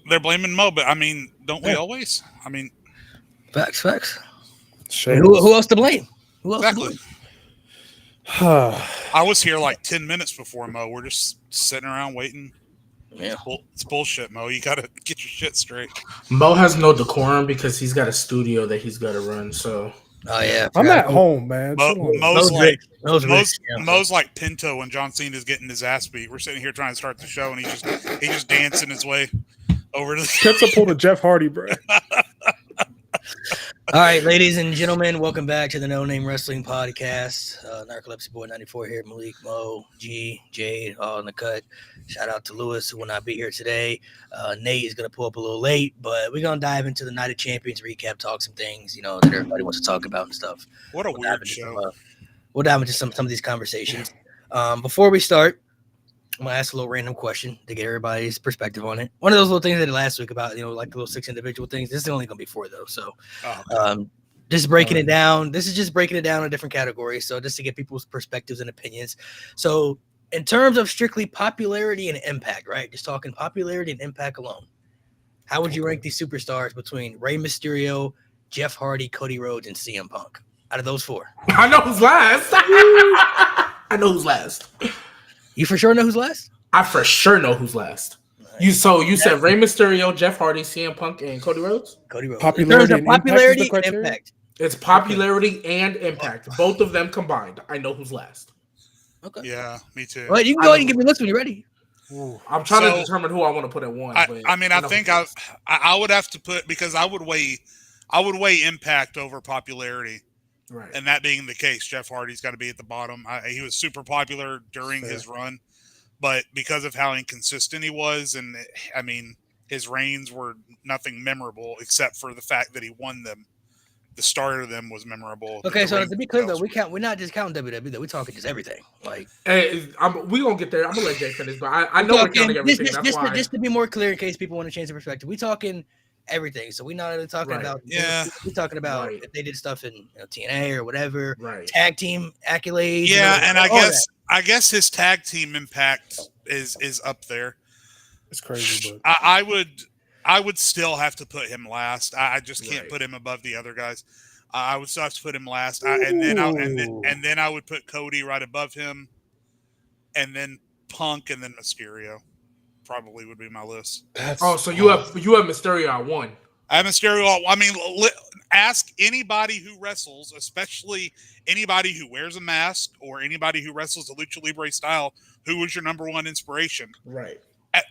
they're blaming Mo, but I mean, don't we Yeah. always? I mean, Facts. Who Shameless. else to blame? Who else to exactly. blame? I was here like 10 minutes before Mo. We're just sitting around waiting. Yeah. It's bullshit, Mo. You gotta get your shit straight. Mo has no decorum because he's got a studio that he's got to run. So Oh yeah. I'm at home, man. Mo, Chill on. Mo's like Mo's rich. Yeah. Mo's like Pinto when John Cena's getting his ass beat. We're sitting here trying to start the show, and he's just dancing his way over to the. Ketchup pulled a Jeff Hardy, bro. All right, ladies and gentlemen, welcome back to the No Name Wrestling Podcast. Narcolepsy Boy 94 here, Malik, Mo, G, Jade, all in the cut. Shout out to Lewis, who will not be here today. Nate is going to pull up a little late, but we're going to dive into the Night of Champions recap, talk some things, that everybody wants to talk about and stuff. What a weird show. We'll dive into some of these conversations. Before we start, I'm going to ask a little random question to get everybody's perspective on it. One of those little things I did last week about, like the little 6 individual things. This is only going to be 4, though. So just breaking it down. This is just breaking it down in different categories. So just to get people's perspectives and opinions. So in terms of strictly popularity and impact, right? Just talking popularity and impact alone. How would you rank these superstars between Rey Mysterio, Jeff Hardy, Cody Rhodes, and CM Punk? Out of those 4. I know who's last. I know who's last. You for sure know who's last? I for sure know who's last. You said Rey Mysterio, Jeff Hardy, CM Punk, and Cody Rhodes? Cody Rhodes. Popularity and popularity impact and impact. It's popularity and impact. Both of them combined. I know who's last. Okay. Yeah, me too. Well, you can go ahead and give me a list when you're ready. I'm trying to determine who I want to put at 1. I think I would have to put, because I would weigh impact over popularity. Right. And that being the case, Jeff Hardy's got to be at the bottom. He was super popular during his run, but because of how inconsistent he was, and I mean, his reigns were nothing memorable except for the fact that he won them. The start of them was memorable. Okay, so to be clear though, we're not just counting WWE though. We're talking just everything. Like, we gonna get there. I'm gonna let Jay finish, but I know we're counting everything. Just to be more clear, in case people want to change their perspective, we're talking everything. So we're not really talking about. Yeah, we're talking about if they did stuff in TNA or whatever. Right. Tag team accolades. Yeah, and I guess his tag team impact is up there. It's crazy, but I would still have to put him last. I just can't put him above the other guys. I would still have to put him last, and then I would put Cody right above him, and then Punk, and then Mysterio. Probably would be my list. So you have Mysterio at 1. I have Mysterio. I mean, ask anybody who wrestles, especially anybody who wears a mask or anybody who wrestles the Lucha Libre style, who was your number 1 inspiration? Right.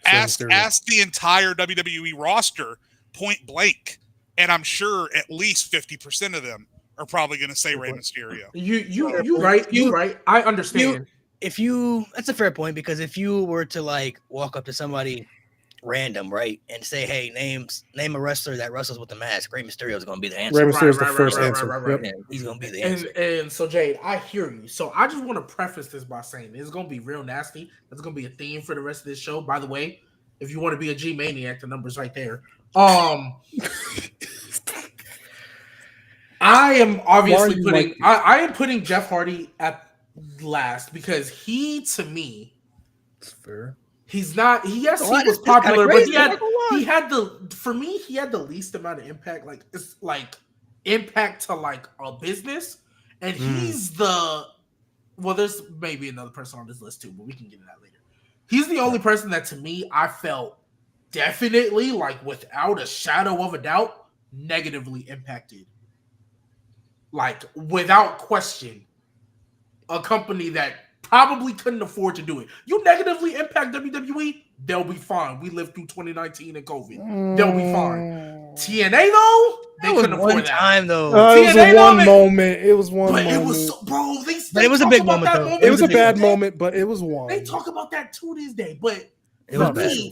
Ask the entire WWE roster point blank, and I'm sure at least 50% of them are probably going to say Rey Mysterio. You right. I understand. That's a fair point, because if you were to like walk up to somebody random, right, and say, "Hey, name a wrestler that wrestles with the mask," Rey Mysterio is going to be the answer. Rey Mysterio is the first answer. Right. Yeah, he's going to be the answer. And so, Jade, I hear you. So I just want to preface this by saying it's going to be real nasty. That's going to be a theme for the rest of this show. By the way, if you want to be a G maniac, the number's right there. I am obviously putting Jeff Hardy at last because he, to me, it's fair. He's not. He was popular, but he had the least amount of impact. Like, it's like impact to like a business, and he's the. Well, there's maybe another person on this list too, but we can get to that later. He's the only person that, to me, I felt definitely, like, without a shadow of a doubt, negatively impacted. Like, without question, a company that probably couldn't afford to do it. You negatively impact WWE, they'll be fine. We lived through 2019 and COVID. They'll be fine. TNA, though, they couldn't afford that. Time, though. It was one moment. It was one moment. It was, bro, but it was a big moment, though. It was a bad moment, but it was one. They talk about that to this day, but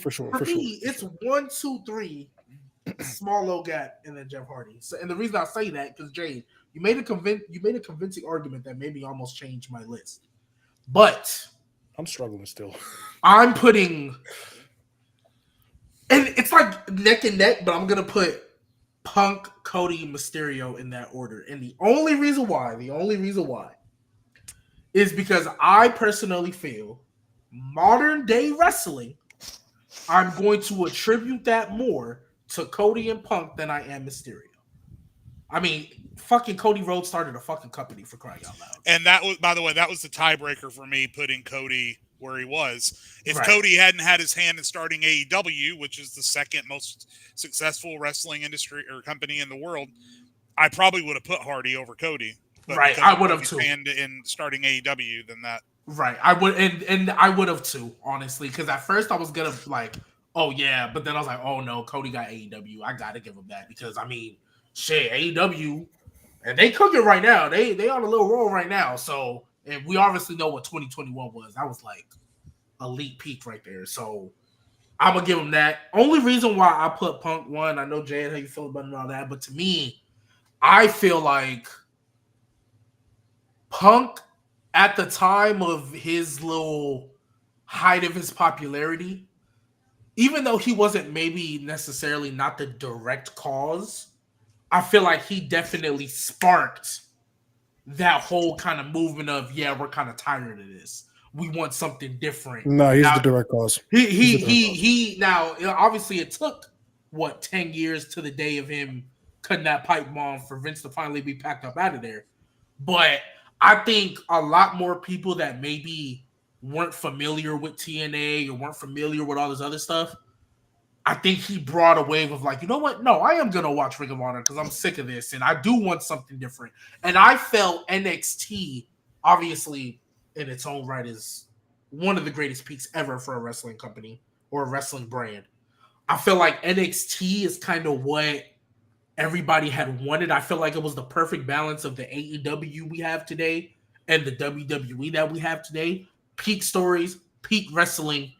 for sure. It's 1, 2, 3, small low gap, and then Jeff Hardy. So, and the reason I say that, because Jay, you made a convincing argument that made me almost change my list. But I'm struggling still. I'm putting, and it's like neck and neck, but I'm gonna put Punk, Cody, Mysterio in that order. And the only reason why is because I personally feel modern day wrestling I'm going to attribute that more to Cody and Punk than I am Mysterio. I mean, fucking Cody Rhodes started a fucking company, for crying out loud. And that was, by the way, that was the tiebreaker for me putting Cody where he was. If Right. Cody hadn't had his hand in starting AEW, which is the second most successful wrestling industry or company in the world, I probably would have put Hardy over Cody. But Right, because I would have Cody's too. hand in starting AEW, then that. Right, I would, and I would have too, honestly, because at first I was gonna like, oh yeah, but then I was like, oh no, Cody got AEW. I gotta give him that because I mean, shit, AEW, and they cooking right now. They on a little roll right now. So, and we obviously know what 2021 was. That was like elite peak right there. So I'm gonna give him that. Only reason why I put Punk one, I know Jay, how you feel about all that, but to me, I feel like Punk at the time of his little height of his popularity, even though he wasn't maybe necessarily not the direct cause, I feel like he definitely sparked that whole kind of movement of, yeah, we're kind of tired of this. We want something different. No, he's now, the direct cause. He now obviously it took 10 years to the day of him cutting that pipe bomb for Vince to finally be packed up out of there. But I think a lot more people that maybe weren't familiar with TNA or weren't familiar with all this other stuff, I think he brought a wave of like, you know what? No, I am going to watch Ring of Honor because I'm sick of this and I do want something different. And I felt NXT, obviously, in its own right, is one of the greatest peaks ever for a wrestling company or a wrestling brand. I feel like NXT is kind of what everybody had wanted. I feel like it was the perfect balance of the AEW we have today and the WWE that we have today. Peak stories, peak wrestling.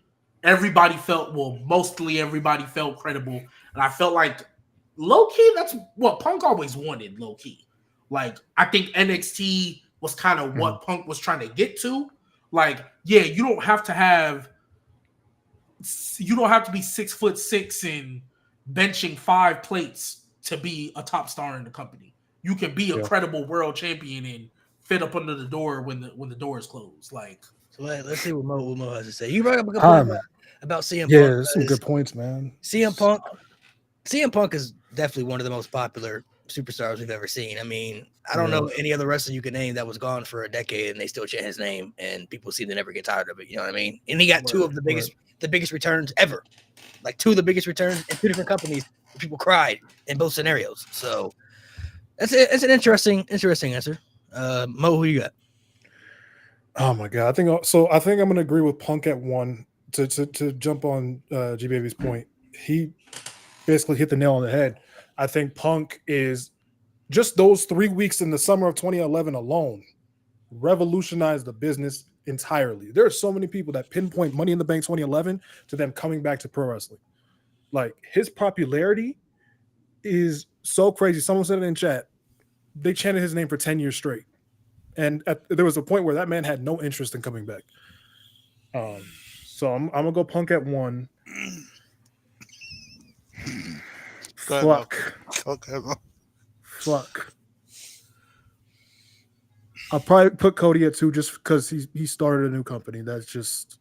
Everybody felt, well, mostly everybody felt credible. And I felt like low-key, that's what Punk always wanted, low-key. Like, I think NXT was kind of what Punk was trying to get to. Like, yeah, you don't have to be 6'6" and benching 5 plates to be a top star in the company. You can be a credible world champion and fit up under the door when the door is closed. Like, so let's see what Mo has to say. You brought up a good All point right, about CM Punk. yeah, there's some good points, man. CM Punk is definitely one of the most popular superstars we've ever seen. I mean, I don't know any other wrestler you can name that was gone for a decade and they still chant his name and people seem to never get tired of it. You know what I mean? And he got two of the biggest returns ever. Like 2 of the biggest returns in 2 different companies. People cried in both scenarios. So that's an interesting answer. Mo, who you got? Oh my god, I think I'm gonna agree with Punk at 1 to jump on G Baby's point. He basically hit the nail on the head. I think Punk is just those 3 weeks in the summer of 2011 alone revolutionized the business entirely. There are so many people that pinpoint Money in the Bank 2011 to them coming back to pro wrestling. Like, his popularity is so crazy. Someone said it in chat. They chanted his name for 10 years straight. And there was a point where that man had no interest in coming back. So I'm going to go Punk at 1. Fuck. I'll probably put Cody at 2 just because he started a new company. That's just,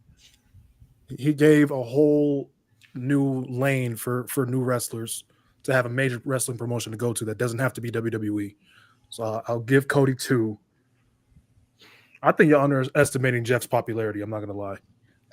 he gave a whole new lane for new wrestlers to have a major wrestling promotion to go to that doesn't have to be WWE. So I'll give Cody 2. I think you're underestimating Jeff's popularity. I'm not gonna lie.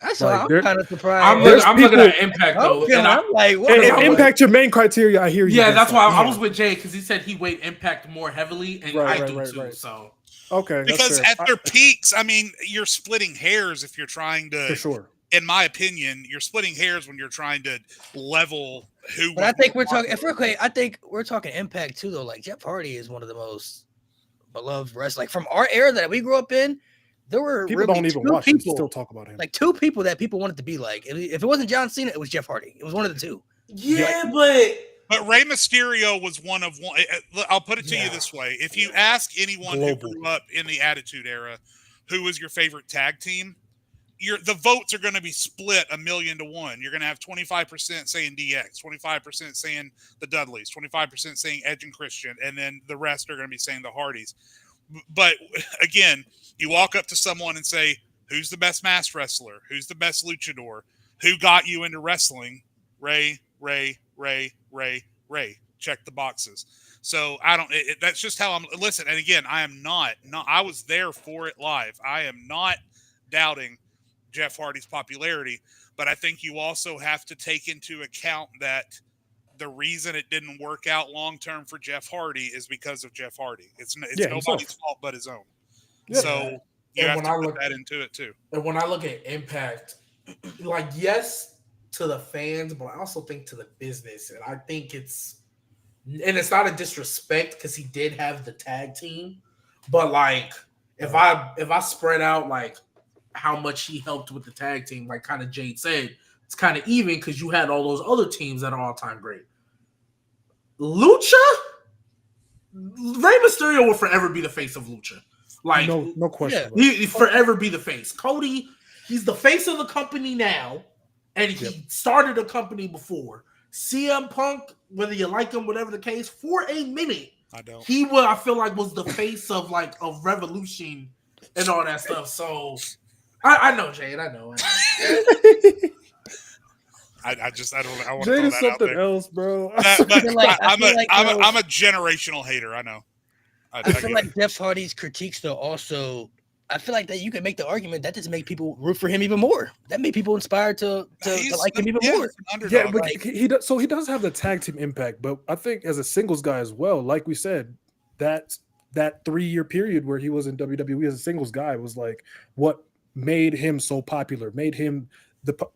That's why I'm kind of surprised. I'm looking at Impact though, and I'm like, what? Impact your main criteria. I hear you. Yeah, that's why I was with Jay because he said he weighed Impact more heavily, and I do too. So okay, because at their peaks, I mean, you're splitting hairs if you're trying to. For sure. In my opinion, you're splitting hairs when you're trying to level who. But I think we're talking. If we're okay, I think we're talking Impact too, though. Like Jeff Hardy is one of the most beloved wrestlers. Like from our era that we grew up in, there were people really don't even watch it, still talk about him. Like 2 people that people wanted to be like. If it wasn't John Cena, it was Jeff Hardy. It was one of the 2. Yeah, but Rey Mysterio was one of one. I'll put it to you this way: if you ask anyone who grew up in the Attitude Era, who was your favorite tag team, the votes are going to be split 1,000,000 to 1. You're going to have 25% saying DX, 25% saying the Dudleys, 25% saying Edge and Christian, and then the rest are going to be saying the Hardys. But again, you walk up to someone and say, who's the best masked wrestler? Who's the best luchador? Who got you into wrestling? Ray. Check the boxes. So I don't. That's just how I'm. Listen, and again, I am not. I was there for it live. I am not doubting Jeff Hardy's popularity, but I think you also have to take into account that the reason it didn't work out long term for Jeff Hardy is because of Jeff Hardy. It's nobody's fault but his own. Yeah. So you have to put that into it too. And when I look at Impact, like, yes, to the fans, but I also think to the business, and I think it's not a disrespect because he did have the tag team, but like if I spread out like how much he helped with the tag team, like kind of Jade said, it's kind of even because you had all those other teams that are all-time great. Lucha, Rey Mysterio will forever be the face of Lucha. Like no question. Yeah, he forever be the face. Cody, he's the face of the company now, and he started a company before. CM Punk, whether you like him, whatever the case, for a minute, I feel like was the face of like of Revolution and all that stuff. So I know, Jade. I know. I want to Jade throw is that something out there. else, bro. I'm a generational hater. I know. I feel like Jeff Hardy's critiques, though, also, I feel like that you can make the argument that just make people root for him even more. That made people inspired to like him even more. Yeah, but he does have the tag team impact, but I think as a singles guy as well, like we said, that 3-year period where he was in WWE as a singles guy was like what made him so popular, made him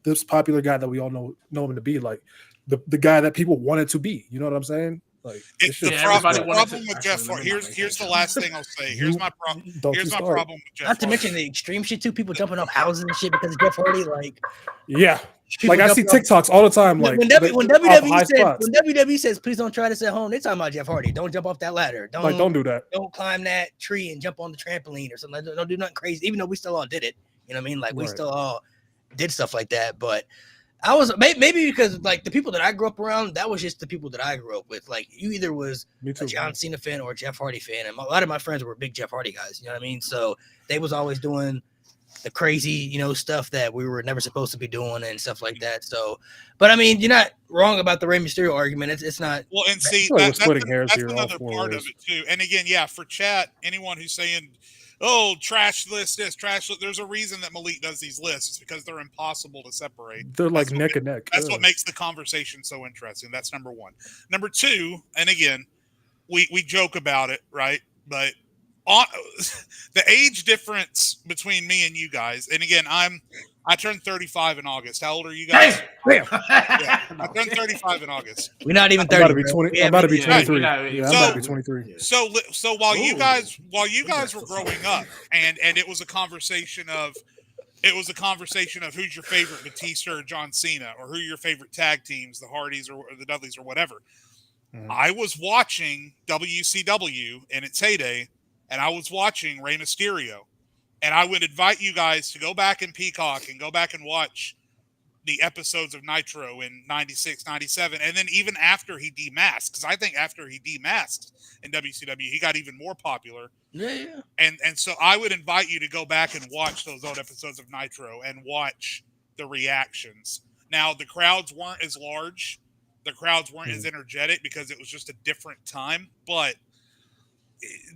this popular guy that we all know him to be, like the guy that people wanted to be. You know what I'm saying? Like the problem with Jeff Hardy. Here's the last thing I'll say. Here's my problem. Here's my problem with Jeff Hardy. Not to mention the extreme shit too. People jumping off houses and shit because of Jeff Hardy. Like, yeah, like I see TikToks all the time. Like when WWE says, "Please don't try this at home," they're talking about Jeff Hardy. Don't jump off that ladder. Don't do that. Don't climb that tree and jump on the trampoline or something. Don't do nothing crazy. Even though we still all did it. You know what I mean? Like we still all did stuff like that, but. I was maybe because like the people that I grew up around, that was just the people that I grew up with. Like you either was a John Cena fan or a Jeff Hardy fan, and a lot of my friends were big Jeff Hardy guys. You know what I mean? So they was always doing the crazy, stuff that we were never supposed to be doing and stuff like that. So, but I mean, you're not wrong about the Rey Mysterio argument. It's not. Well, and see, that's another part of it too. And again, yeah, for chat, anyone who's saying, "Oh, trash list this, trash list." There's a reason that Malik does these lists. It's because they're impossible to separate. They're like neck and neck. That's what makes the conversation so interesting. That's number one. Number two, and again, we joke about it, right? But the age difference between me and you guys, and again, I turned 35 in August. How old are you guys? Yeah, I turned 35 in August. We're not even 30. I'm about to be 23. I'm about to be 23. So while you guys were growing up, and it was a conversation of who's your favorite, Batista or John Cena, or who are your favorite tag teams, the Hardys or the Dudleys or whatever. Mm-hmm. I was watching WCW in its heyday, and I was watching Rey Mysterio. And I would invite you guys to go back in Peacock and go back and watch the episodes of Nitro in 96, 97. And then even after he demasked, because I think after he demasked in WCW, he got even more popular. Yeah. And so I would invite you to go back and watch those old episodes of Nitro and watch the reactions. Now, the crowds weren't as large. The crowds weren't as energetic because it was just a different time. But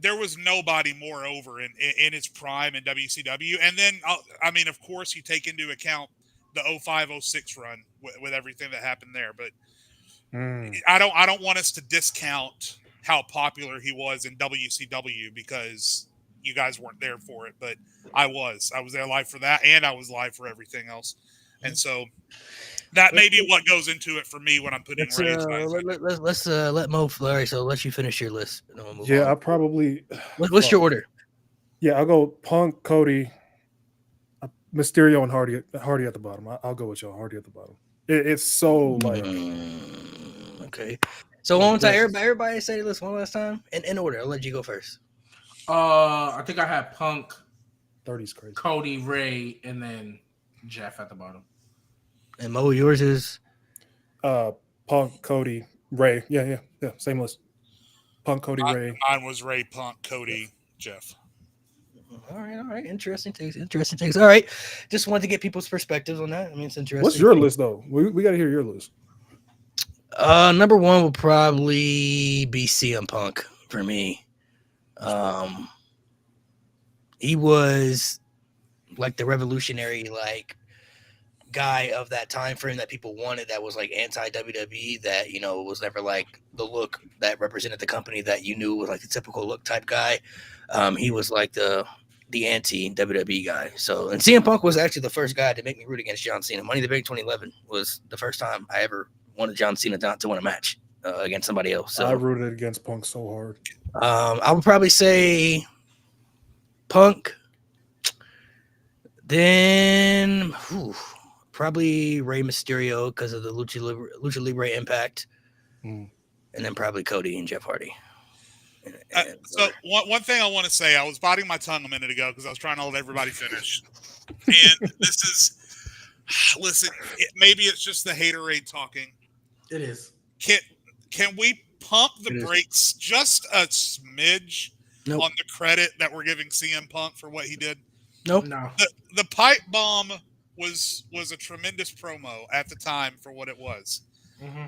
there was nobody more over in its prime in WCW. And then, I mean, of course, you take into account the 05-06 run with everything that happened there. But I don't want us to discount how popular he was in WCW because you guys weren't there for it. But I was there live for that, and I was live for everything else. And so that may be what goes into it for me when I'm putting let's let Mo Larry. So let you finish your list. And we'll move on. I probably. What's your order? Yeah, I'll go Punk, Cody, Mysterio, and Hardy at the bottom. I'll go with y'all. Hardy at the bottom. It's so like. Okay. So one more time, everybody say the list one last time in order. I'll let you go first. I think I had Punk, 30's crazy. Cody, Ray, and then Jeff at the bottom. And Mo, yours is Punk, Cody, Ray. Yeah. Same list. Punk, Cody, Ray. Mine was Ray, Punk, Cody, Jeff. All right. Interesting takes. All right. Just wanted to get people's perspectives on that. I mean, it's interesting. What's your list though? We got to hear your list. Number one will probably be CM Punk for me. He was like the revolutionary guy of that time frame that people wanted, that was like anti WWE, that was never like the look that represented the company that you knew was like the typical look type guy. He was like the anti WWE guy. So, and CM Punk was actually the first guy to make me root against John Cena. Money in the Bank 2011 was the first time I ever wanted John Cena not to win a match against somebody else. So I rooted against Punk so hard. I would probably say Punk, then probably Rey Mysterio because of the Lucha Libre impact, and then probably Cody and Jeff Hardy. So one thing I want to say, I was biting my tongue a minute ago because I was trying to let everybody finish. And this is, listen, maybe it's just the haterade talking. It is. Can we pump the brakes just a smidge on the credit that we're giving CM Punk for what he did? Nope. No. The pipe bomb was a tremendous promo at the time for what it was. Mm-hmm.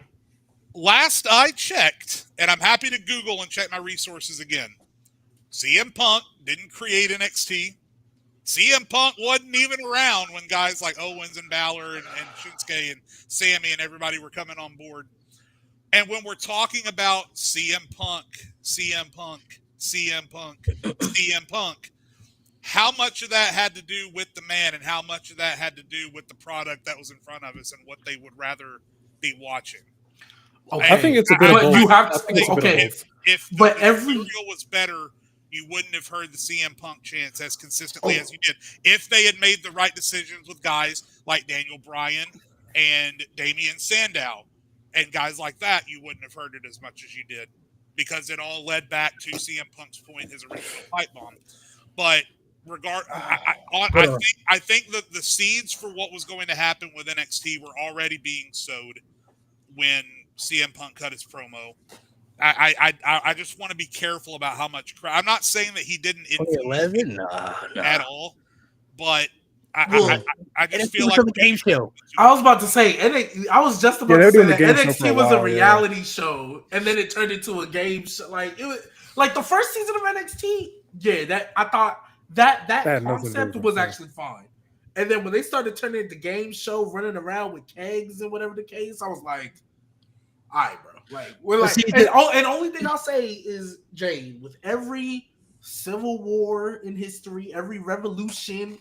Last I checked, and I'm happy to Google and check my resources again, CM Punk didn't create NXT. CM Punk wasn't even around when guys like Owens and Balor and Shinsuke and Sammy and everybody were coming on board. And when we're talking about CM Punk, how much of that had to do with the man and how much of that had to do with the product that was in front of us and what they would rather be watching? Okay. I think it's a bit of both. You have to, okay. If the material was better, you wouldn't have heard the CM Punk chants as consistently as you did. If they had made the right decisions with guys like Daniel Bryan and Damian Sandow and guys like that, you wouldn't have heard it as much as you did, because it all led back to CM Punk's point, his original pipe bomb. But I think that the seeds for what was going to happen with NXT were already being sowed when CM Punk cut his promo. I just want to be careful about how much I'm not saying that he didn't influence at all, but I just feel like the game show. I was about to say, I was just about to say that NXT was a reality show, and then it turned into a game show. Like it was like the first season of NXT. Yeah, that I thought that concept was actually fine. And then when they started turning it into game show, running around with kegs and whatever the case, I was like, all right, bro. Like we're like, and only thing I'll say is, Jay, with every civil war in history, every revolution,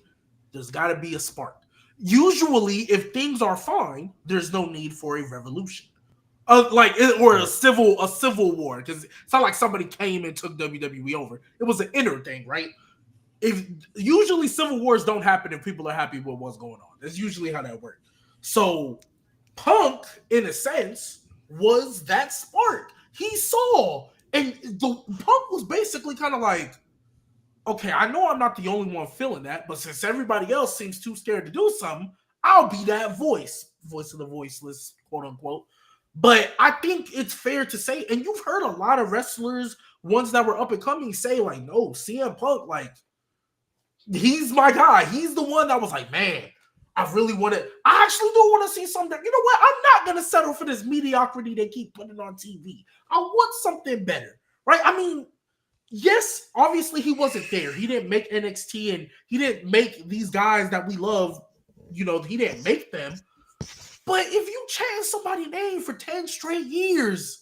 there's got to be a spark. Usually, if things are fine, there's no need for a revolution, or a civil war, because it's not like somebody came and took WWE over. It was an inner thing, right? If usually civil wars don't happen if people are happy with what's going on. That's usually how that works. So, Punk, in a sense, was that spark. He saw, and the Punk was basically kind of like, okay, I know I'm not the only one feeling that, but since everybody else seems too scared to do something, I'll be that voice of the voiceless, quote unquote. But I think it's fair to say, and you've heard a lot of wrestlers, ones that were up and coming, say like, no, CM Punk, like, he's my guy. He's the one that was like, man, I actually do want to see something. You know what? I'm not going to settle for this mediocrity they keep putting on TV. I want something better, right? I mean, yes, obviously he wasn't there. He didn't make NXT, and he didn't make these guys that we love. You know, he didn't make them. But if you change somebody's name for 10 straight years,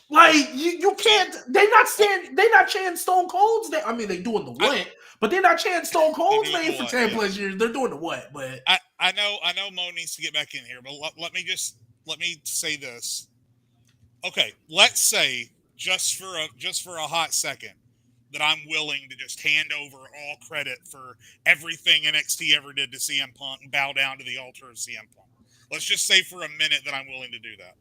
like you can't. They're not chanting Stone Cold's name. I mean, they're doing the what, but they're not chanting Stone Cold's name for 10 plus years. They're doing the what. But I know Mo needs to get back in here, but let me say this. Okay, let's say just for a hot second that I'm willing to just hand over all credit for everything NXT ever did to CM Punk and bow down to the altar of CM Punk. Let's just say for a minute that I'm willing to do that.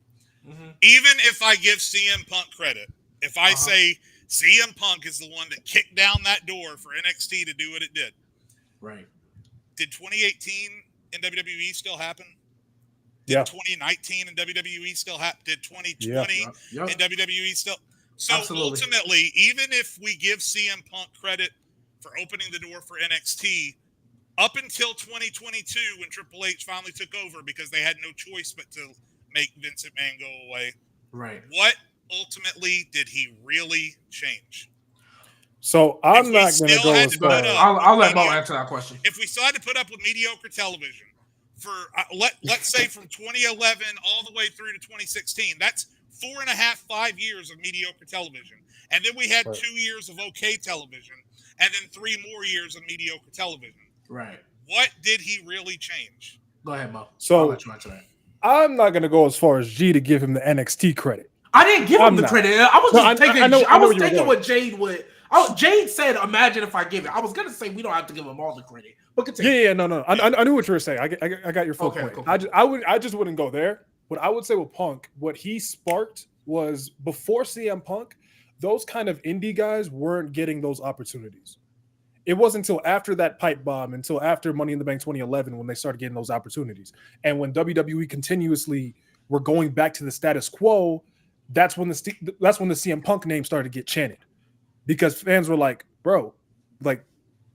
Mm-hmm. Even if I give CM Punk credit, if I say CM Punk is the one that kicked down that door for NXT to do what it did. Right. Did 2018 in WWE still happen? Did 2019 in WWE still happen? Did 2020 in WWE still? So Absolutely. ultimately, even if we give CM Punk credit for opening the door for NXT, up until 2022 when Triple H finally took over because they had no choice but to make Vince McMahon go away. Right. What ultimately did he really change? So I'm not going to go as far. I'll let Mo answer that question. If we still had to put up with mediocre television for let's say from 2011 all the way through to 2016, that's 5 years of mediocre television, and then we had 2 years of okay television, and then 3 more years of mediocre television. Right. What did he really change? Go ahead, Mo. So I'll let you answer that. I'm not going to go as far as G to give him the NXT credit. I didn't give him the credit. I was just taking. I was taking what Jade would. Jade said, "Imagine if I give it." I was gonna say we don't have to give him all the credit, but continue. Yeah, no. I knew what you were saying. I got your full point. Cool. I just wouldn't go there. What I would say with Punk, what he sparked was before CM Punk, those kind of indie guys weren't getting those opportunities. It wasn't until after that pipe bomb, until after Money in the Bank 2011, when they started getting those opportunities. And when WWE continuously were going back to the status quo, that's when the CM Punk name started to get chanted, because fans were like, bro, like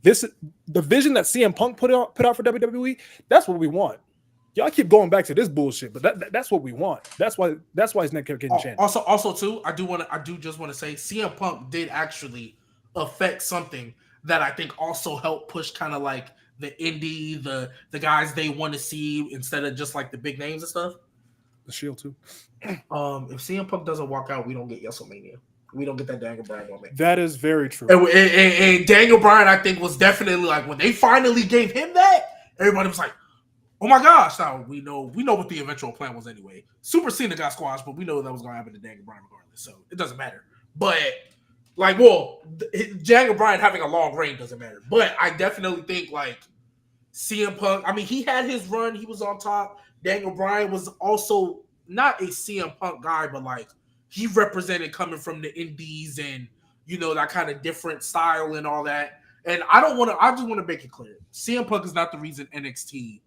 this, the vision that CM Punk put out for WWE, that's what we want. Y'all keep going back to this bullshit, but that's what we want. That's why his name kept getting chanted. Also too, I do just want to say CM Punk did actually affect something that I think also helped push kind of like the indie, the guys they want to see instead of just like the big names and stuff. The Shield too. If CM Punk doesn't walk out, we don't get WrestleMania. We don't get that Daniel Bryan moment. That is very true. And Daniel Bryan, I think, was definitely like when they finally gave him that, everybody was like, "Oh my gosh!" Now we know what the eventual plan was anyway. Super Cena got squashed, but we know that was going to happen to Daniel Bryan regardless, so it doesn't matter. But like, well, Daniel Bryan having a long reign doesn't matter. But I definitely think like CM Punk. I mean, he had his run; he was on top. Daniel Bryan was also not a CM Punk guy, but like he represented coming from the indies and that kind of different style and all that. And I just want to make it clear: CM Punk is not the reason NXT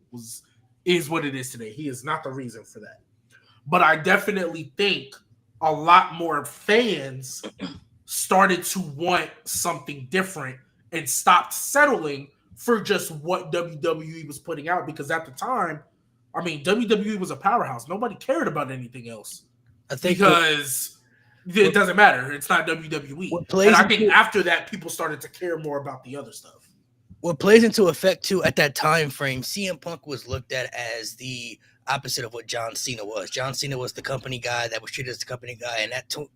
is what it is today. He is not the reason for that. But I definitely think a lot more fans started to want something different and stopped settling for just what WWE was putting out, because at the time, I mean, WWE was a powerhouse. Nobody cared about anything else. I think because it doesn't matter. It's not WWE. And I think after that, people started to care more about the other stuff. What plays into effect too at that time frame, CM Punk was looked at as the opposite of what John Cena was. John Cena was the company guy that was treated as the company guy. And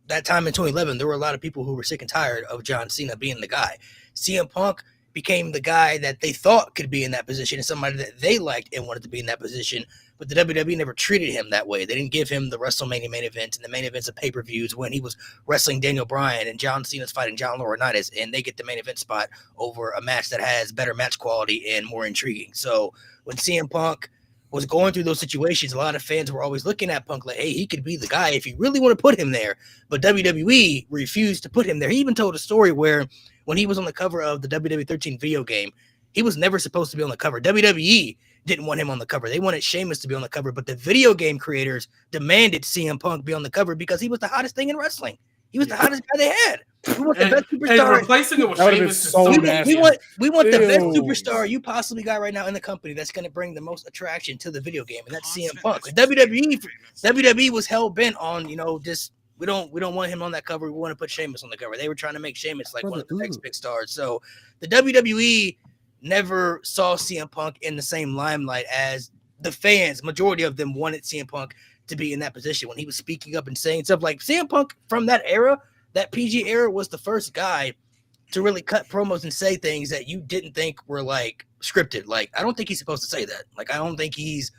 that time in 2011, there were a lot of people who were sick and tired of John Cena being the guy. CM Punk became the guy that they thought could be in that position and somebody that they liked and wanted to be in that position. But the WWE never treated him that way. They didn't give him the WrestleMania main event and the main events of pay-per-views when he was wrestling Daniel Bryan and John Cena's fighting John Laurinaitis, and they get the main event spot over a match that has better match quality and more intriguing. So when CM Punk was going through those situations, a lot of fans were always looking at Punk like, hey, he could be the guy if you really want to put him there. But WWE refused to put him there. He even told a story where when he was on the cover of the WWE 13 video game, he was never supposed to be on the cover. WWE didn't want him on the cover. They wanted Sheamus to be on the cover, but the video game creators demanded CM Punk be on the cover because he was the hottest thing in wrestling. He was the hottest guy they had. We want the best superstar. And replacing it with Sheamus we want the best superstar you possibly got right now in the company that's going to bring the most attraction to the video game, and that's CM Punk. WWE was hell bent on just we don't want him on that cover. We want to put Sheamus on the cover. They were trying to make Sheamus like one of the next big stars. So the WWE never saw CM Punk in the same limelight as the fans. Majority of them wanted CM Punk to be in that position when he was speaking up and saying stuff. Like CM Punk from that era, that PG era, was the first guy to really cut promos and say things that you didn't think were like scripted. Like, I don't think he's supposed to say that. Like, I don't think he's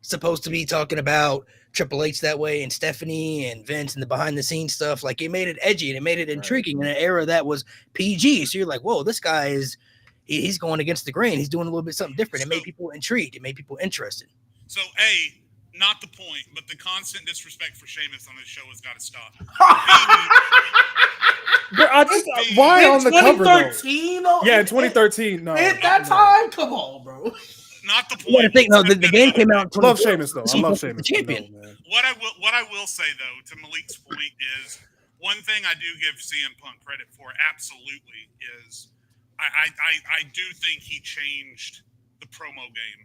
supposed to be talking about Triple H that way and Stephanie and Vince and the behind the scenes stuff. Like, it made it edgy and it made it intriguing in an era that was PG. So you're like, whoa, this guy he's going against the grain. He's doing a little bit something different. It made people intrigued. It made people interested. So, not the point, but the constant disrespect for Sheamus on this show has got to stop. Why on the cover? 2013? Yeah, in 2013. No, at that time, come on, bro. Not the point. You think the game came out. I love Sheamus though. I love Sheamus. Champion. What I will say though, to Malik's point is, one thing I do give CM Punk credit for absolutely is I do think he changed the promo game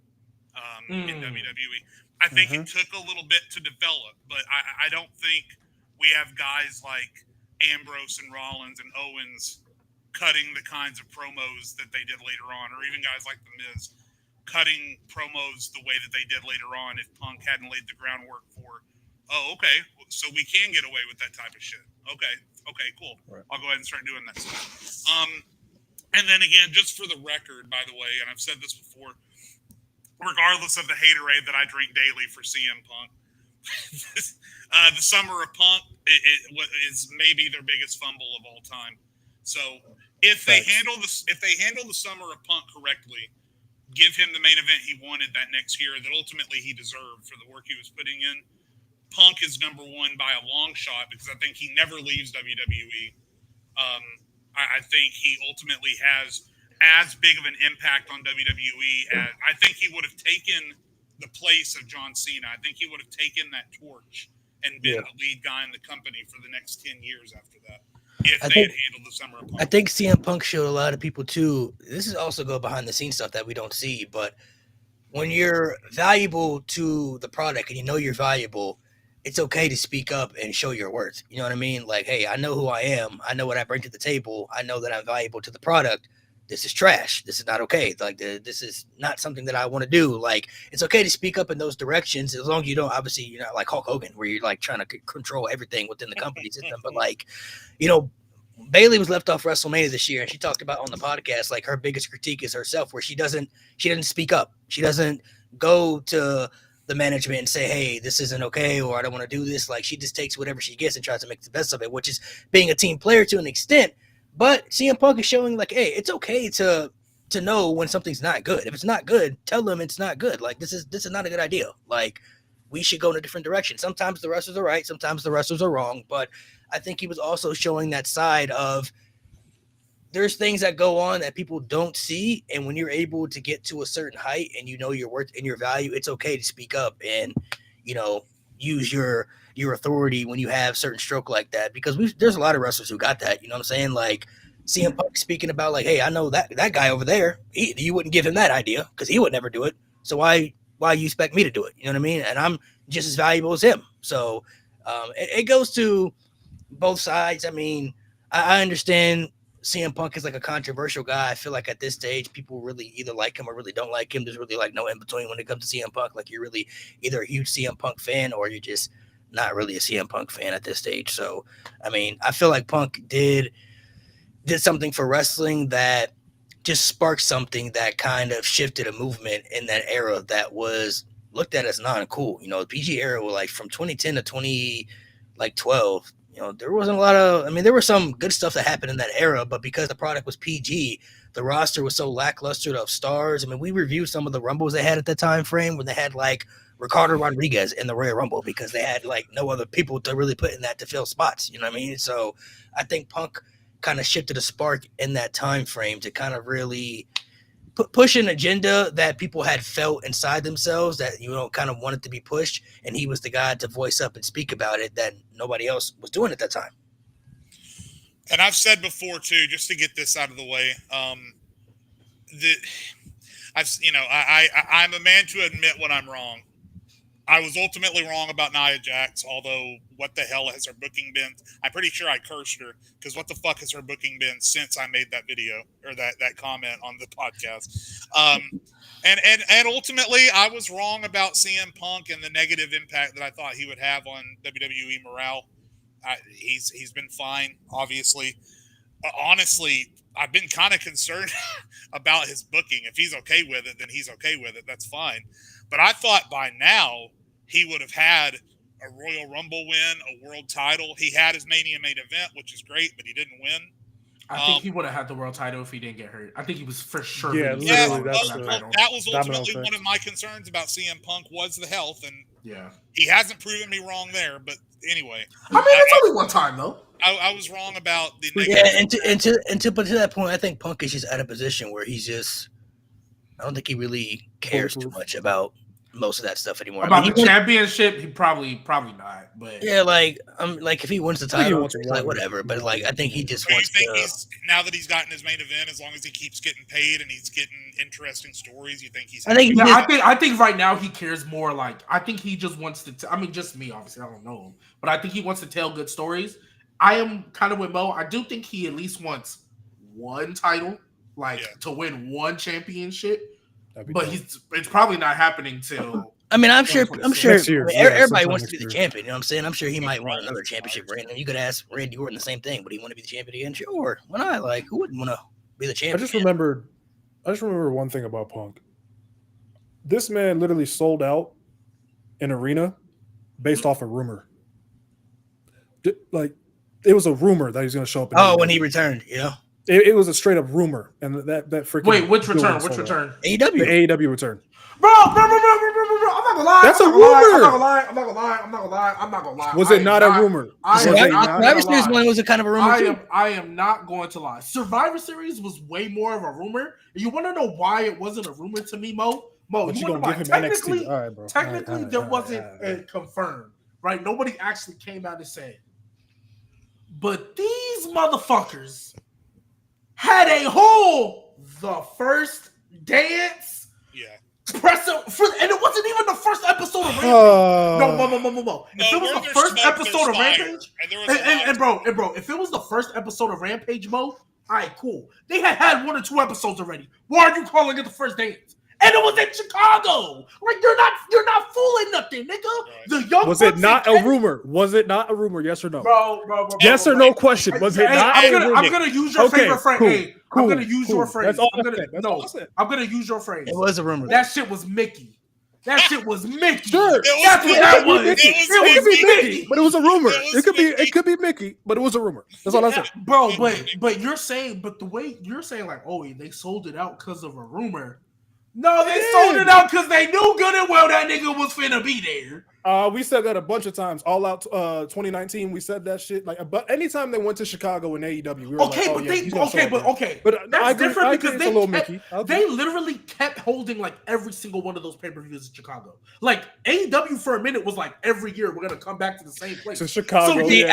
in WWE. I think it took a little bit to develop, but I don't think we have guys like Ambrose and Rollins and Owens cutting the kinds of promos that they did later on, or even guys like The Miz cutting promos the way that they did later on if Punk hadn't laid the groundwork for, oh, okay, so we can get away with that type of shit. Okay, cool. Right. I'll go ahead and start doing that stuff. And then again, just for the record, by the way, and I've said this before, regardless of the haterade that I drink daily for CM Punk, the Summer of Punk is maybe their biggest fumble of all time. So if they handle the Summer of Punk correctly, give him the main event he wanted that next year that ultimately he deserved for the work he was putting in, Punk is number one by a long shot because I think he never leaves WWE. I think he ultimately has as big of an impact on WWE as I think he would have taken the place of John Cena. I think he would have taken that torch and been the lead guy in the company for the next 10 years after that. If they had handled the Summer of Punk. I think CM Punk showed a lot of people too. This is also go behind the scenes stuff that we don't see, but when you're valuable to the product and you know you're valuable, it's okay to speak up and show your worth. You know what I mean? Like, hey, I know who I am. I know what I bring to the table. I know that I'm valuable to the product. This is trash. This is not okay. Like, this is not something that I want to do. Like, it's okay to speak up in those directions as long as you don't, obviously, you're not like Hulk Hogan, where you're like trying to control everything within the company system. But like, you know, Bayley was left off WrestleMania this year, and she talked about on the podcast, like her biggest critique is herself, where she doesn't speak up. She doesn't go to the management and say, hey, this isn't okay, or I don't want to do this. Like, she just takes whatever she gets and tries to make the best of it, which is being a team player to an extent. But CM Punk is showing like, hey, it's okay to know when something's not good. If it's not good, tell them it's not good. Like, this is not a good idea. Like, we should go in a different direction. Sometimes the wrestlers are right, sometimes the wrestlers are wrong. But I think he was also showing that side of there's things that go on that people don't see. And when you're able to get to a certain height and you know your worth and your value, it's okay to speak up and, you know, use your authority when you have certain stroke like that, because there's a lot of wrestlers who got that, you know what I'm saying? Like CM Punk speaking about like, hey, I know that guy over there, you wouldn't give him that idea because he would never do it. So why you expect me to do it? You know what I mean? And I'm just as valuable as him. So it goes to both sides. I mean, I understand CM Punk is like a controversial guy. I feel like at this stage, people really either like him or really don't like him. There's really like no in between when it comes to CM Punk. Like you're really either a huge CM Punk fan or you're just not really a CM Punk fan at this stage. So, I mean, I feel like Punk did something for wrestling that just sparked something that kind of shifted a movement in that era that was looked at as non-cool. You know, the PG era was like from 2010 to 2012. You know, there wasn't a lot of, I mean, there was some good stuff that happened in that era, but because the product was PG, the roster was so lackluster of stars. I mean, we reviewed some of the Rumbles they had at the time frame when they had like Ricardo Rodriguez in the Royal Rumble because they had like no other people to really put in that to fill spots. You know what I mean? So I think Punk kind of shifted a spark in that time frame to kind of really push an agenda that people had felt inside themselves that, you know, kind of wanted to be pushed. And he was the guy to voice up and speak about it that nobody else was doing at that time. And I've said before too, just to get this out of the way, I'm a man to admit when I'm wrong. I was ultimately wrong about Nia Jax, although what the hell has her booking been? I'm pretty sure I cursed her because what the fuck has her booking been since I made that video or that comment on the podcast? And ultimately I was wrong about CM Punk and the negative impact that I thought he would have on WWE morale. He's been fine, obviously. Honestly, I've been kind of concerned about his booking. If he's okay with it, then he's okay with it. That's fine. But I thought by now he would have had a Royal Rumble win, a world title. He had his Mania main event, which is great, but he didn't win. I think he would have had the world title if he didn't get hurt. I think he was for sure. Yeah, that was ultimately one of my concerns about CM Punk was the health, and he hasn't proven me wrong there. But anyway, I mean, it's only one time though. I was wrong about the negative. But to that point, I think Punk is just at a position where he's just. I don't think he really cares too much about most of that stuff anymore. About the championship, he probably not. But yeah, like if he wins the title, wants it's like whatever. But like I think he just wants to. Now that he's gotten his main event, as long as he keeps getting paid and he's getting interesting stories, you think he's? I think right now he cares more. Like I think he just wants to. I mean, just me, obviously, I don't know him, but I think he wants to tell good stories. I am kind of with Mo. I do think he at least wants one title, to win one championship. But it's probably not happening till. I mean, I'm sure everybody wants to be the year. champion. You know what I'm saying? I'm sure he might want another championship reign. You could ask Randy Orton the same thing. Would he want to be the champion again? Sure. Why not? Like, who wouldn't want to be the champion? I just remember one thing about Punk. This man literally sold out an arena based off a rumor. Like, it was a rumor that he was going to show up. When he returned, yeah. It was a straight up rumor, and that freaking. Wait, which return? Which return? AEW. The AEW return. Bro, I'm not gonna lie. That's a rumor. I'm not gonna lie. Was it not a rumor? Survivor Series one was a kind of a rumor too. I am not going to lie. Survivor Series was way more of a rumor. You want to know why it wasn't a rumor to me, Mo? But you gonna give him technically, NXT. All right, bro. Technically, there wasn't confirmed, right? Nobody actually came out and said. But these motherfuckers had a whole the first dance. Yeah. And it wasn't even the first episode of Rampage. No. If it was the first episode of Rampage, and bro, if it was the first episode of Rampage, Mo, all right, cool. They had 1 or 2 episodes already. Why are you calling it the first dance? And it was in Chicago. Like you're not fooling nothing, nigga. Right. The young was it not a rumor? Was it not a rumor? Yes or no? Bro. Yes or no question. Was it not a rumor? I'm gonna use your favorite phrase. Cool, hey, cool, I'm gonna use your phrase. That's all I said. I'm gonna use your phrase. It was a rumor. That shit was Mickey. That shit was Mickey. Sure. That's what that was. It could be Mickey, but it was a rumor. It could be Mickey, but it was a rumor. That's all I said. Bro, but you're saying, the way you're saying, like, oh, they sold it out because of a rumor. No, they sold it out because they knew good and well that nigga was finna be there. We said that a bunch of times. All Out 2019, we said that shit. Like, but anytime they went to Chicago in AEW, we were But that's different because they literally kept holding like every single one of those pay-per-views in Chicago. Like AEW for a minute was like every year we're gonna come back to the same place. To Chicago. So at the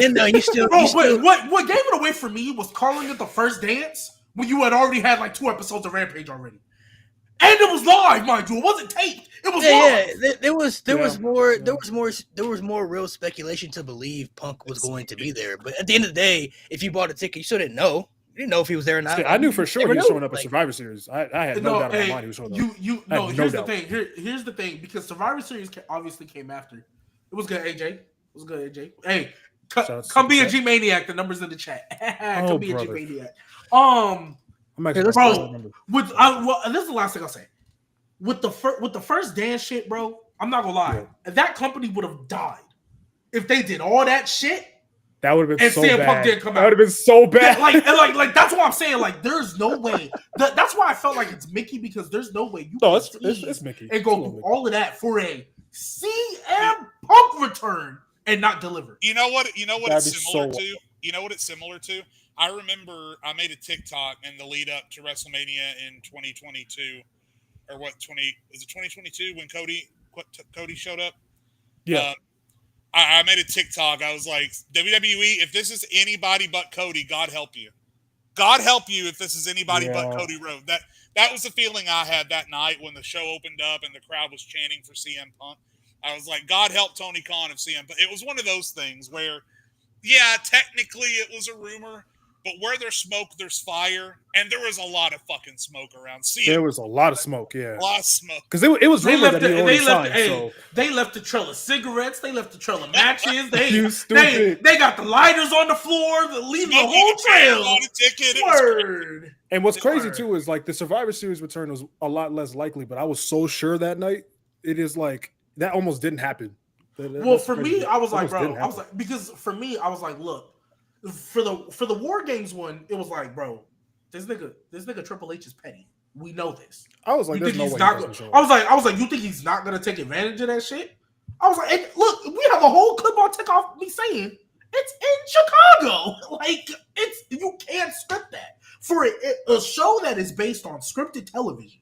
end, though, you still. What gave it away for me was calling it the first dance when you had already had like 2 episodes of Rampage already. And it was live, mind you. It wasn't taped. It was live. Yeah. There was more real speculation to believe Punk was going to be there. But at the end of the day, if you bought a ticket, you still didn't know. You didn't know if he was there or not. I knew for sure he was showing up at Survivor Series. I had no doubt in my mind he was showing up. Here's the thing. Here's the thing. Because Survivor Series obviously came after. It was good, AJ. It was good, AJ. Hey, come be a G Maniac. The number's in the chat. Come be a G Maniac. Bro, this is the last thing I'll say. With the first dance shit, bro, I'm not gonna lie. Yeah. That company would have died if they did all that shit. That would have been so bad. Punk didn't come out. That would have been so bad. Yeah, like that's what I'm saying. Like, there's no way. That's why I felt like it's Mickey, because there's no way you can it's Mickey and go through all of that for a CM Punk return and not deliver. You know what it's similar to? You know what it's similar to? I remember I made a TikTok in the lead up to WrestleMania in 2022, or is it 2022 when Cody showed up? Yeah. I made a TikTok. I was like, WWE, if this is anybody but Cody, God help you. God help you if this is anybody but Cody Rhodes. That was the feeling I had that night when the show opened up and the crowd was chanting for CM Punk. I was like, God help Tony Khan if CM Punk. It was one of those things where, yeah, technically it was a rumor, but where there's smoke, there's fire. And there was a lot of fucking smoke around. There was a lot of smoke, yeah. A lot of smoke. Because it was rumored that he already signed. They left the trail of cigarettes. They left the trail of matches. They got the lighters on the floor, leaving the whole trail. Word. And what's crazy, too, is like the Survivor Series return was a lot less likely, but I was so sure that night. It is like, that almost didn't happen. Well, for me, I was like, bro, because for me, I was like, look, for the War Games one, it was like, bro, this nigga Triple H is petty. We know this. I was like, there's no way. I was like, you think he's not gonna take advantage of that shit? I was like, and look, we have a whole clip on TikTok me saying it's in Chicago. Like, you can't script that for a show that is based on scripted television.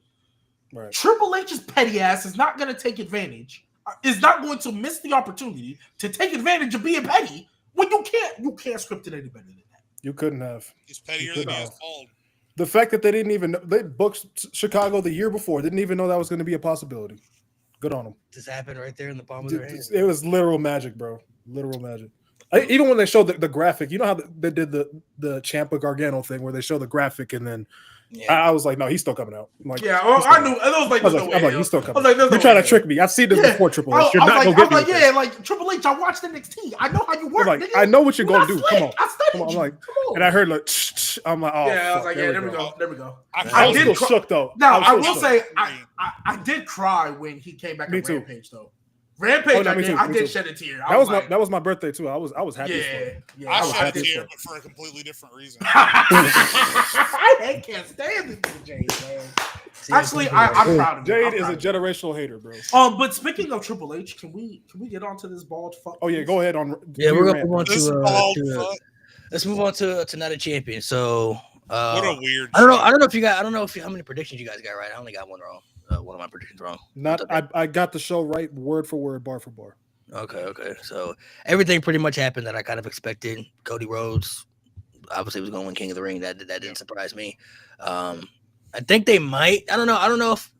Right. Triple H's petty ass is not going to take advantage. Is not going to miss the opportunity to take advantage of being petty when you can't script it any better than that. You couldn't have. He's pettier than he is bald. The fact that they didn't even know, they booked Chicago the year before, didn't even know that was going to be a possibility. Good on them. This happened right there in the palm of their hand. It was literal magic, bro. Literal magic. Even when they showed the graphic, you know how they did the Ciampa Gargano thing where they show the graphic and then I was like, no, he's still coming out. I'm like, I knew. I was like, he's still coming. You're trying to trick me. I've seen this before, Triple H. You're not gonna get me. Like Triple H. I watched NXT. I know how you work. Like, I know what you're gonna do. Slick. Come on. I studied I'm like, you. and I heard like, I'm like, oh, yeah. I was like, yeah, there we go. There we go. I was still shook though. Now I will say, I did cry when he came back on Rampage though. Rampage, I did shed a tear. That was my birthday too. I was happy. Yeah, I shed a tear, but for a completely different reason. I can't stand this Jade, man. Actually, I'm proud of him. Jade is a generational hater, bro. But speaking of Triple H, can we get onto this bald fuck? Oh yeah, go ahead on. Yeah, we're gonna move on to let's move on to Night of Champions. So what a weird. I don't know how many predictions you guys got right. I only got one wrong. One of my predictions wrong. I got the show right, word for word, bar for bar. Okay. So everything pretty much happened that I kind of expected. Cody Rhodes obviously was going to win King of the Ring. That didn't surprise me. I think they might. I don't know if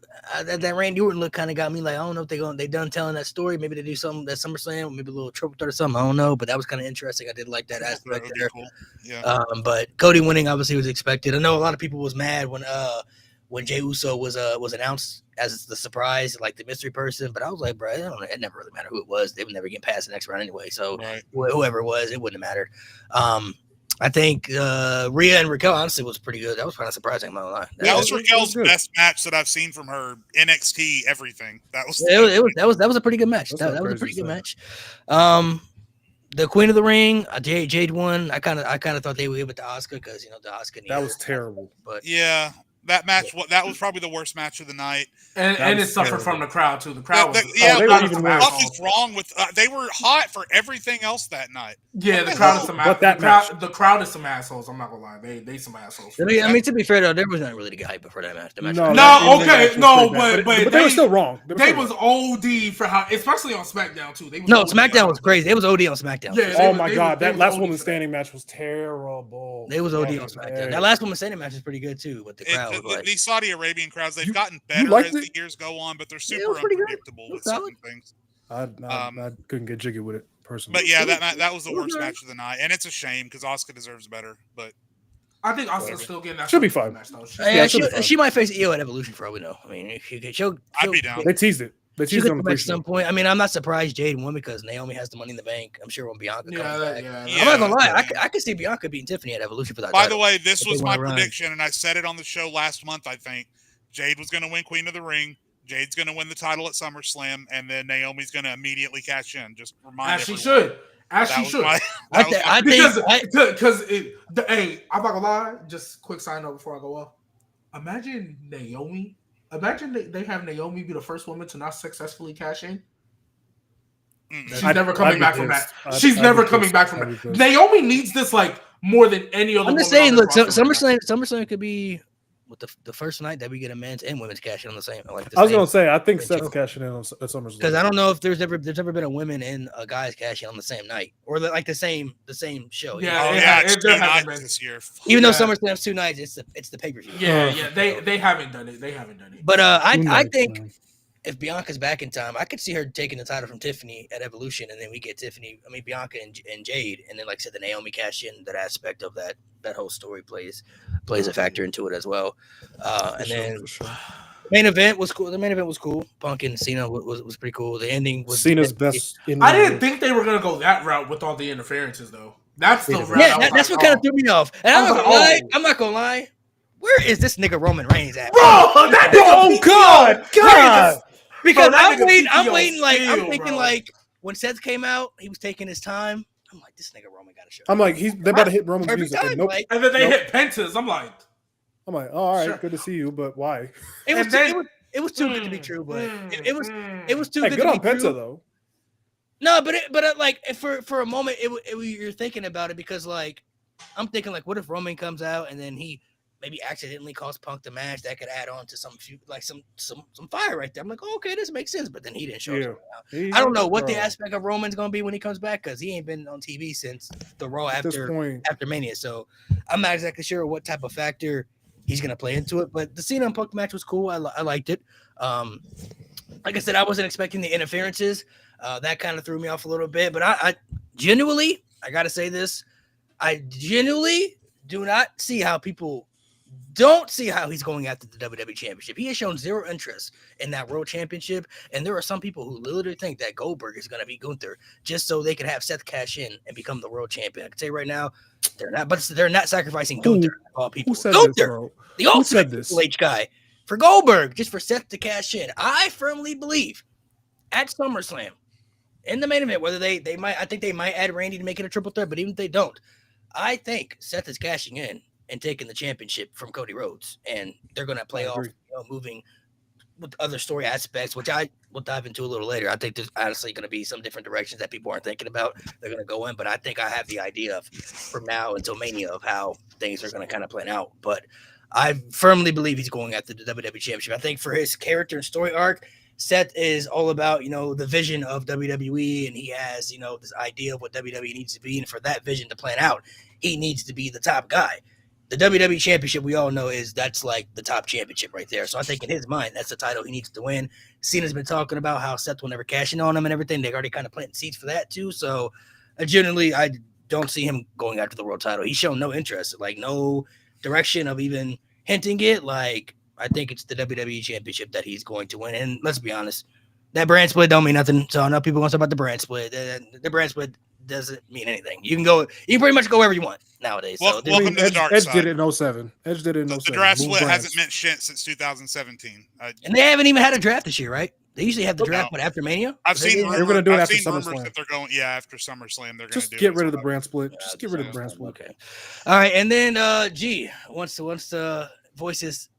that Randy Orton look kind of got me like, I don't know if they done telling that story. Maybe they do something at SummerSlam, maybe a little triple threat or something. I don't know, but that was kind of interesting. I did like that aspect there. Cool. Yeah. But Cody winning obviously was expected. I know a lot of people was mad when Jey Uso was announced as the surprise, like the mystery person, but I was like, bro, it never really mattered who it was. They would never get past the next round anyway. So whoever it was, it wouldn't have mattered. I think Rhea and Raquel honestly was pretty good. That was kind of surprising. I'm not gonna lie. That was Raquel's best match that I've seen from her. NXT, everything. That was a pretty good match. That was a pretty good match. The Queen of the Ring, Jade won. I kind of thought they would give it to Asuka because the Asuka. That was terrible. But yeah. That match, that was probably the worst match of the night, and it suffered from the crowd too. The crowd was what is wrong with? They were hot for everything else that night. Yeah, the crowd is some assholes. The crowd is some assholes. I'm not gonna lie, they some assholes. I mean, to be fair though, there was not really to get hype before that match. But they were still wrong. They was OD for how, especially on SmackDown too. SmackDown was crazy. They was OD on SmackDown. Yeah, oh my god, that last woman standing match was terrible. They was OD on SmackDown. That last woman standing match is pretty good too, but the crowd. These Saudi Arabian crowds, they've gotten better as the years go on, but they're super unpredictable with certain things. I couldn't get jiggy with it personally. But yeah, that was the worst match of the night, and it's a shame because Asuka deserves better. But I think Asuka's still getting that. Should be fine. She might face EO at Evolution for all we know. I mean, I'd be down. They teased it. They teased it on the at some point. I mean, I'm not surprised Jade won because Naomi has the Money in the Bank. I'm sure when Bianca comes back. I'm not gonna lie. I could see Bianca beating Tiffany at Evolution for that. By the way, this was my prediction, and I said it on the show last month. I think Jade was going to win Queen of the Ring. Jade's going to win the title at SummerSlam, and then Naomi's going to immediately cash in. Just remind everyone. She should. Hey, I'm not gonna lie. Just quick sign note before I go off. Imagine Naomi. Imagine they have Naomi be the first woman to not successfully cash in. She's never coming back from that. She's never coming back from that. Naomi needs this like more than any other. I'm just saying. Look, SummerSlam could be. With the first night that we get a men's and women's cash in on the same. I was gonna say I think Seth's cashing in at SummerSlam because I don't know if there's ever been a women and a guys cashing on the same night or like the same show. It's 2 nights this year. Even though SummerSlam's 2 nights, it's the pay-per-view. Yeah, they haven't done it. But I think if Bianca's back in time, I could see her taking the title from Tiffany at Evolution, and then we get Bianca and Jade, and then like I said, the Naomi cash in. That aspect of that whole story plays a factor into it as well. Main event was cool. The main event was cool. Punk and Cena was pretty cool. The ending was Cena's best. I didn't think they were gonna go that route with all the interferences, though. That's the route. Yeah, that's what kind of threw me off. And I'm not gonna lie. Where is this nigga Roman Reigns at? Bro, God. Because I'm waiting. Like I'm thinking, like when Seth came out, he was taking his time. I'm like, this nigga Roman got to show. I'm like, they're about to hit Roman's music. Time, nope. And then they hit Pentas. I'm like, oh, all right, good to see you, but why? It was too good to be true, but it was too good. Good on to be Penta true. though. No, but like for a moment, you're thinking about it because like I'm thinking like, what if Roman comes out and then he maybe accidentally cost Punk the match, that could add on to some fire right there. I'm like, oh, okay, this makes sense. But then he didn't show up. I don't know what the aspect of Roman's going to be when he comes back because he ain't been on TV since the Raw after Mania. So I'm not exactly sure what type of factor he's going to play into it. But the Cena and Punk match was cool. I liked it. Like I said, I wasn't expecting the interferences. That kind of threw me off a little bit. But I genuinely, I got to say this, I genuinely do not see how people don't see how he's going after the WWE Championship. He has shown zero interest in that World Championship, and there are some people who literally think that Goldberg is going to be Gunther just so they can have Seth cash in and become the World Champion. I can tell you right now, they're not sacrificing Gunther. All people, who said Gunther, this, bro? the ultimate Triple H guy, for Goldberg, just for Seth to cash in. I firmly believe at SummerSlam, in the main event, whether they might, I think they might add Randy to make it a triple threat, but even if they don't, I think Seth is cashing in and taking the championship from Cody Rhodes, and they're going to play off, moving with other story aspects, which I will dive into a little later. I think there's honestly going to be some different directions that people aren't thinking about. They're going to go in, but I think I have the idea of from now until Mania of how things are going to kind of plan out. But I firmly believe he's going after the WWE Championship. I think for his character and story arc, Seth is all about, the vision of WWE, and he has, this idea of what WWE needs to be. And for that vision to plan out, he needs to be the top guy. The WWE Championship, we all know, that's like the top championship right there. So I think in his mind, that's the title he needs to win. Cena's been talking about how Seth will never cash in on him and everything. They're already kind of planting seeds for that too. So generally, I don't see him going after the world title. He's shown no interest, like no direction of even hinting it. Like, I think it's the WWE Championship that he's going to win. And let's be honest, that brand split don't mean nothing. So I know people want to talk about the brand split. The brand split doesn't mean anything. You can pretty much go wherever you want nowadays. Welcome to the dark Edge side. did it in 07. Edge did it in 07. The draft split hasn't meant shit since 2017. And they haven't even had a draft this year, right? They usually have the draft, but after Mania? I've seen they're going to do it after rumors SummerSlam. that they're going, after SummerSlam. They're going to just do get rid of the brand split. Just get rid of the brand split. Okay. All right. And then G wants to voice his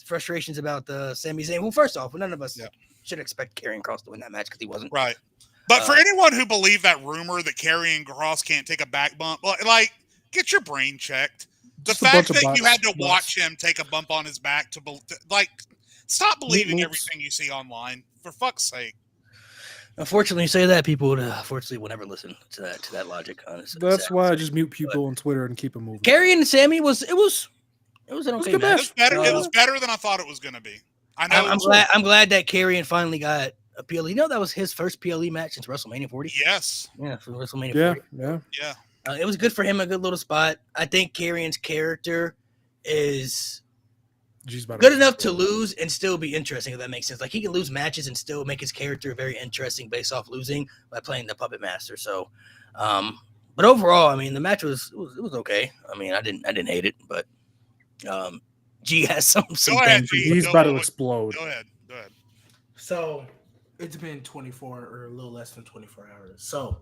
frustrations about the Sami Zayn. Well, first off, none of us should expect Karrion Kross to win that match because he wasn't. Right. But for anyone who believed that rumor that Karrion Kross can't take a back bump, like, get your brain checked. The fact that you had to watch him take a bump on his back stop believing everything you see online, for fuck's sake. Unfortunately, you say that, people would will never listen to that logic. Honestly, that's why I just mute people on Twitter and keep it moving. Karrion and Sami was an okay match. It was better than I thought it was going to be. I know. I'm glad that Karrion finally got a PLE. That was his first PLE match since WrestleMania 40. Yes. Yeah, for WrestleMania 40. Yeah. It was good for him, a good little spot. I think Karrion's character is good enough to lose and still be interesting, if that makes sense. Like, he can lose matches and still make his character very interesting based off losing by playing the Puppet Master. So, but overall, I mean, the match was okay. I mean, I didn't hate it, but G has some things. He's about to explode. Go ahead. So, it's been 24 or a little less than 24 hours. So,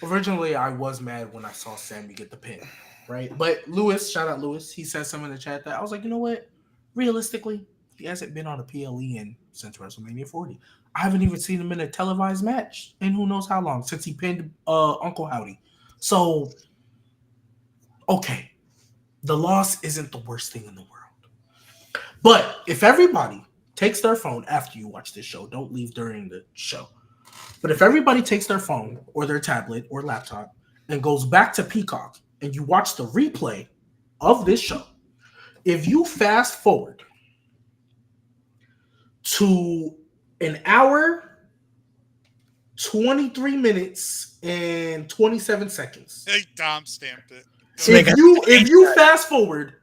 originally, I was mad when I saw Sami get the pin, right? But Lewis, shout out Lewis, he said something in the chat that I was like, you know what? Realistically, he hasn't been on a PLE since WrestleMania 40. I haven't even seen him in a televised match in who knows how long, since he pinned Uncle Howdy. So, okay, the loss isn't the worst thing in the world. But if everybody takes their phone after you watch this show, don't leave during the show. But if everybody takes their phone or their tablet or laptop and goes back to Peacock and you watch the replay of this show, if you fast forward to an hour, 23 minutes, and 27 seconds. Hey, Tom stamped it. If you fast forward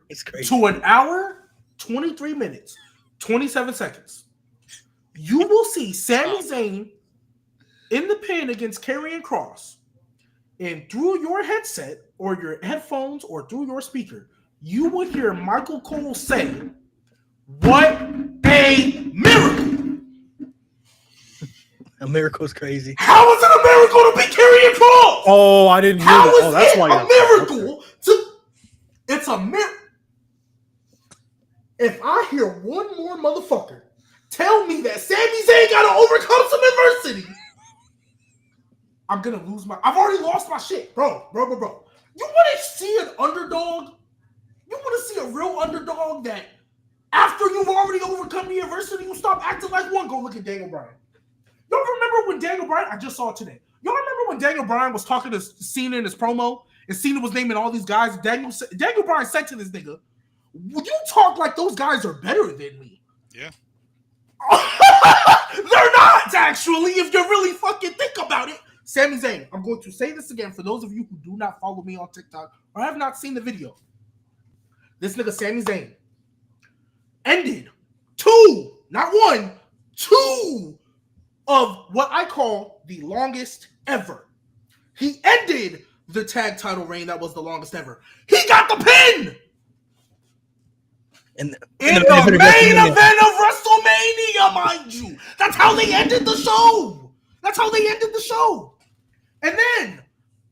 to an hour, 23 minutes, 27 seconds, you will see Sami Zayn in the pin against Karrion Kross, and through your headset or your headphones or through your speaker, you would hear Michael Cole say, "What a miracle!" A miracle's crazy. How is it a miracle to beat Karrion Kross? Oh, I didn't hear that. Oh, that's why a miracle. It's a miracle. If I hear one more motherfucker tell me that Sami Zayn got to overcome some adversity, I'm going to lose I've already lost my shit. Bro. You want to see an underdog You want to see a real underdog that after you've already overcome the adversity, you stop acting like one? Go look at Daniel Bryan. Y'all remember when Daniel Bryan, I just saw it today. Y'all remember when Daniel Bryan was talking to Cena in his promo and Cena was naming all these guys? Daniel Bryan said to this nigga, "Would you talk like those guys are better than me?" Yeah. They're not, actually, if you really fucking think about it. Sami Zayn, I'm going to say this again for those of you who do not follow me on TikTok or have not seen the video. This nigga Sami Zayn ended 2, not 1, 2 of what I call the longest ever. He ended the tag title reign that was the longest ever. He got the pin! In the main event of WrestleMania, mind you. That's how they ended the show. And then,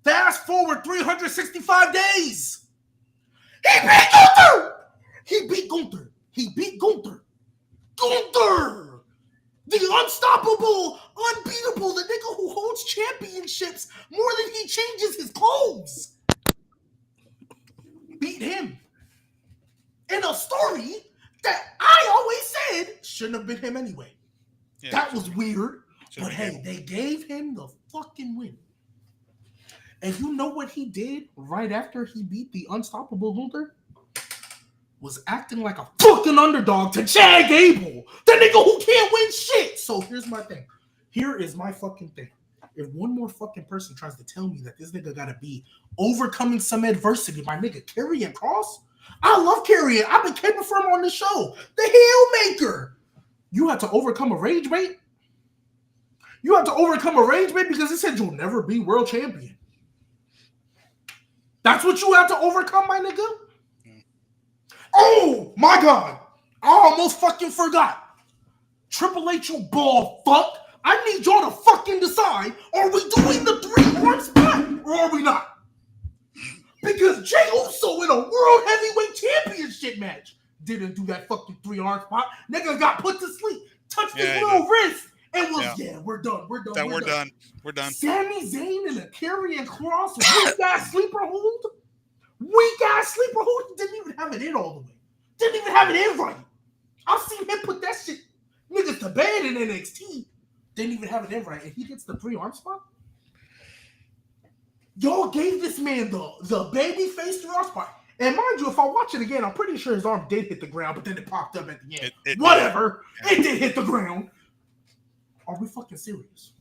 fast forward 365 days. He beat Gunther. Gunther! The unstoppable, unbeatable, the nigga who holds championships more than he changes his clothes. Beat him. In a story that I always said shouldn't have been him anyway. Yeah, that was weird. But hey, they gave him the fucking win. And you know what he did right after he beat the unstoppable Gunther? Was acting like a fucking underdog to Chad Gable, the nigga who can't win shit. So here's my thing. Here is my fucking thing. If one more fucking person tries to tell me that this nigga gotta be overcoming some adversity, my nigga Karrion Kross, I love Karrion. I've been caping for him on the show. The Hellmaker. You had to overcome a rage bait? Because he said you'll never be world champion. That's what you have to overcome, my nigga? Oh, my God. I almost fucking forgot. Triple H, you ball fuck. I need y'all to fucking decide, are we doing the 3-1 spot or are we not? Because Jey Uso in a World Heavyweight Championship match didn't do that fucking 3-arm spot. Nigga got put to sleep, touched his little wrist, and was, we're done. We're done. Sami Zayn and a Karrion Kross, weak-ass sleeper hold? Didn't even have it in all the way. Didn't even have it in right. I've seen him put that shit niggas to bed in NXT. Didn't even have it in right. And he gets the 3-arm spot? Y'all gave this man the baby face 3-arm spot. And mind you, if I watch it again, I'm pretty sure his arm did hit the ground, but then it popped up at the end. It did hit the ground. Are we fucking serious?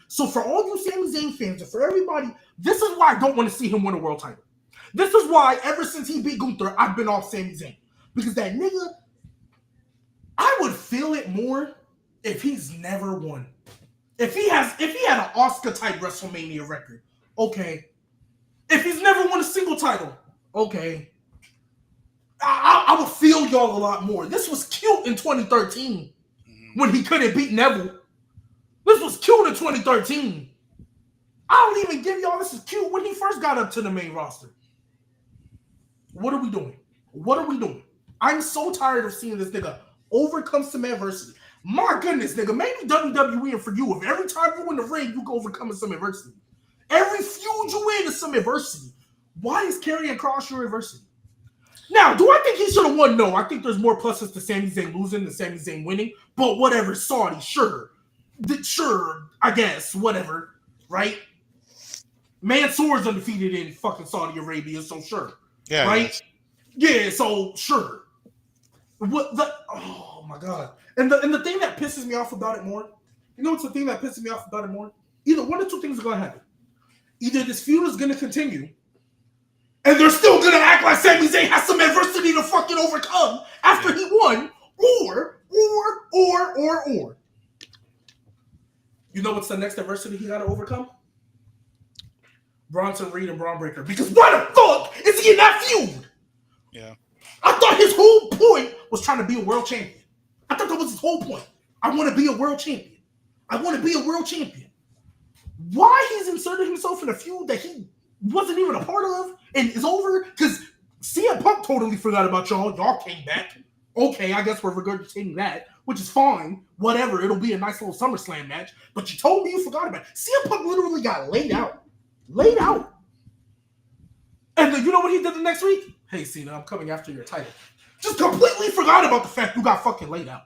So for all you Sami Zayn fans and for everybody, this is why I don't want to see him win a world title. This is why ever since he beat Gunther, I've been off Sami Zayn. Because that nigga, I would feel it more if he's never won. If he had an Oscar type WrestleMania record, okay. If he's never won a single title, okay. I would feel y'all a lot more. This was cute in 2013 when he couldn't beat Neville. This was cute in 2013. I'll even give y'all this is cute when he first got up to the main roster. What are we doing? I'm so tired of seeing this nigga overcome some adversity. My goodness, nigga, maybe WWE and for you, if every time you in the ring, you go overcoming some adversity. Every feud you in is some adversity. Why is Karrion Kross your adversity? Now, do I think he should have won? No, I think there's more pluses to Sami Zayn losing than Sami Zayn winning. But whatever, Saudi, sure, I guess, whatever, right? Mansoor's undefeated in fucking Saudi Arabia, so sure. Yeah. Right? Yeah, so sure. Oh my God. And the thing that pisses me off about it more, you know what's the thing that pisses me off about it more? Either one or two things are gonna happen. Either this feud is gonna continue, and they're still gonna act like Sami Zayn has some adversity to fucking overcome after he won, or. You know what's the next adversity he gotta overcome? Bronson Reed and Braun Breaker. Because why the fuck is he in that feud? Yeah. I thought his whole point was trying to be a world champion. I thought that was his whole point. I want to be a world champion. Why he's inserted himself in a feud that he wasn't even a part of and is over? Because CM Punk totally forgot about y'all. Y'all came back. Okay, I guess we're regurgitating that, which is fine. Whatever. It'll be a nice little SummerSlam match. But you told me you forgot about it. CM Punk literally got laid out. And then, you know what he did the next week? hey, Cena, I'm coming after your title. Just completely forgot about the fact you got fucking laid out.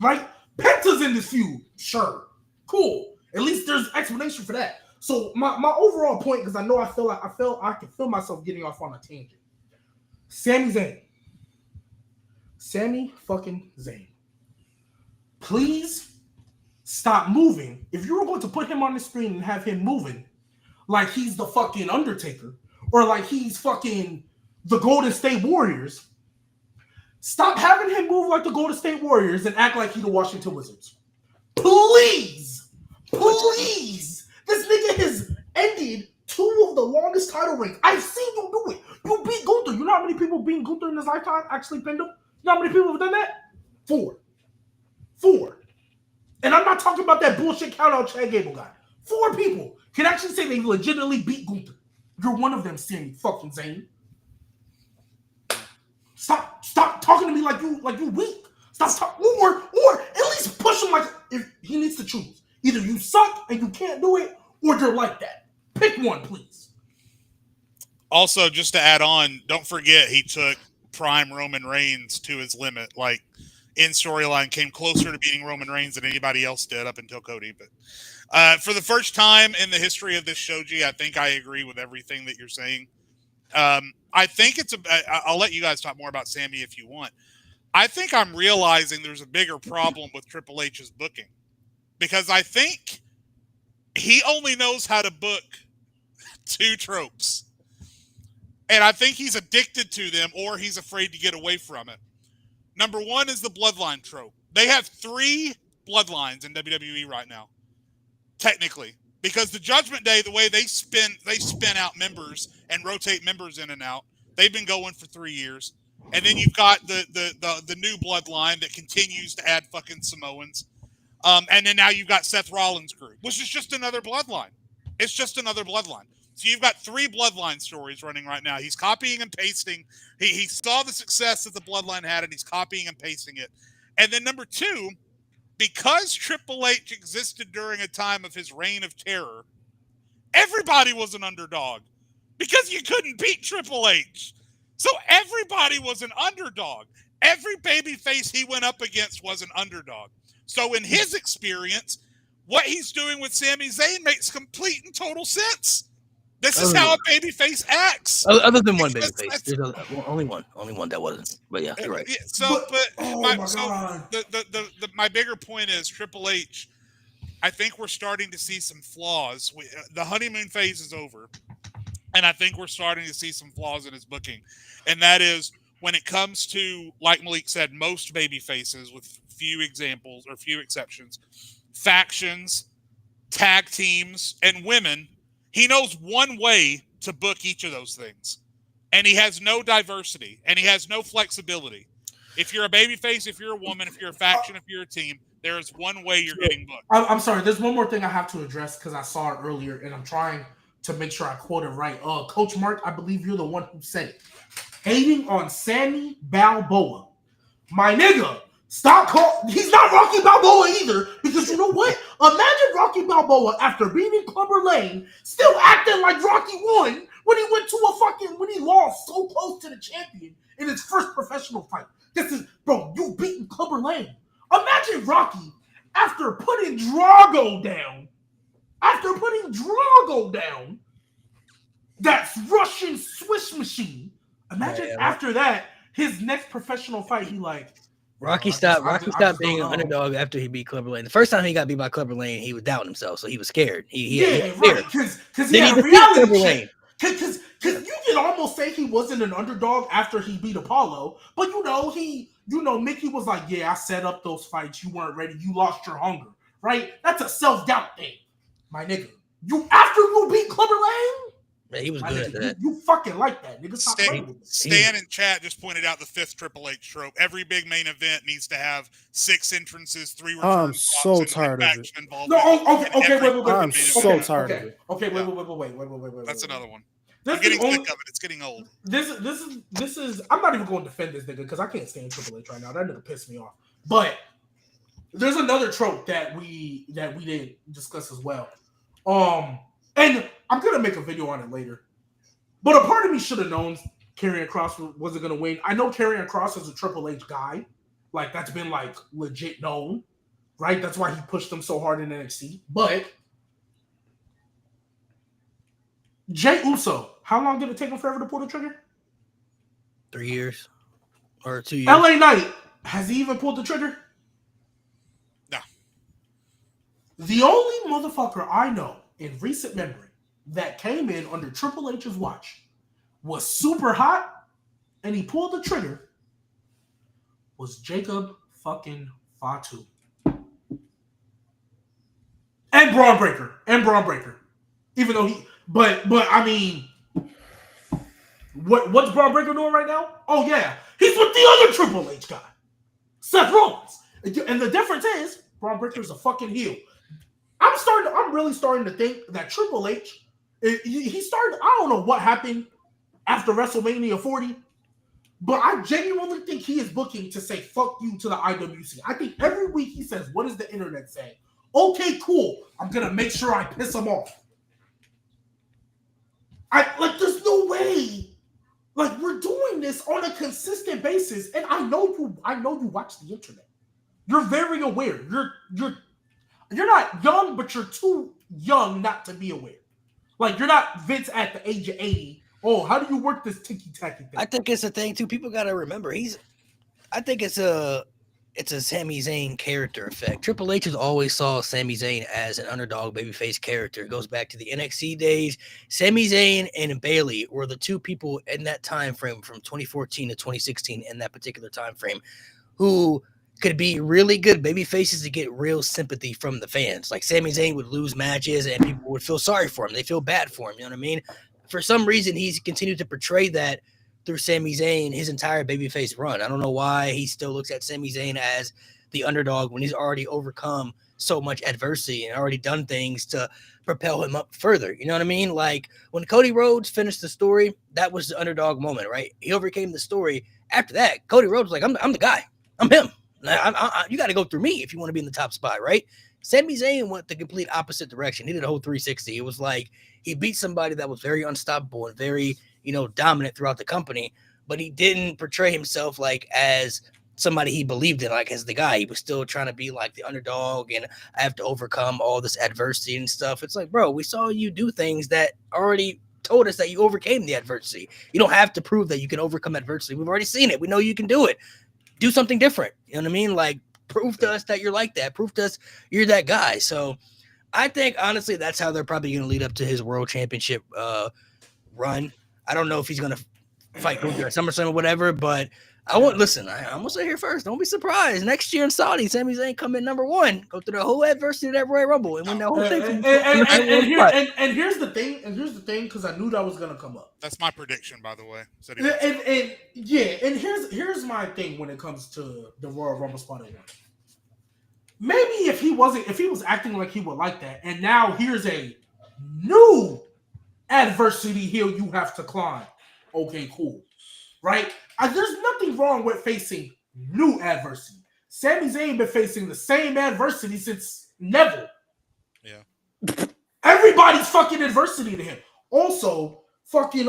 Right? Penta's in this feud. Sure. Cool. At least there's explanation for that. So my overall point, because I know I can feel myself getting off on a tangent. Sami Zayn. Sami fucking Zayn. Please stop moving. If you were going to put him on the screen and have him moving like he's the fucking Undertaker or like he's fucking the Golden State Warriors, stop having him move like the Golden State Warriors and act like he's the Washington Wizards. Please. Please. This nigga has ended 2 of the longest title reigns. I've seen you do it. You beat Gunther. You know how many people beat Gunther in his lifetime actually pinned him? You know how many people have done that? 4. And I'm not talking about that bullshit count-out Chad Gable guy. 4 people can actually say they legitimately beat Gunther. You're one of them, Sami fucking Zayn. Stop talking to me like you weak. Stop talking, or at least push him like if he needs to choose. Either you suck and you can't do it, or you're like that. Pick one, please. Also, just to add on, don't forget he took prime Roman Reigns to his limit. Like in storyline, came closer to beating Roman Reigns than anybody else did up until Cody. But for the first time in the history of this shoji, I think I agree with everything that you're saying. I think I'll let you guys talk more about Sami if you want. I think I'm realizing there's a bigger problem with Triple H's booking because I think he only knows how to book 2 tropes. And I think he's addicted to them or he's afraid to get away from it. Number 1 is the bloodline trope. They have 3 bloodlines in WWE right now, technically. Because the Judgment Day, the way they spin out members and rotate members in and out, they've been going for 3 years. And then you've got the new bloodline that continues to add fucking Samoans. And then now you've got Seth Rollins' group, which is just another bloodline. It's just another bloodline. So you've got 3 bloodline stories running right now. He's copying and pasting. He saw the success that the bloodline had, and he's copying and pasting it. And then number 2, because Triple H existed during a time of his reign of terror, everybody was an underdog because you couldn't beat Triple H. So everybody was an underdog. Every babyface he went up against was an underdog. So in his experience, what he's doing with Sami Zayn makes complete and total sense. This is how a babyface acts. Other than one babyface, there's only one that wasn't. But yeah, you're right. My bigger point is Triple H. I think we're starting to see some flaws. The honeymoon phase is over, and I think we're starting to see some flaws in his booking, and that is when it comes to, like Malik said, most babyfaces, with few examples or few exceptions, factions, tag teams, and women. He knows one way to book each of those things. And he has no diversity. And he has no flexibility. If you're a babyface, if you're a woman, if you're a faction, if you're a team, there is one way you're getting booked. I'm sorry. There's one more thing I have to address because I saw it earlier. And I'm trying to make sure I quote it right. Coach Mark, I believe you're the one who said it. Hating on Sammy Balboa. My nigga. He's not Rocky Balboa either, because you know what? Imagine Rocky Balboa after beating Clubber Lane still acting like Rocky won when he lost so close to the champion in his first professional fight. Bro, you beating Clubber Lane. Imagine Rocky after putting Drago down, that Russian Swiss machine. Imagine after that, his next professional fight, he like, Rocky stopped being an underdog after he beat Clubber Lane. The first time he got beat by Clubber Lane, he was doubting himself, so he was scared. Because he had reality. Because you can almost say he wasn't an underdog after he beat Apollo, but Mickey was like, yeah, I set up those fights. You weren't ready. You lost your hunger, right? That's a self-doubt thing, my nigga. After you beat Clubber Lane. Man, he was good at that. You fucking like that, nigga. Stan in chat just pointed out the 5th Triple H trope. Every big main event needs to have 6 entrances, 3 returns. I'm so tired of it. Okay, wait. I'm so tired of it. Okay, wait. That's another one. I'm getting sick of it. It's getting old. This is. I'm not even going to defend this nigga because I can't stand Triple H right now. That nigga pissed me off. But there's another trope that we didn't discuss as well. And I'm gonna make a video on it later. But a part of me should have known Karrion Kross wasn't going to win. I know Karrion Kross is a Triple H guy. Like, that's been, like, legit known, right? That's why he pushed them so hard in NXT. But Jey Uso, how long did it take him forever to pull the trigger? 3 years or 2 years. LA Knight, has he even pulled the trigger? No. The only motherfucker I know in recent memory that came in under Triple H's watch was super hot and he pulled the trigger was Jacob fucking Fatu. And Braun Breaker. Even though but I mean, what's Braun Breaker doing right now? Oh yeah, he's with the other Triple H guy, Seth Rollins. And the difference is Braun Breaker's a fucking heel. I'm really starting to think that Triple H, he started. I don't know what happened after WrestleMania 40, but I genuinely think he is booking to say fuck you to the IWC. I think every week he says, "What does the internet say?" Okay, cool. I'm gonna make sure I piss him off. There's no way. Like, we're doing this on a consistent basis, and I know you watch the internet. You're very aware. You're not young, but you're too young not to be aware. Like, you're not Vince at the age of 80. Oh, how do you work this ticky-tacky thing? I think it's a thing too. People got to remember I think it's a Sami Zayn character effect. Triple H has always saw Sami Zayn as an underdog babyface character. It goes back to the NXT days. Sami Zayn and Bayley were the two people in that time frame from 2014 to 2016 in that particular time frame who could be really good baby faces to get real sympathy from the fans. Like, Sami Zayn would lose matches and people would feel sorry for him. They feel bad for him. You know what I mean? For some reason, he's continued to portray that through Sami Zayn his entire babyface run. I don't know why he still looks at Sami Zayn as the underdog when he's already overcome so much adversity and already done things to propel him up further. You know what I mean? Like, when Cody Rhodes finished the story, that was the underdog moment, right? He overcame the story. After that, Cody Rhodes was like, I'm the guy. I'm him. You got to go through me if you want to be in the top spot, right? Sami Zayn went the complete opposite direction. He did a whole 360. It was like he beat somebody that was very unstoppable and very, dominant throughout the company, but he didn't portray himself like as somebody he believed in, like as the guy. He was still trying to be like the underdog, and I have to overcome all this adversity and stuff. It's like, bro, we saw you do things that already told us that you overcame the adversity. You don't have to prove that you can overcome adversity. We've already seen it. We know you can do it. Do something different. You know what I mean? Like, prove to us that you're like that. Prove to us you're that guy. So I think, honestly, that's how they're probably going to lead up to his world championship run. I don't know if he's going to fight Gunther at SummerSlam or whatever, but I'm going to say here first. Don't be surprised. Next year in Saudi, Sami Zayn come in number one, go through the whole adversity of that Royal Rumble and win that whole thing. And here's the thing, because I knew that was going to come up. That's my prediction, by the way. And here's my thing when it comes to the Royal Rumble spot at one. Maybe if he was acting like he would like that, and now here's a new adversity hill you have to climb. Okay, cool. Right? There's nothing wrong with facing new adversity. Sami Zayn been facing the same adversity since Neville. Yeah. Everybody's fucking adversity to him. Also, fucking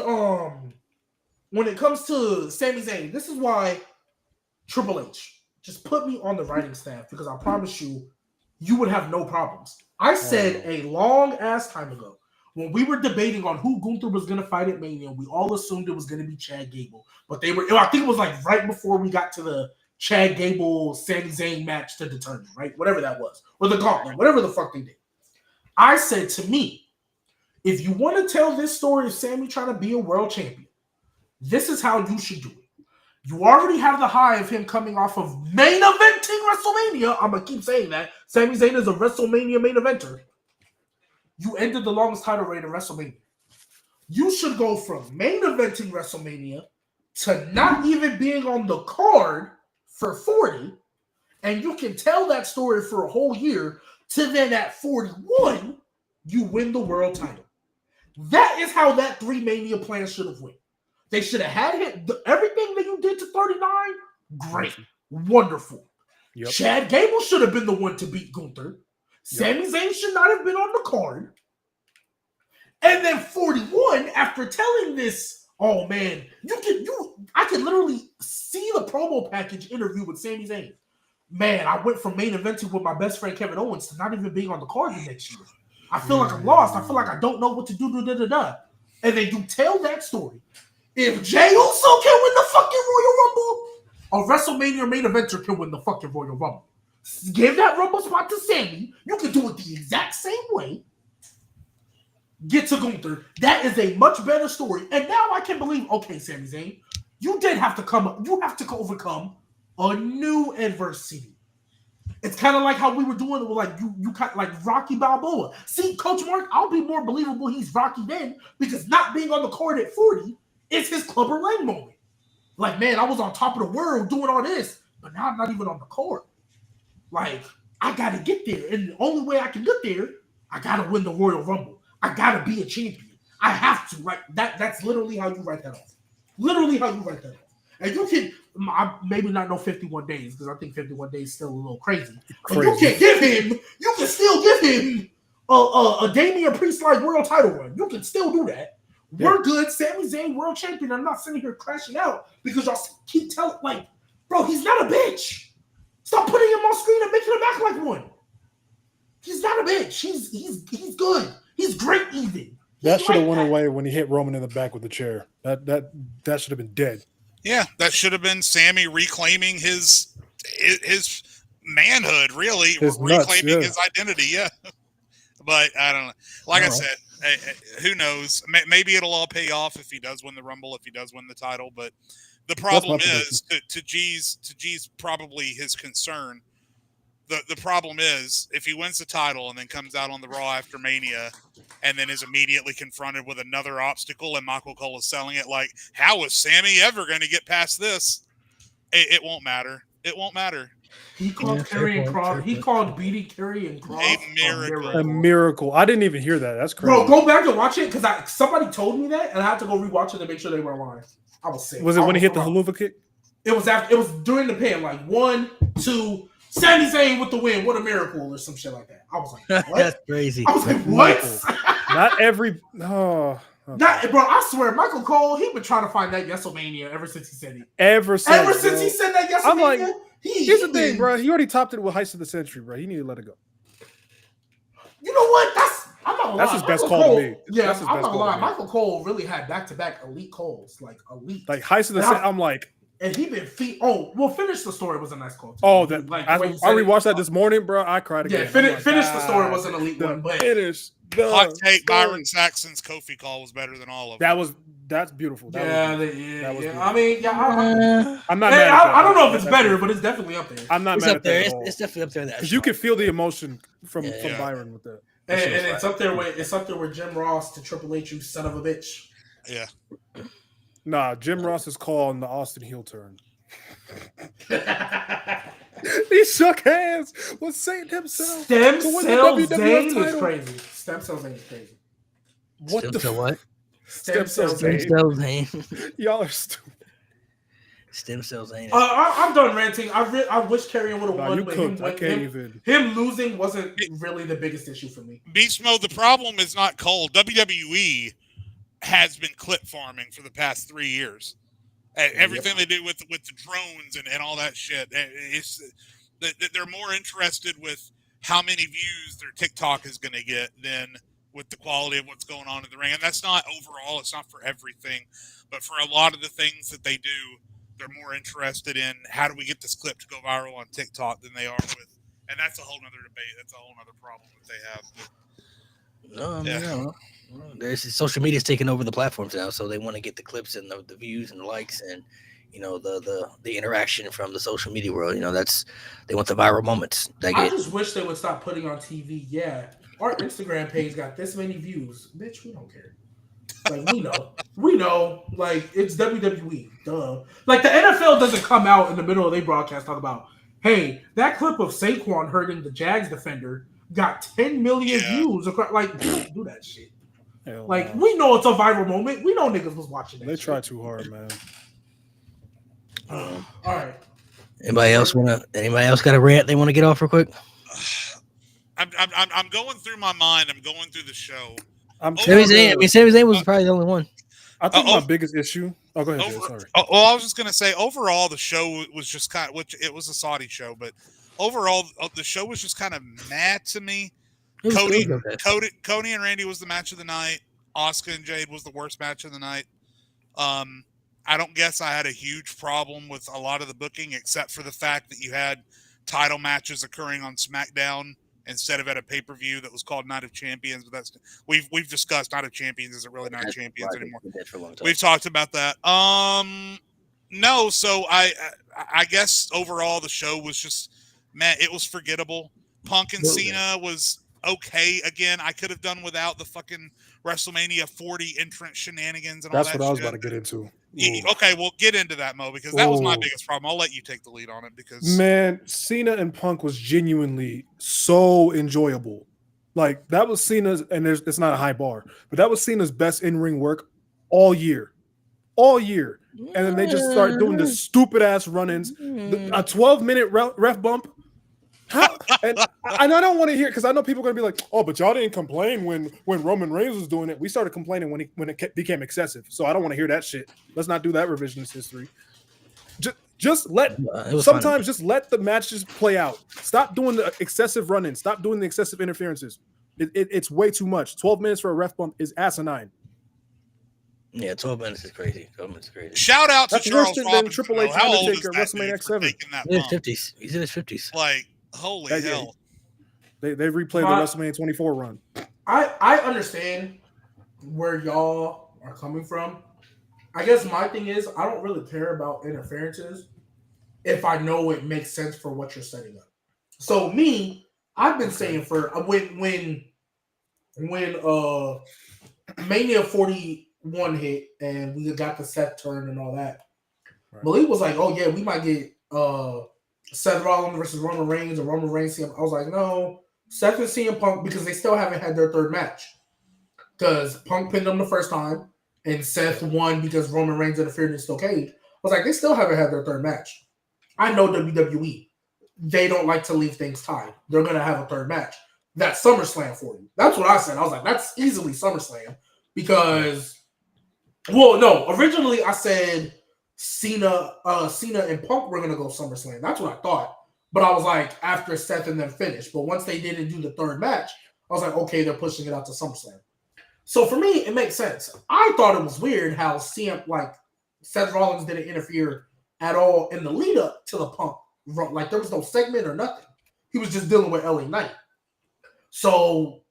when it comes to Sami Zayn, this is why Triple H just put me on the writing staff, because I promise you would have no problems. I said a long ass time ago, when we were debating on who Gunther was going to fight at Mania, we all assumed it was going to be Chad Gable. But I think it was like right before we got to the Chad Gable Sami Zayn match to determine, right? Whatever that was. Or the gauntlet, whatever the fuck they did. I said, to me, if you want to tell this story of Sami trying to be a world champion, this is how you should do it. You already have the high of him coming off of main eventing WrestleMania. I'm going to keep saying that. Sami Zayn is a WrestleMania main eventer. You ended the longest title reign in WrestleMania. You should go from main eventing WrestleMania to not even being on the card for 40, and you can tell that story for a whole year, to then at 41, you win the world title. That is how that 3 Mania plan should have went. They should have had him. Everything that you did to 39, great. Wonderful. Yep. Chad Gable should have been the one to beat Gunther. Sami Zayn should not have been on the card. And then 41, after telling this Oh man, I can literally see the promo package interview with Sami Zayn. Man, I went from main eventing with my best friend Kevin Owens to not even being on the card the next year. I feel like I'm lost. I feel like I don't know what to do. And then you tell that story. If Jey Uso can win the fucking Royal Rumble, a WrestleMania main eventer can win the fucking Royal Rumble. Give that Rumble spot to Sammy. You can do it the exact same way. Get to Gunther. That is a much better story. And now I can believe, okay, Sami Zayn, you did have to come. You have to overcome a new adversity. It's kind of like how we were doing it with like you kind like Rocky Balboa. See, Coach Mark, I'll be more believable he's Rocky then because not being on the card at 40 is his Clubber Lang moment. Like, man, I was on top of the world doing all this, but now I'm not even on the court. Like, I got to get there. And the only way I can get there, I got to win the Royal Rumble. I got to be a champion. I have to. Like, that's literally how you write that off. Literally how you write that off. And you can, maybe not know 51 days, because I think 51 days is still a little crazy. But you can still give him a Damian Priest-like world title run. You can still do that. Yeah. We're good. Sami Zayn, world champion. I'm not sitting here crashing out because y'all keep telling, like, bro, he's not a bitch. Stop putting him on screen and making him act like one. He's not a bitch. He's good. He's great even. That should have went away when he hit Roman in the back with the chair. That should have been dead. Yeah, that should have been Sammy reclaiming his manhood, really, reclaiming his identity. Yeah, but I don't know. Like I said, who knows? Maybe it'll all pay off if he does win the Rumble, if he does win the title. But the problem is, to G's probably his concern. The problem is if he wins the title and then comes out on the Raw after Mania and then is immediately confronted with another obstacle and Michael Cole is selling it like, how is Sammy ever going to get past this? It won't matter. It won't matter. He called Karrion Kross. He called beating Karrion Kross a miracle. I didn't even hear that. That's crazy. Bro, go back and watch it because somebody told me that and I had to go rewatch it to make sure they were alive. I was sick. Was it when he hit the haluva kick? It was after. It was during the pin, like 1, 2. Sami Zayn with the win. What a miracle, or some shit like that. I was like, what? That's crazy. I was like, what? Not every. Oh. Okay. Not, bro, I swear, Michael Cole, he been trying to find that WrestleMania ever since he said it. Ever since he said that WrestleMania. I'm like, here's the thing, bro. He already topped it with Heist of the Century, bro. He need to let it go. You know what? I'm not gonna lie. That's his best call to me. Yeah, I'm not gonna lie. Michael Cole really had back-to-back elite calls, like elite. Like Heist of the Century, I'm like. And he been Finish the Story was a nice call too. Oh, that like I rewatched that this morning, bro. I cried again. Yeah, Finish the Story was an elite one, but hot take Byron Saxon's Kofi call was better than all of them. That's beautiful. That was beautiful. I mean, I'm not mad at that. I don't know if it's better, but it's definitely up there. I'm not mad at that. It's definitely up there. Because you can feel the emotion from Byron with that. And it's up there with Jim Ross to Triple H, you son of a bitch. Yeah. Nah, Jim Ross's call on the Austin heel turn. He shook hands with Saint himself. Stem Cell Zayn is crazy. Stem Cell Zayn is crazy. What? Stem Cell Zayn. Y'all are stupid. Stem Cell Zayn. I'm done ranting. I wish Karrion would have won, but him losing wasn't really the biggest issue for me. Beast Mode, the problem is not Cole. WWE has been clip farming for the past 3 years. Everything they do with the drones and all that shit, it's they're more interested with how many views their TikTok is going to get than with the quality of what's going on in the ring. And that's not overall, it's not for everything, but for a lot of the things that they do, they're more interested in how do we get this clip to go viral on TikTok than they are with, and that's a whole nother debate. That's a whole nother problem that they have. But, no. There's social media's taking over the platforms now, so they want to get the clips and the views and the likes and the interaction from the social media world. They want the viral moments. I just wish they would stop putting on TV. Yeah, our Instagram page got this many views, bitch. We don't care. Like we know. Like it's WWE. Duh. Like the NFL doesn't come out in the middle of their broadcast talk about, hey, that clip of Saquon hurting the Jags defender got 10 million views. Like do that shit. Like we know it's a viral moment. We know niggas was watching that. They try too hard, man. All right. Anybody else got a rant they want to get off real quick? I'm going through my mind. I'm going through the show. Sami Zayn was probably the only one. I think my biggest issue. Oh, go ahead, Jay, sorry. Well, I was just gonna say overall the show was just kind of, which it was a Saudi show, but overall the show was just kind of mad to me. Cody and Randy was the match of the night. Asuka and Jade was the worst match of the night. I don't guess I had a huge problem with a lot of the booking, except for the fact that you had title matches occurring on SmackDown instead of at a pay-per-view that was called Night of Champions. But that's we've discussed Night of Champions isn't really Night of Champions anymore. We've talked about that. No, so I guess overall the show was just it was forgettable. Punk and Cena was okay. Again, I could have done without the fucking WrestleMania 40 entrant shenanigans and all that. That's what I was about to get into. Okay, well, get into that, Mo, because that was my biggest problem. I'll let you take the lead on it because man, Cena and Punk was genuinely so enjoyable. Like that was Cena's, and it's not a high bar, but that was Cena's best in-ring work all year. And then they just start doing the stupid ass run-ins, a 12-minute ref bump. And I don't want to hear, because I know people are going to be like, oh, but y'all didn't complain when Roman Reigns was doing it. We started complaining when it became excessive. So I don't want to hear that shit. Let's not do that revisionist history. Just let the matches play out. Stop doing the excessive run-in. Stop doing the excessive interferences. It's way too much. 12 minutes for a ref bump is asinine. Yeah, 12 minutes is crazy. Shout out to That's Charles worse Robinson. Triple H Undertaker WrestleMania X7. He's in his 50s. Like, holy hell. They replayed the WrestleMania 24 run. I understand where y'all are coming from. I guess my thing is I don't really care about interferences if I know it makes sense for what you're setting up. So me, I've been saying for when Mania 41 hit and we got the Seth turn and all that, right. Malik was like, oh yeah, we might get Seth Rollins versus Roman Reigns or Roman Reigns. I was like, no, Seth and CM Punk, because they still haven't had their third match. Because Punk pinned them the first time and Seth won because Roman Reigns interfered in steel cage. I was like, they still haven't had their third match. I know WWE. They don't like to leave things tied. They're going to have a third match. That's SummerSlam for you. That's what I said. I was like, that's easily SummerSlam because, well, no, originally I said Cena and Punk were going to go SummerSlam. That's what I thought. But I was like, after Seth and them finished. But once they didn't do the third match, I was like, okay, they're pushing it out to SummerSlam. So for me, it makes sense. I thought it was weird how Seth Rollins didn't interfere at all in the lead up to the Punk. Like there was no segment or nothing. He was just dealing with LA Knight. So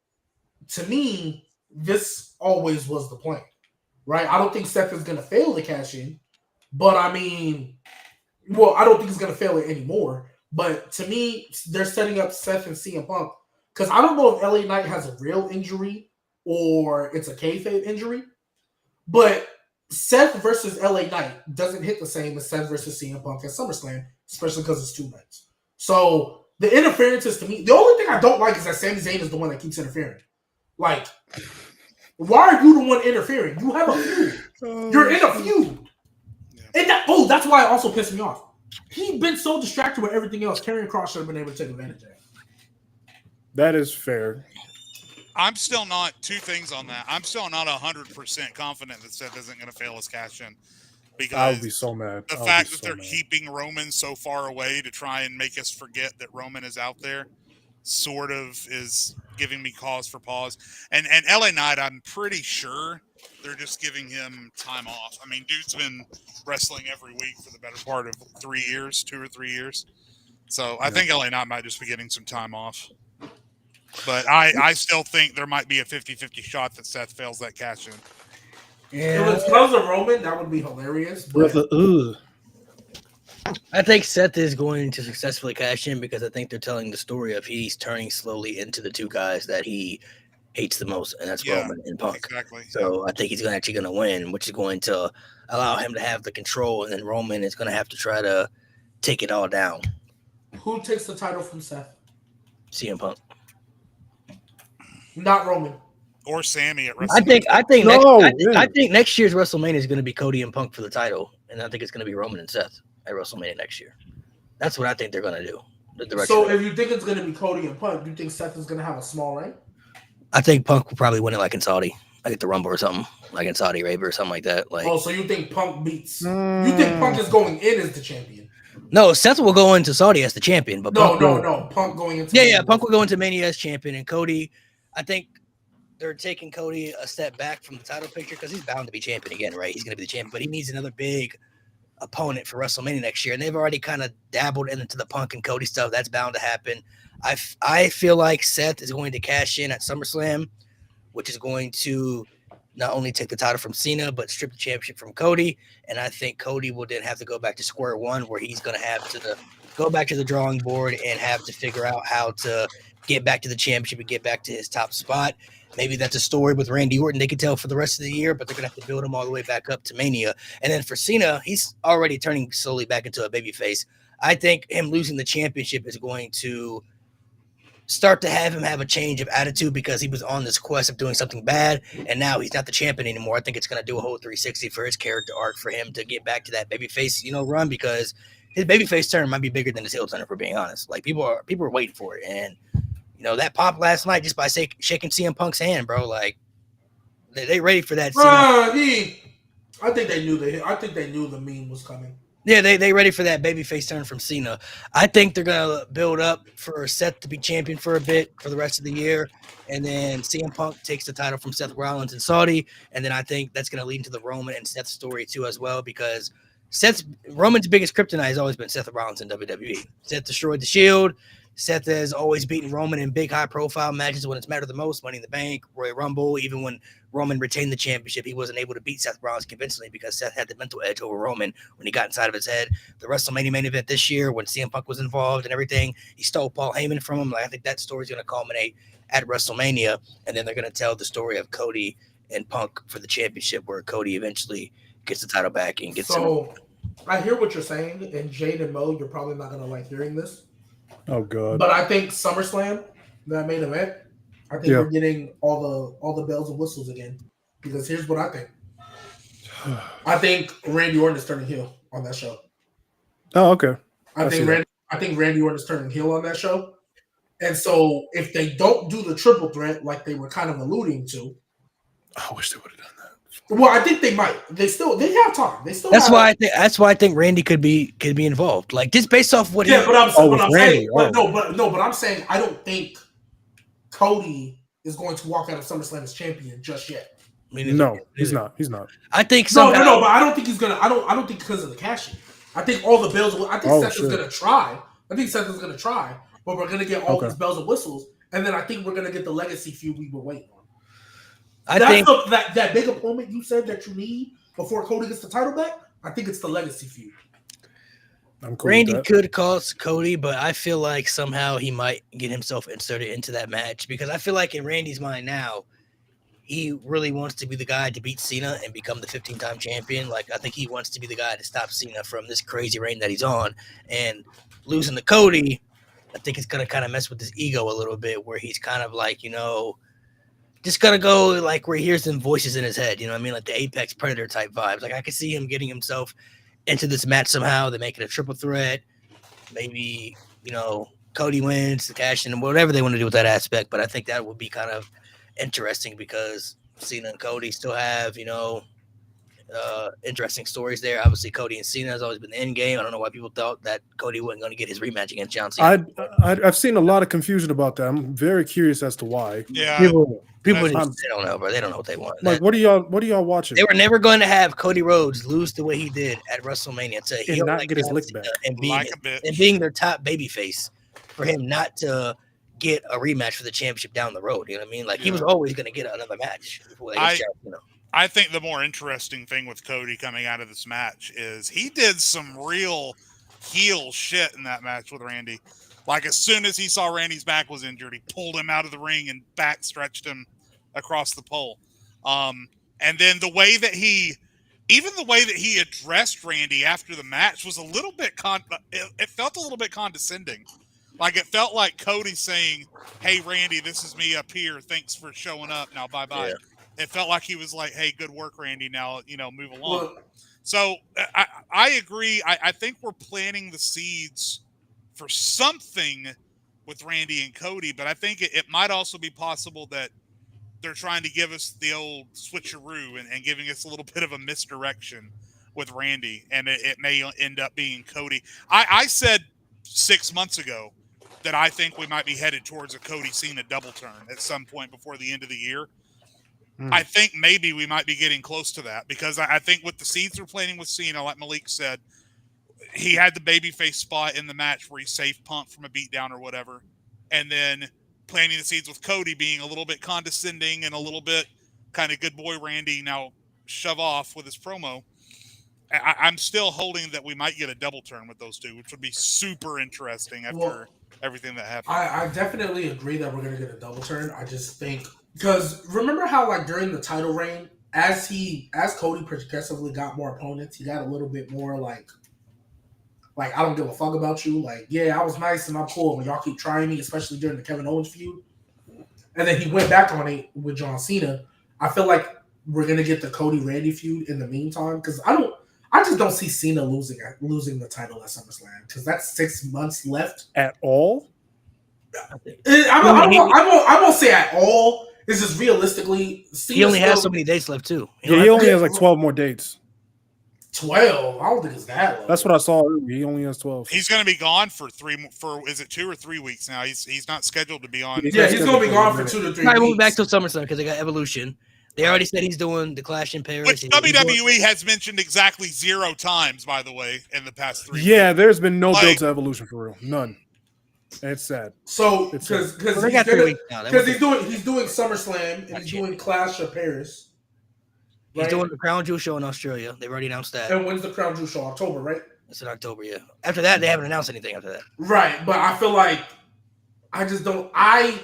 to me, this always was the plan, right? I don't think Seth is going to fail to cash in, but I mean, well, I don't think he's going to fail it anymore. But to me, they're setting up Seth and CM Punk because I don't know if LA Knight has a real injury or it's a kayfabe injury, but Seth versus LA Knight doesn't hit the same as Seth versus CM Punk at SummerSlam, especially because it's 2 nights. So the interferences to me, the only thing I don't like is that Sami Zayn is the one that keeps interfering. Like, why are you the one interfering? You have a feud. You're in a feud. And that's why it also pissed me off. He's been so distracted with everything else. Karrion Kross should have been able to take advantage of it. That is fair. I'm still not, two things on that. I'm still not 100% confident that Seth isn't going to fail his cash in. Because I would be so mad. The fact that they're keeping Roman so far away to try and make us forget that Roman is out there sort of is giving me cause for pause. And LA Knight, I'm pretty sure they're just giving him time off. I mean, dude's been wrestling every week for the better part of 3 years, 2 or 3 years. So I think LA Knight might just be getting some time off. But I still think there might be a 50-50 shot that Seth fails that cash in. Yeah. If it's because of Roman, that would be hilarious. But I think Seth is going to successfully cash in because I think they're telling the story of he's turning slowly into the two guys that he hates the most, and that's Roman and Punk. Exactly. So I think he's actually going to win, which is going to allow him to have the control, and then Roman is going to have to try to take it all down. Who takes the title from Seth? CM Punk. Not Roman. Or Sammy at WrestleMania. I think next year's WrestleMania is going to be Cody and Punk for the title, and I think it's going to be Roman and Seth at WrestleMania next year. That's what I think they're going to do. So if you think it's going to be Cody and Punk, do you think Seth is going to have a small reign? I think Punk will probably win it like in Saudi. like at the Rumble or something, like in Saudi Arabia or something like that. Like, so you think Punk beats? You think Punk is going in as the champion? No, Seth will go into Saudi as the champion, but no, Punk going into yeah, Punk will go into Mania as champion, and Cody, I think they're taking Cody a step back from the title picture because he's bound to be champion again, right? He's going to be the champion, but he needs another big opponent for WrestleMania next year, and they've already kind of dabbled into the Punk and Cody stuff. That's bound to happen. I feel like Seth is going to cash in at SummerSlam, which is going to not only take the title from Cena, but strip the championship from Cody. And I think Cody will then have to go back to square one, where he's going to have to go back to the drawing board and have to figure out how to get back to the championship and get back to his top spot. Maybe that's a story with Randy Orton they could tell for the rest of the year, but they're going to have to build him all the way back up to Mania. And then for Cena, he's already turning slowly back into a babyface. I think him losing the championship is going to start to have him have a change of attitude because he was on this quest of doing something bad, and now he's not the champion anymore. I think it's going to do a whole 360 for his character arc for him to get back to that babyface, run, because his babyface turn might be bigger than his heel turn, if we're being honest. Like, people are waiting for it, and that pop last night just by shaking CM Punk's hand, bro. Like, they ready for that. I think they knew the meme was coming. Yeah, they ready for that babyface turn from Cena. I think they're going to build up for Seth to be champion for a bit for the rest of the year. And then CM Punk takes the title from Seth Rollins in Saudi. And then I think that's going to lead into the Roman and Seth story too as well, because Roman's biggest kryptonite has always been Seth Rollins in WWE. Seth destroyed the Shield. Seth has always beaten Roman in big, high-profile matches when it's mattered the most, Money in the Bank, Royal Rumble. Even when Roman retained the championship, he wasn't able to beat Seth Rollins convincingly because Seth had the mental edge over Roman when he got inside of his head. The WrestleMania main event this year, when CM Punk was involved and everything, he stole Paul Heyman from him. Like, I think that story is going to culminate at WrestleMania, and then they're going to tell the story of Cody and Punk for the championship, where Cody eventually gets the title back and gets. So, I hear what you're saying, and Jade and Mo, you're probably not going to like hearing this. Oh god! But I think SummerSlam, that main event, I think we're getting all the bells and whistles again. Because here's what I think. I think Randy Orton is turning heel on that show. Oh, okay. I think Randy Orton is turning heel on that show. And so if they don't do the triple threat like they were kind of alluding to, I wish they would have done that. Well, I think they might. They have time. That's why I think Randy could be involved. Like, just based off what but I'm saying I don't think Cody is going to walk out of SummerSlam as champion just yet. No, he's not. I think no, but I don't think he's gonna. I don't think because of the cash in. I think all the bells. I think Seth is gonna try. But we're gonna get all these bells and whistles, and then I think we're gonna get the legacy feud we were waiting on. That big opponent you said that you need before Cody gets the title back. I think it's the legacy feud. Cool. Randy could cost Cody, but I feel like somehow he might get himself inserted into that match, because I feel like in Randy's mind now, he really wants to be the guy to beat Cena and become the 15-time champion. Like, I think he wants to be the guy to stop Cena from this crazy reign that he's on. And losing to Cody, I think it's going to kind of mess with his ego a little bit, where he's kind of like, just gonna go like where he hears some voices in his head, like the Apex Predator type vibes. Like, I could see him getting himself into this match somehow. They make it a triple threat. Maybe, Cody wins the cash in, whatever they want to do with that aspect. But I think that would be kind of interesting, because Cena and Cody still have, interesting stories there. Obviously, Cody and Cena has always been the end game. I don't know why people thought that Cody wasn't going to get his rematch against John Cena. I've seen a lot of confusion about that. I'm very curious as to why. Yeah, people just, they don't know, bro. They don't know what they want. Like, what are y'all watching? They were never going to have Cody Rhodes lose the way he did at WrestleMania to not get his lick back and being their top babyface, for him not to get a rematch for the championship down the road. You know what I mean? Like, he was always going to get another match. I think the more interesting thing with Cody coming out of this match is he did some real heel shit in that match with Randy. Like, as soon as he saw Randy's back was injured, he pulled him out of the ring and back stretched him across the pole. And then the way that he addressed Randy after the match was a little bit it felt a little bit condescending. Like, it felt like Cody saying, "Hey, Randy, this is me up here. Thanks for showing up. Now, bye-bye." Yeah. It felt like he was like, "Hey, good work, Randy. Now, move along." So I agree. I think we're planting the seeds for something with Randy and Cody, but I think it might also be possible that they're trying to give us the old switcheroo and giving us a little bit of a misdirection with Randy, and it may end up being Cody. I said 6 months ago that I think we might be headed towards a Cody Cena double turn at some point before the end of the year. I think maybe we might be getting close to that because I think what the seeds are planning with Cena, like Malik said, he had the babyface spot in the match where he saved Punk from a beatdown or whatever, and then planting the seeds with Cody being a little bit condescending and a little bit kind of good boy Randy now shove off with his promo. I'm still holding that we might get a double turn with those two, which would be super interesting after everything that happened. I definitely agree that we're going to get a double turn. I just think, because remember how like during the title reign, as Cody progressively got more opponents, he got a little bit more like I don't give a fuck about you. Like, yeah, I was nice and I'm cool, but y'all keep trying me, especially during the Kevin Owens feud. And then he went back on it with John Cena. I feel like we're gonna get the Cody Randy feud in the meantime because I just don't see Cena losing the title at SummerSlam because that's 6 months left at all. I won't say at all. It's just realistically, he only has so many dates left too. He only has like 12 more dates. 12? I don't think it's that low. That's what I saw. He only has 12. He's going to be gone for is it 2 or 3 weeks now? He's not scheduled to be on. Yeah, he's going to be gone for 2 to 3 weeks. I went back to SummerSlam because they got Evolution. They already said he's doing the Clash in Paris. Which WWE has mentioned exactly 0 times, by the way, in the past 3 years. Yeah, there's been no build to Evolution for real. None. It's sad. So because he's doing SummerSlam and he's doing Clash of Paris. He's doing the Crown Jewel show in Australia. They've already announced that. And when's the Crown Jewel show? October, right? It's in October, yeah. After that, they haven't announced anything after that. Right, but I feel like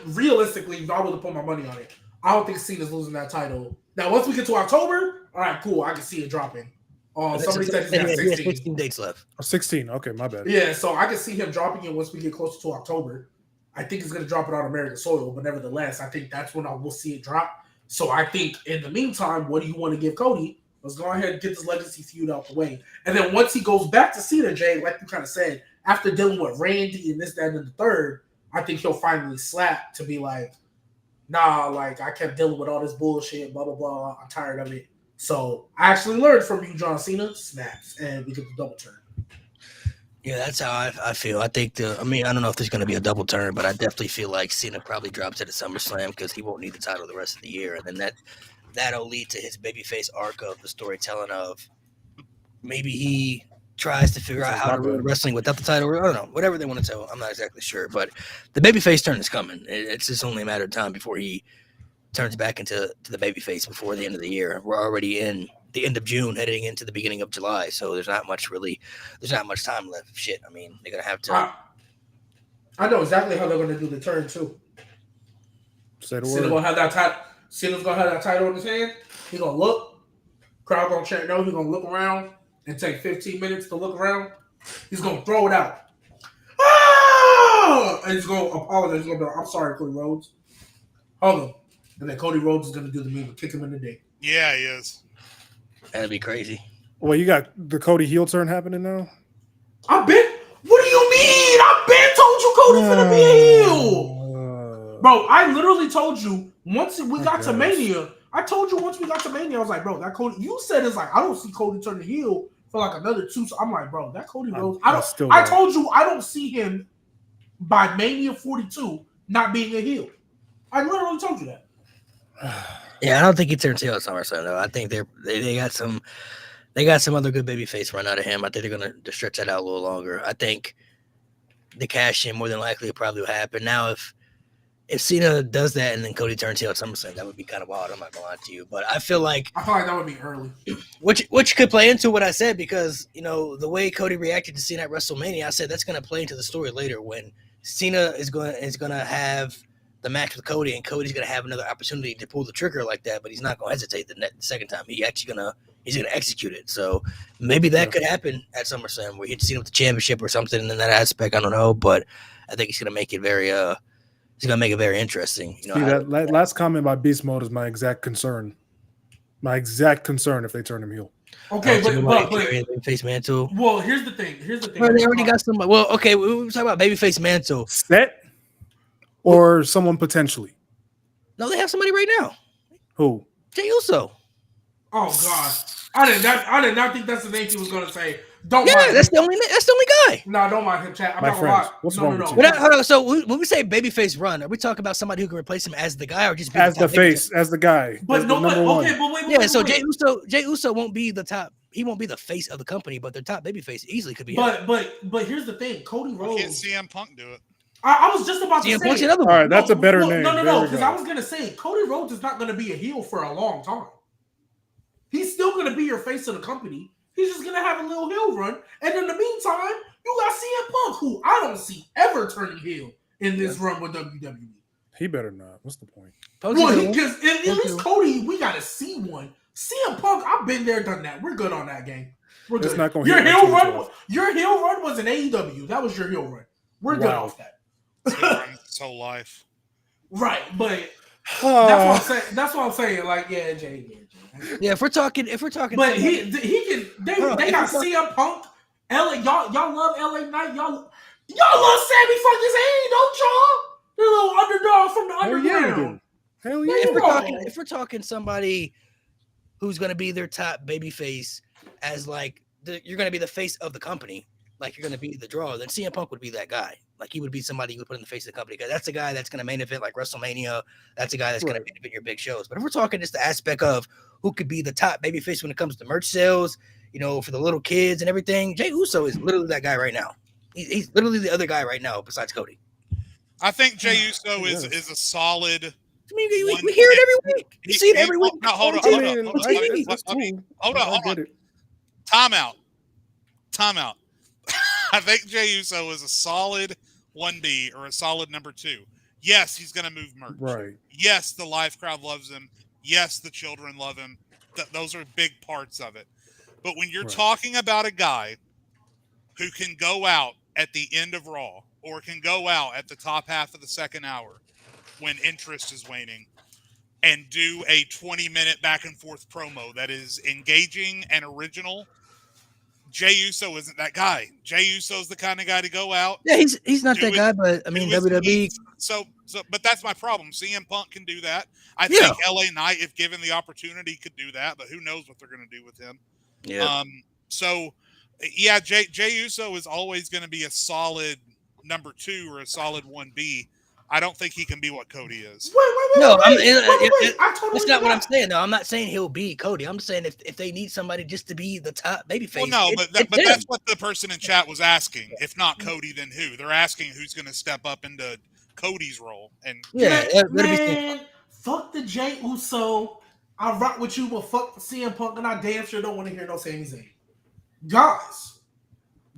realistically, if I were to put my money on it, I don't think Cena's losing that title. Now, once we get to October, all right, cool. I can see it dropping. Somebody said he's got 16 dates left. 16. Okay, my bad. Yeah, so I can see him dropping it once we get closer to October. I think he's going to drop it on American soil, but nevertheless, I think that's when we'll see it drop. So I think in the meantime, what do you want to give Cody? Let's go ahead and get this legacy feud out the way. And then once he goes back to Cena, Jay, like you kind of said, after dealing with Randy and this, that, and the third, I think he'll finally slap to be like, nah, like I kept dealing with all this bullshit, blah, blah, blah. I'm tired of it. So I actually learned from you, John Cena, snaps, and we get the double turn. Yeah, that's how I feel. I think I don't know if there's going to be a double turn, but I definitely feel like Cena probably drops it at SummerSlam because he won't need the title the rest of the year. And then that'll lead to his babyface arc of the storytelling of maybe he tries to figure out how to do wrestling without the title. I don't know, whatever they want to tell. I'm not exactly sure, but the babyface turn is coming. It's just only a matter of time before he turns back into the babyface before the end of the year. We're already in the end of June, heading into the beginning of July, so there's not much time left. Shit, I mean, they're gonna have to. I know exactly how they're gonna do the turn too. Say the word. Cena's gonna have that title in his hand. He's gonna look. Crowd gonna chant no. He's gonna look around and take 15 minutes to look around. He's gonna throw it out. Ah! And he's gonna apologize. He's gonna be like, "I'm sorry, Cody Rhodes." Hold on. And then Cody Rhodes is gonna do the move and kick him in the dick. Yeah, he is. That'd be crazy. Well, you got the Cody heel turn happening now? What do you mean? I've been told you Cody's gonna be a heel. Bro, I literally told you once we got to Mania. I was like, bro, that Cody, you said it's like, I don't see Cody turn the heel for like another 2. So I'm like, bro, that Cody Rhodes, I told you I don't see him by Mania 42 not being a heel. I literally told you that. Yeah, I don't think he turns heel at SummerSlam though. I think they got some other good babyface run out of him. I think they're gonna stretch that out a little longer. I think the cash in more than likely probably will happen. Now, if Cena does that and then Cody turns heel at SummerSlam, that would be kind of wild. I'm not gonna lie to you, but I feel like that would be early. Which could play into what I said because the way Cody reacted to Cena at WrestleMania, I said that's gonna play into the story later when Cena is gonna have the match with Cody, and Cody's gonna have another opportunity to pull the trigger like that, but he's not gonna hesitate the second time. He's gonna execute it. So maybe that could happen at SummerSlam where he'd Cena with the championship or something in that aspect. I don't know, but I think he's gonna make it very very interesting. That last comment about Beast Mode is my exact concern. If they turn him heel. Okay, but babyface mantle. Well, here's the thing. Well, they already got somebody. Well, okay, we were talking about babyface mantle. Set or someone potentially. No, they have somebody right now. Who? Jey Uso. Oh God, I did not think that's the name he was gonna say. Don't Yeah, mind that's him. the only guy. No, don't mind him, chat. I'm My not gonna friends, lie. what's No, wrong no, with no. you? Hold on. So when we say babyface run, are we talking about somebody who can replace him as the guy, or just be As the top babyface? face, as the guy, But as no, the but number one. okay, but wait, Yeah, so wait. Jey Uso won't be the top. He won't be the face of the company, but their top babyface easily could be. But here's the thing, Cody Why Rhodes. can't CM Punk do it? I was just about to CM say Punk's it. another All one. right, that's a better name. No, because I was gonna say Cody Rhodes is not gonna be a heel for a long time. He's still gonna be your face of the company. He's just gonna have a little heel run, and in the meantime, you got CM Punk, who I don't see ever turning heel in this run with WWE. He better not. What's the point? Well, because at least Cody, we gotta see one. CM Punk, I've been there, done that. We're good on that game. We're good. Not gonna Your hit heel until run, your heel run was an AEW. That was your heel run. We're good off that. His whole life. Right, but that's what I'm saying. Like, yeah, Jay. Yeah, if we're talking, but he can. They got CM Punk. Y'all love LA Knight. Y'all love Sammy fucking Zayn, don't y'all? The little underdog from the underground. Hell yeah. If we're talking somebody who's going to be their top babyface as like you're going to be the face of the company, like you're going to be the draw, then CM Punk would be that guy. Like he would be somebody you would put in the face of the company because that's the guy that's going to main event like WrestleMania. That's the guy that's going to main event your big shows. But if we're talking just the aspect of who could be the top babyface when it comes to merch sales, you know, for the little kids and everything, Jey Uso is literally that guy right now. He's literally the other guy right now besides Cody. I think Jey Uso is a solid. I mean, we hear it every week. You see it every week. No, hold on. Time out. I think Jey Uso is a solid 1B or a solid number 2. Yes, he's going to move merch. Right. Yes, the live crowd loves him. Yes, the children love him. Those are big parts of it. But when you're talking about a guy who can go out at the end of Raw or can go out at the top half of the second hour when interest is waning and do a 20-minute back and forth promo that is engaging and original, Jey Uso isn't that guy. Jey Uso is the kind of guy to go out. Yeah, he's not that guy, but I mean WWE. But that's my problem. CM Punk can do that. I think LA Knight, if given the opportunity, could do that. But who knows what they're going to do with him? Yeah. Jey Uso is always going to be a solid number 2 or a solid 1B. I don't think he can be what Cody is. Wait. That's not what I'm saying. No, I'm not saying he'll be Cody. I'm saying if they need somebody just to be the top babyface. Well, no, but that's what the person in chat was asking. If not Cody, then who? They're asking who's going to step up into Cody's role. And man, fuck the Jey Uso. I rock with you, but fuck the CM Punk, and I damn sure don't want to hear no Sami Zayn. Guys,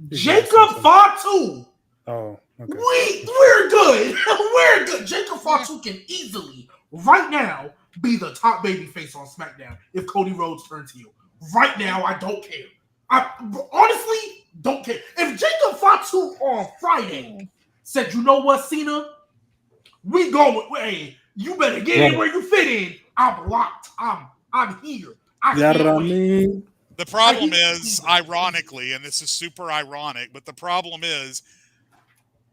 Jacob Fatu. Oh, okay. We're good. We're good. Jacob Fatu can easily, right now, be the top babyface on SmackDown if Cody Rhodes turns heel. Right now, I don't care. I honestly don't care. If Jacob Fatu on Friday said, "You know what, Cena? We going. Hey, you better get in where you fit in. I'm locked. I'm here. I can't wait." The problem is, ironically, and this is super ironic, but the problem is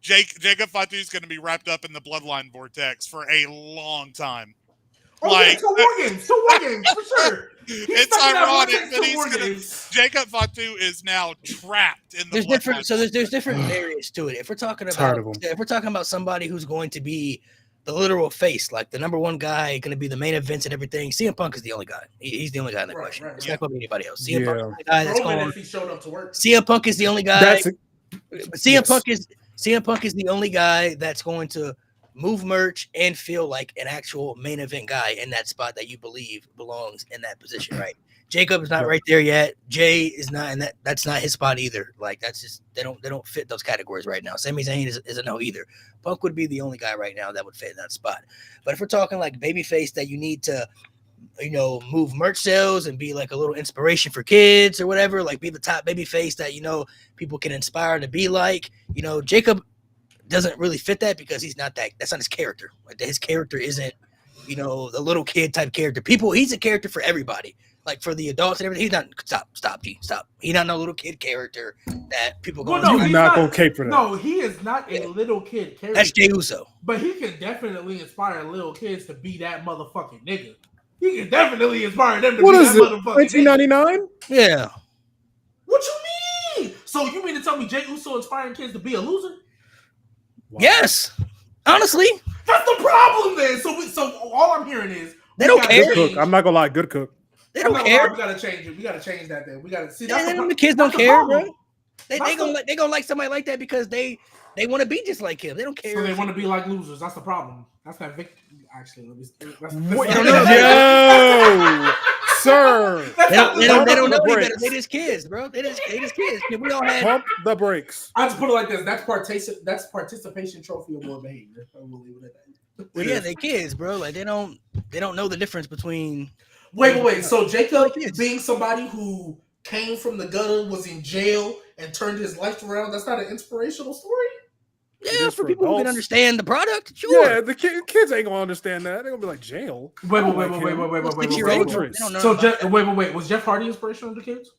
Jacob Fatu is going to be wrapped up in the Bloodline vortex for a long time. Oh, like, to War Games, for sure. It's ironic that Jacob Fatu is now trapped in the Bloodline. So there's different areas to it. If we're talking about somebody who's going to be the literal face, like the number 1 guy, going to be the main events and everything, CM Punk is the only guy. He's the only guy in the question. It's not going to be anybody else. CM Punk is the guy that's going. If he showed up to work. CM Punk is the only guy. CM Punk is the only guy that's going to move merch and feel like an actual main event guy in that spot that you believe belongs in that position, right? Jacob is not right there yet. Jay is not, and that's not his spot either. Like that's just they don't fit those categories right now. Sami Zayn is a no either. Punk would be the only guy right now that would fit in that spot. But if we're talking like babyface that you need to, move merch sales and be like a little inspiration for kids or whatever, like be the top babyface that people can inspire to be like, Jacob doesn't really fit that because he's not that's not his character. Like his character isn't, the little kid type character. He's a character for everybody. Like for the adults and everything, he's not stop. He's not no little kid character that people go. He's not gonna cape for that. No, he is not a little kid character. That's Jey Uso. But he can definitely inspire little kids to be that motherfucking nigga. He can definitely inspire them to What be is that it? motherfucker. 1999? Yeah. What you mean? So you mean to tell me Jey Uso inspiring kids to be a loser? Wow. Yes. Honestly, That's the problem, then. So all I'm hearing is they don't care. Good cook. I'm not gonna lie. Good cook. They don't care. We gotta change it. We gotta change that. Then we gotta see. Yeah, That's the kids don't care, bro. They That's gonna like somebody like that because they want to be just like him. They don't care. So they want to be like losers. That's the problem. That's that Vic. Actually, let me. Yo, sir. They don't know any brakes. better. They just kids, bro. They just kids. We all had. Pump the brakes. I just put it like this. That's participation trophy award behavior. I'm gonna leave it at that. Well, yeah, they kids, bro. Like they don't know the difference between. Wait. So Jacob being somebody who came from the gutter, was in jail, and turned his life around. That's not an inspirational story. Yeah, for people who can understand the product, sure. Yeah, the kids ain't gonna understand that. They're gonna be like jail. Wait. So wait. Was Jeff Hardy inspirational to kids?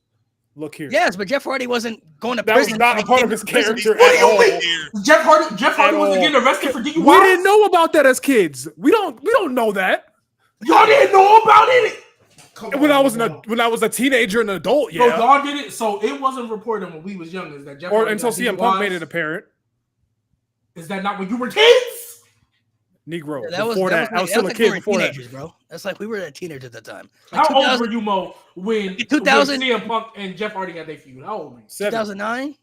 Look here. Yes, but Jeff Hardy wasn't going to That was prison. not a part of his character What at do all. you think? Jeff Hardy wasn't getting arrested for DUI. We didn't know about that as kids. We don't know that. Y'all didn't know about it. When I was a teenager and an adult, yeah. No, y'all did it. So it wasn't reported when we was young. Is that Jeff Or Hardy until got CM DUIs? Punk made it apparent. Is that not when you were kids? Negro. Yeah, that was I was still a kid before that. Bro. That's like we were teenagers at the time. How old were you, Mo, when 2000 CM Punk and Jeff Hardy had their feud? How old were you? 2009.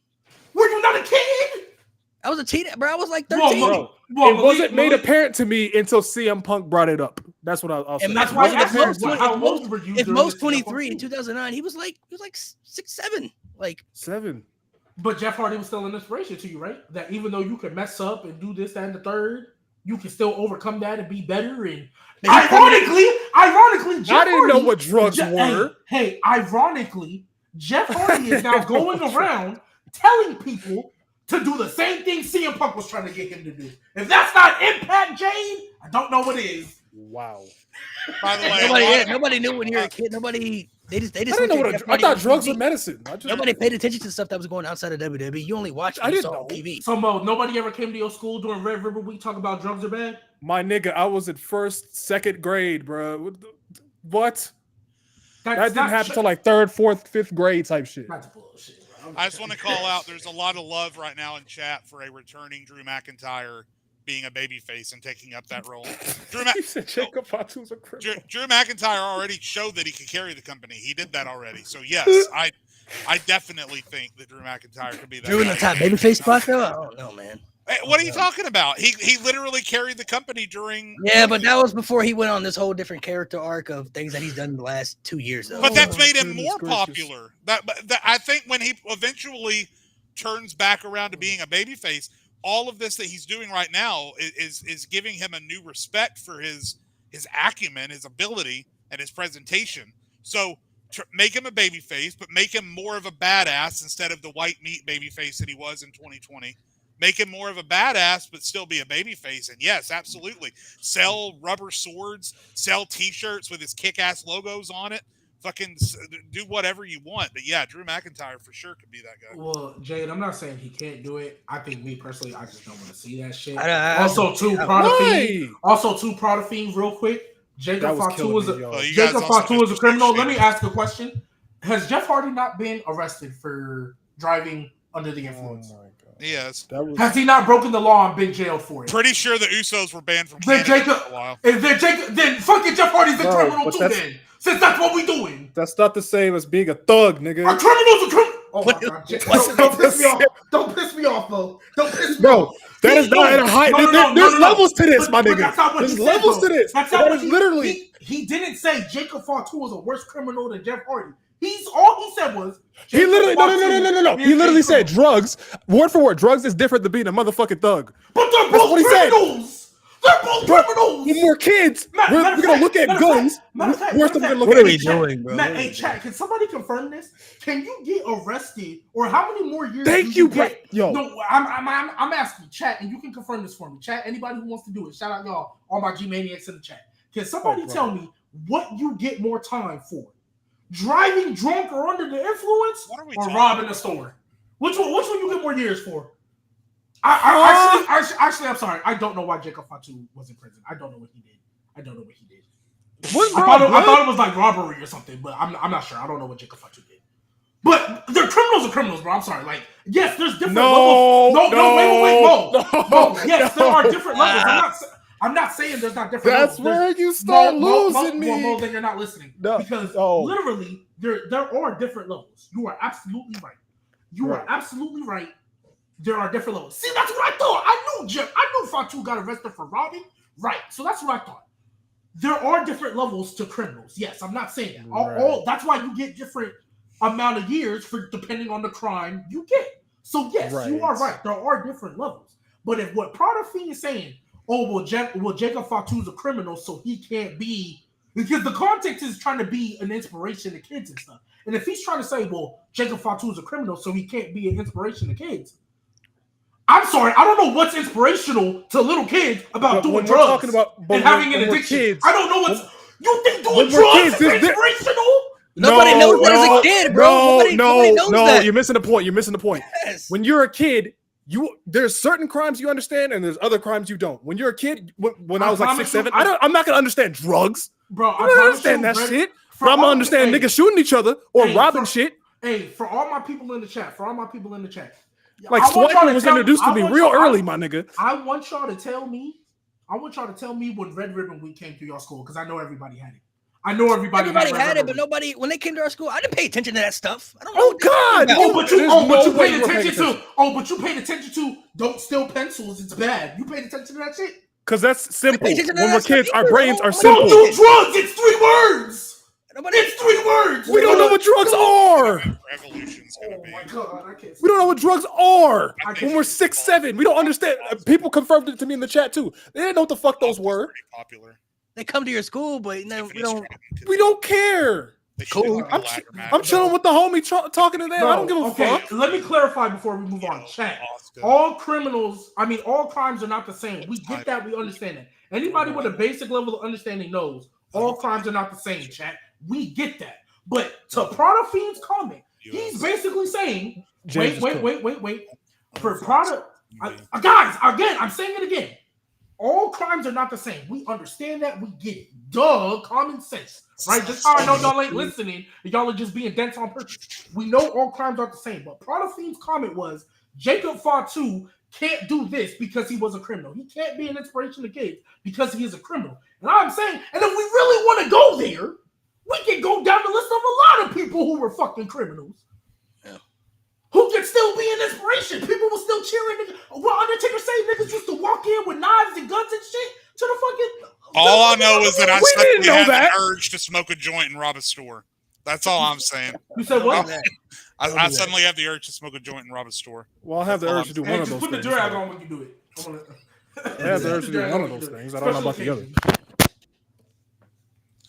Were you not a kid? I was a teenager, bro. I was like 13. Bro, it wasn't made apparent to me until CM Punk brought it up. That's what I'll say. And That's why I if asked you, how old were you? If during most the CM Punk 23 in feud? 2009, he was like 6, 7. Like 7. But Jeff Hardy was still an inspiration to you, right? That even though you could mess up and do this, that, and the third, you can still overcome that and be better. And ironically, Jeff I didn't know Hardy, what drugs were. Hey, ironically, Jeff Hardy is now going around telling people to do the same thing CM Punk was trying to get him to do. If that's not Impact, Jane, I don't know what is. Wow. By the way, nobody knew when you were a kid. They just I didn't know what I thought drugs were medicine. Nobody paid attention to stuff that was going outside of WWE. You only watched what you saw on TV. So Mo, nobody ever came to your school during Red River Week talk about drugs are bad? My nigga, I was in second grade, bro. What? That didn't happen till like 3rd, 4th, 5th grade type shit. That's bullshit, bro. I just want to call out. There's a lot of love right now in chat for a returning Drew McIntyre being a babyface and taking up that role. You said Jacob Fatu's a criminal. Drew McIntyre already showed that he could carry the company. He did that already. So yes, I definitely think that Drew McIntyre could be that. Drew in the top babyface spot though. I don't know, man. Hey, what are you talking about? He literally carried the company during. Yeah, but that was before he went on this whole different character arc of things that he's done in the last 2 years, though. But that's made him more popular. That I think when he eventually turns back around to being a babyface, all of this that he's doing right now is giving him a new respect for his acumen, his ability, and his presentation. So make him a babyface, but make him more of a badass instead of the white meat babyface that he was in 2020. Make him more of a badass, but still be a babyface. And yes, absolutely. Sell rubber swords, sell T-shirts with his kick-ass logos on it. Fucking do whatever you want. But yeah, Drew McIntyre for sure could be that guy. Well, Jade, I'm not saying he can't do it. I think me personally, I just don't want to see that shit. Why? Also, Proud of Fiend, real quick. Jacob Fatu is a criminal. Let me ask a question. Has Jeff Hardy not been arrested for driving under the influence? Oh my God. Yes. Has he not broken the law and been jailed for it? Pretty sure the Usos were banned from Canada for a while. Then fucking Jeff Hardy's a criminal too then. Since that's what we doing. That's not the same as being a thug, nigga. A criminal's a criminal. Oh my God. Don't piss me off. Don't piss me off, bro. Don't piss me off. That is not in a high. There's levels to this, my nigga. There's levels to this. That is literally. He didn't say Jacob Fatu was a worse criminal than Jeff Hardy. All he said was He literally no. He literally said drugs. Word for word, drugs is different than being a motherfucking thug. But they're both criminals. They're both criminals. When we're kids, we're gonna look at guns. Worse than what are we doing, bro? Hey, chat. Can somebody confirm this? Can you get arrested, or how many more years? Thank you, yo. No, I'm asking chat, and you can confirm this for me. Chat. Anybody who wants to do it, shout out y'all, all my G maniacs in the chat. Can somebody tell me what you get more time for? Driving drunk or under the influence, or robbing a store? Which one you get more years for? Actually, I'm sorry. I don't know why Jacob Fatu was in prison. I don't know what he did. I thought it was like robbery or something, but I'm not sure. I don't know what Jacob Fatu did. But the criminals are criminals, bro. I'm sorry. Like, yes, there's different levels. No. Yes, there are different levels. I'm not saying there's not different levels. That's where you start losing me. Mo, then you're not listening. No. Because literally, there are different levels. You are absolutely right. You are absolutely right. There are different levels. See, that's what I thought. I knew Fatu got arrested for robbing. Right. So that's what I thought. There are different levels to criminals. Yes, I'm not saying that. All that's why you get different amount of years for depending on the crime you get. So yes, you are right. There are different levels. But if what Prada Fiend is saying, Jacob Fatu's a criminal, so he can't be, because the context is trying to be an inspiration to kids and stuff. And if he's trying to say, well, Jacob Fatu's a criminal, so he can't be an inspiration to kids. I'm sorry, I don't know what's inspirational to little kids about doing drugs and having an addiction. Kids, I don't know what's. You think doing drugs is inspirational? Nobody knows that as a kid, bro. Nobody knows that. You're missing the point. Yes. When you're a kid, there's certain crimes you understand and there's other crimes you don't. When you're a kid, when I was like 6, 7, I'm not gonna understand drugs, bro. I don't understand that shit. But I'm gonna understand niggas shooting each other or robbing shit. Hey, for all my people in the chat, like swiping was introduced to me real early, my nigga. I want y'all to tell me when Red Ribbon Week came to your school, because I know everybody had it. I know everybody had it, but nobody, when they came to our school, I didn't pay attention to that stuff. I don't know. Oh God! But you paid attention to don't steal pencils. It's bad. You paid attention to that shit. Because that's simple. When we're kids, our brains are simple. Don't do drugs. It's 3 words. It's 3 words. We don't know what drugs are. Revolution's gonna be. Oh my God, I can't. We don't know what drugs are. When we're 6, 7, we don't understand. People confirmed it to me in the chat too. They didn't know what the fuck those were. Pretty popular. They come to your school, but no, we don't care. Cool. I'm chilling with the homie talking to them. I don't give a fuck. Let me clarify before we move on. Chat. All crimes are not the same. We get that. We understand that. Anybody with a basic level of understanding knows all crimes are not the same, chat. We get that. But to Prada Fiend's comment, he's basically saying, wait. For Prada, guys, again, I'm saying it again. All crimes are not the same. We understand that. We get it. Duh, common sense. Right? Just how I know y'all ain't listening. Y'all are just being dense on purpose. We know all crimes aren't the same. But Prada Fiend's comment was, Jacob Fatu can't do this because he was a criminal. He can't be an inspiration to kids because he is a criminal. And I'm saying, and if we really want to go there, we can go down the list of a lot of people who were fucking criminals. Who can still be an inspiration? People were still cheering. What Undertaker say? Niggas used to walk in with knives and guns and shit to the fucking. All I know is that I suddenly have an urge to smoke a joint and rob a store. That's all I'm saying. You said what? I suddenly have the urge to smoke a joint and rob a store. Well, I have the urge to do one of those things. Put the drag on when you do it. I have the urge to do one of those things. I don't know about the other.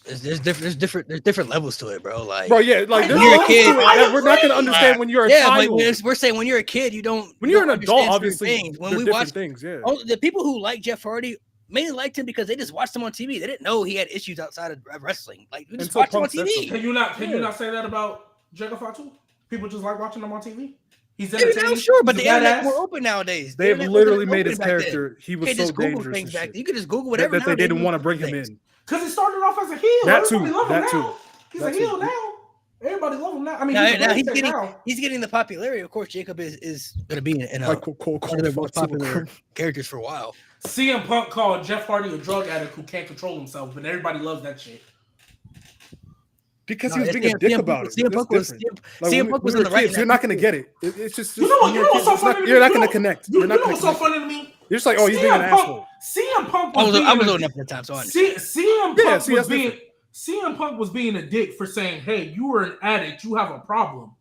There's different levels to it, bro. Like, yeah, like when you're a kid, we're not gonna understand when you're a child. But we're saying when you're a kid, you don't. When you're an adult, obviously, when we watch things, yeah. The people who like Jeff Hardy mainly liked him because they just watched him on TV. They didn't know he had issues outside of wrestling. Like, we just watched him on TV. Can you not say that about Jacob Fatu? People just like watching him on TV. He's entertaining. Sure, but the internet's more open nowadays. They've literally made his character. He was so dangerous. You could just Google whatever. That they didn't want to bring him in. Because he started off as a heel. That too. He's a heel now. Everybody love him now. I mean, he's getting the popularity. Of course, Jacob is going to be in one of their most popular characters for a while. CM Punk called Jeff Hardy a drug addict who can't control himself, but everybody loves that shit. Because he was being a dick about it. CM Punk was in the right. You're not going to get it. It's just you know what's so funny to me? You're not going to connect. You know what's so funny to me? You're just like, oh, he's being an asshole. CM Punk I was old enough at the time, so I CM Punk was being a dick for saying, hey, you were an addict, you have a problem.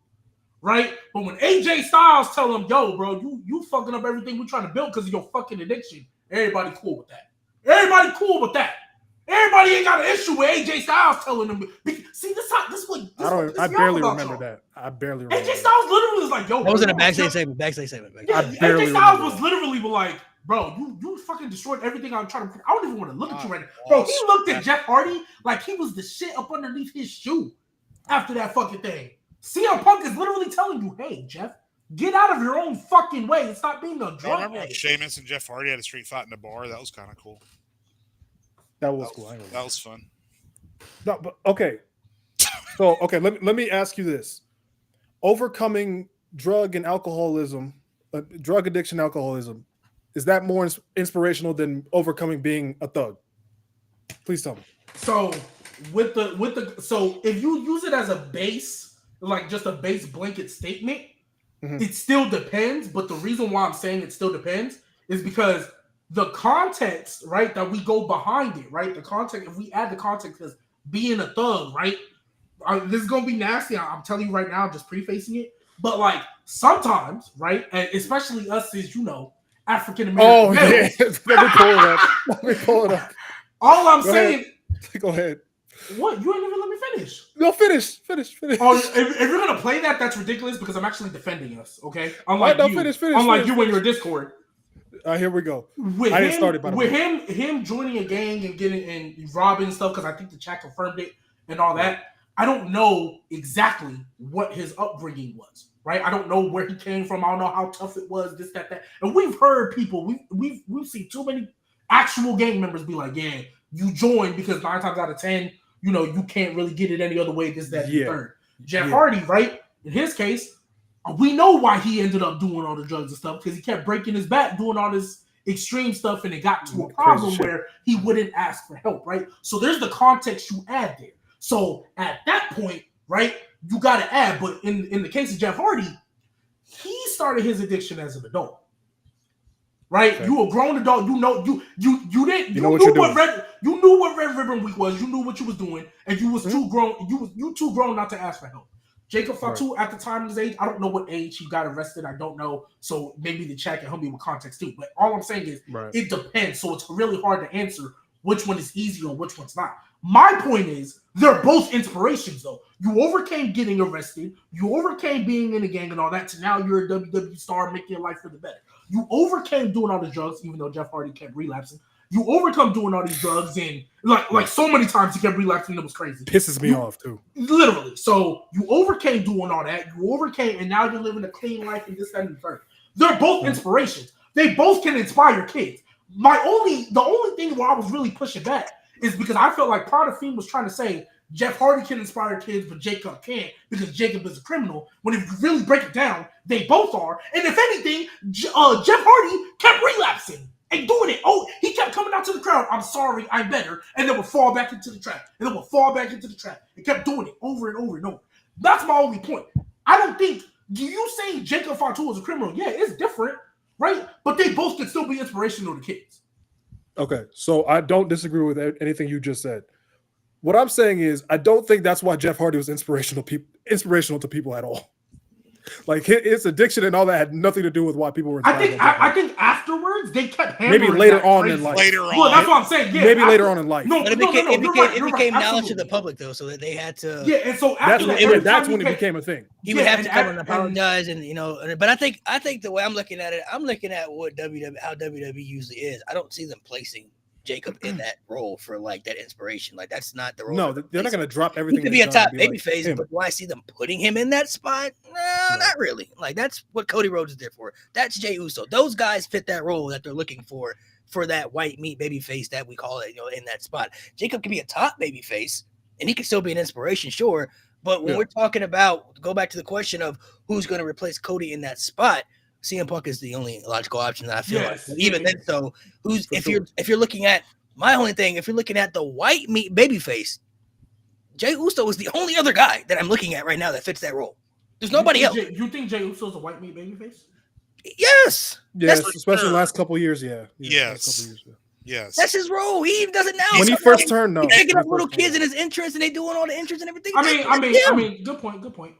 Right? But when AJ Styles tell him, yo, bro, you fucking up everything we're trying to build because of your fucking addiction, everybody cool with that. Everybody ain't got an issue with AJ Styles telling them. See, I barely remember that. AJ Styles literally was like, yo. That was in a backstage segment. Yeah, AJ Styles was literally like, bro, you fucking destroyed everything I'm trying to. I don't even want to look at you right now. Bro, he looked at Jeff Hardy like he was the shit up underneath his shoe after that fucking thing. CM Punk is literally telling you, hey, Jeff, get out of your own fucking way and stop being a drug addict. Remember when Sheamus and Jeff Hardy had a street fight in a bar? That was kind of cool. That was cool. That was fun. No, but okay. So let me ask you this: overcoming drug and alcoholism, drug addiction, alcoholism, is that more inspirational than overcoming being a thug? Please tell me. So so if you use it as a base, like just a base blanket statement, it still depends. But the reason why I'm saying it still depends is because the context, right, that we go behind it, right? The context, if we add the context as being a thug, right? This is gonna be nasty. I'm telling you right now, just prefacing it. But like sometimes, right, and especially us as African American. Oh yeah, let me pull it up. Let me pull it up. All I'm saying. Go ahead. What? You ain't even let me finish. No, finish. Oh, if you're gonna play that, that's ridiculous because I'm actually defending us. Okay, unlike finish. Unlike you when you're Discord. Here we go. With him joining a gang and getting and robbing stuff because I think the chat confirmed it and all that. I don't know exactly what his upbringing was, right? I don't know where he came from. I don't know how tough it was, this, that. And we've heard people, we've seen too many actual gang members be like, yeah, you joined because 9 times out of 10, you can't really get it any other way, this, that, and third. Jeff Hardy, right? In his case, we know why he ended up doing all the drugs and stuff because he kept breaking his back, doing all this extreme stuff, and it got to a problem where he wouldn't ask for help, right? So there's the context you add there. So at that point, right, you got to add. But in the case of Jeff Hardy, he started his addiction as an adult, right? Okay. You a grown adult. You knew what Red Ribbon Week was. You knew what you was doing, and you was too grown. You too grown not to ask for help. Jacob Fatu, at the time of his age, I don't know what age he got arrested. I don't know. So maybe the chat can help me with context too. But all I'm saying is it depends. So it's really hard to answer which one is easier and which one's not. My point is, they're both inspirations, though. You overcame getting arrested. You overcame being in a gang and all that. So now you're a WWE star, making your life for the better. You overcame doing all the drugs, even though Jeff Hardy kept relapsing. You overcome doing all these drugs, and like so many times he kept relapsing. It was crazy. Pisses me off too. Literally. So you overcame doing all that. You overcame, and now you're living a clean life and this, that, and the third. They're both inspirations. They both can inspire kids. The only thing where I was really pushing back is because I felt like Prada Fiend was trying to say Jeff Hardy can inspire kids, but Jacob can't because Jacob is a criminal. When if you really break it down, they both are. And if anything, Jeff Hardy kept relapsing and doing it. Oh, he kept coming out to the crowd. I'm sorry, I'm better. And then would fall back into the trap. And then would fall back into the trap. And kept doing it over and over and over. That's my only point. I don't think, you saying Jacob Fatu is a criminal, yeah, it's different, right? But they both can still be inspirational to kids. Okay, so I don't disagree with anything you just said. What I'm saying is, I don't think that's why Jeff Hardy was inspirational to people at all. Like his addiction and all that had nothing to do with why people were. I think afterwards they kept hammering maybe later on in life. Well, that's what I'm saying. Yeah, maybe later on in life. But it became knowledge to the public though, so that they had to. Yeah, and so that's when it became a thing. He would have to come and apologize, and But I think the way I'm looking at it, I'm looking at what how WWE usually is. I don't see them placing Jacob in that role for like that inspiration. Like that's not the role. No, they're not going to drop everything. He could be a top babyface, but do I see them putting him in that spot? No, not really. Like that's what Cody Rhodes is there for. That's Jey Uso. Those guys fit that role that they're looking for that white meat babyface that we call it, in that spot. Jacob can be a top babyface, and he can still be an inspiration, sure. But when we're talking about, go back to the question of who's going to replace Cody in that spot. CM Punk is the only logical option that I feel like. But even then, so if you're looking at my only thing, if you're looking at the white meat babyface, Jey Uso is the only other guy that I'm looking at right now that fits that role. There's nobody else. You think Jey Uso is a white meat babyface? Yes. Yes, especially the last couple of years. Yes. Yes. That's his role. He even does it now. When he first turned, no. He's taking up little kids in his entrance, and they doing all the entrance and everything. I mean, good point.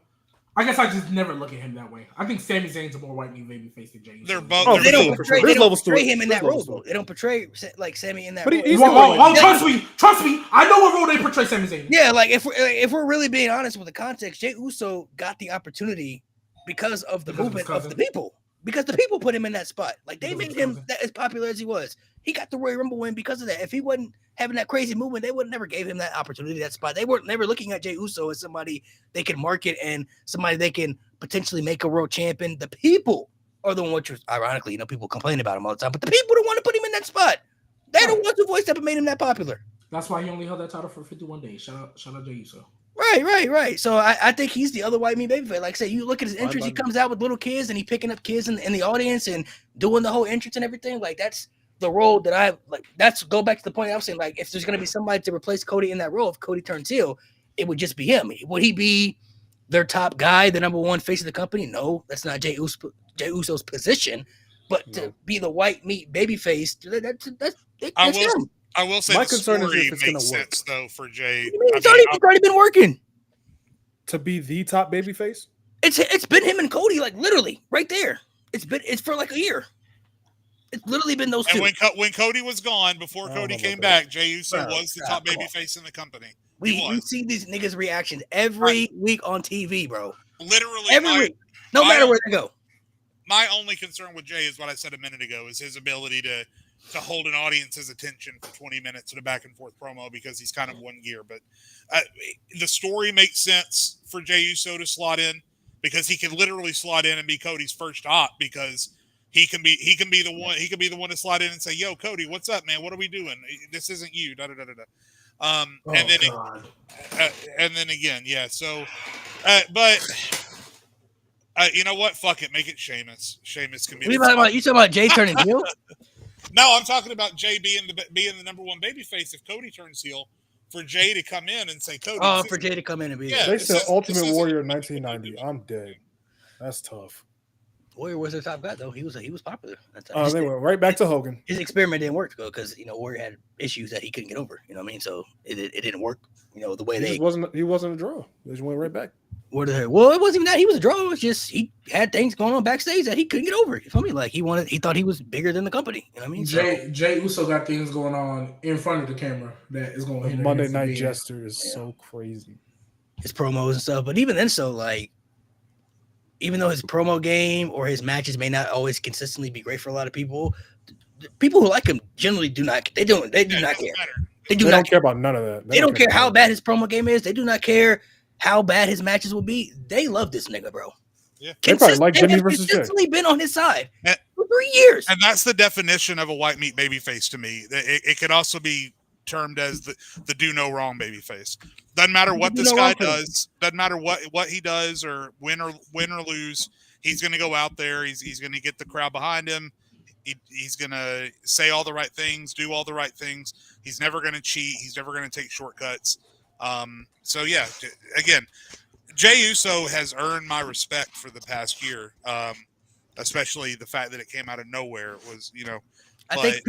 I guess I just never look at him that way. I think Sami Zayn's a more white meat babyface than Jey Uso. They're both. They don't portray him in that role, though. They don't portray like Sami in that role. Trust me. I know what role they portray Sami Zayn. Yeah, like if we're really being honest with the context, Jey Uso got the opportunity because of the movement of the people. Because the people put him in that spot. Like they made him that as popular as he was. He got the Royal Rumble win because of that. If he wasn't having that crazy movement, they would never gave him that opportunity, that spot. They weren't never looking at Jey Uso as somebody they can market and somebody they can potentially make a world champion. The people are the one, which was ironically, people complain about him all the time, but the people don't want to put him in that spot. They're the ones who voiced up and made him that popular. That's why he only held that title for 51 days. Shout out Jey Uso. Right. So I think he's the other white meat babyface. Like I said, you look at his entrance, he comes out with little kids and he picking up kids in the audience and doing the whole entrance and everything. Like that's the role that I like. That's go back to the point I was saying. Like if there's gonna be somebody to replace Cody in that role, if Cody turns heel, it would just be him. Would he be their top guy, the number one face of the company? No, that's not Jey Uso's position. But to be the white meat babyface, that's him. I will say my the concern story is if it's makes gonna work. sense though for Jay. It's already been working. To be the top babyface? It's been him and Cody, like literally right there. It's for like a year. It's literally been those two. And when Cody was gone, before Cody came back, Jey Uso was the top babyface in the company. We see these niggas' reactions every week on TV, bro. Literally every week, no matter where they go. My only concern with Jay is what I said a minute ago: is his ability to hold an audience's attention for 20 minutes in a back and forth promo because he's kind of one gear. But the story makes sense for Jey Uso to slot in because he can literally slot in and be Cody's first op because he can be the one to slot in and say, "Yo, Cody, what's up, man? What are we doing? This isn't you." Da da da da da. And then again, yeah. So, but. You know what? Fuck it. Make it Sheamus. Sheamus can be. You talking about Jay turning heel? No, I'm talking about Jay being the number one babyface. If Cody turns heel, for Jay to come in and say Cody. Oh, for Jay to come in and be. Yeah, they said Ultimate Warrior in 1990. I'm dead. That's tough. Warrior was their top guy though. He was popular. They went right back to Hogan. His experiment didn't work though because Warrior had issues that he couldn't get over. You know what I mean? So it didn't work. The way he wasn't a draw. They just went right back. Well, it wasn't even that he was a draw. It was just he had things going on backstage that he couldn't get over. You feel me? Like he thought he was bigger than the company. You know what I mean? Jey Uso got things going on in front of the camera that is going to hinder Monday Night Jester is so crazy. His promos and stuff, but even then, even though his promo game or his matches may not always consistently be great for a lot of people, people who like him generally do not. They do not care. They don't care about none of that. They don't care how bad his promo game is. They do not care how bad his matches will be. They love this nigga, bro. Yeah, they probably like Jimmy versus Jay. Consistently been on his side for 3 years, and that's the definition of a white meat babyface to me. It could also be termed as the do no wrong babyface. Doesn't matter what this guy does. Doesn't matter what he does or win or lose. He's going to go out there. He's going to get the crowd behind him. He's going to say all the right things, do all the right things. He's never going to cheat. He's never going to take shortcuts. So yeah, again, Jey Uso has earned my respect for the past year, especially the fact that it came out of nowhere. It was, I think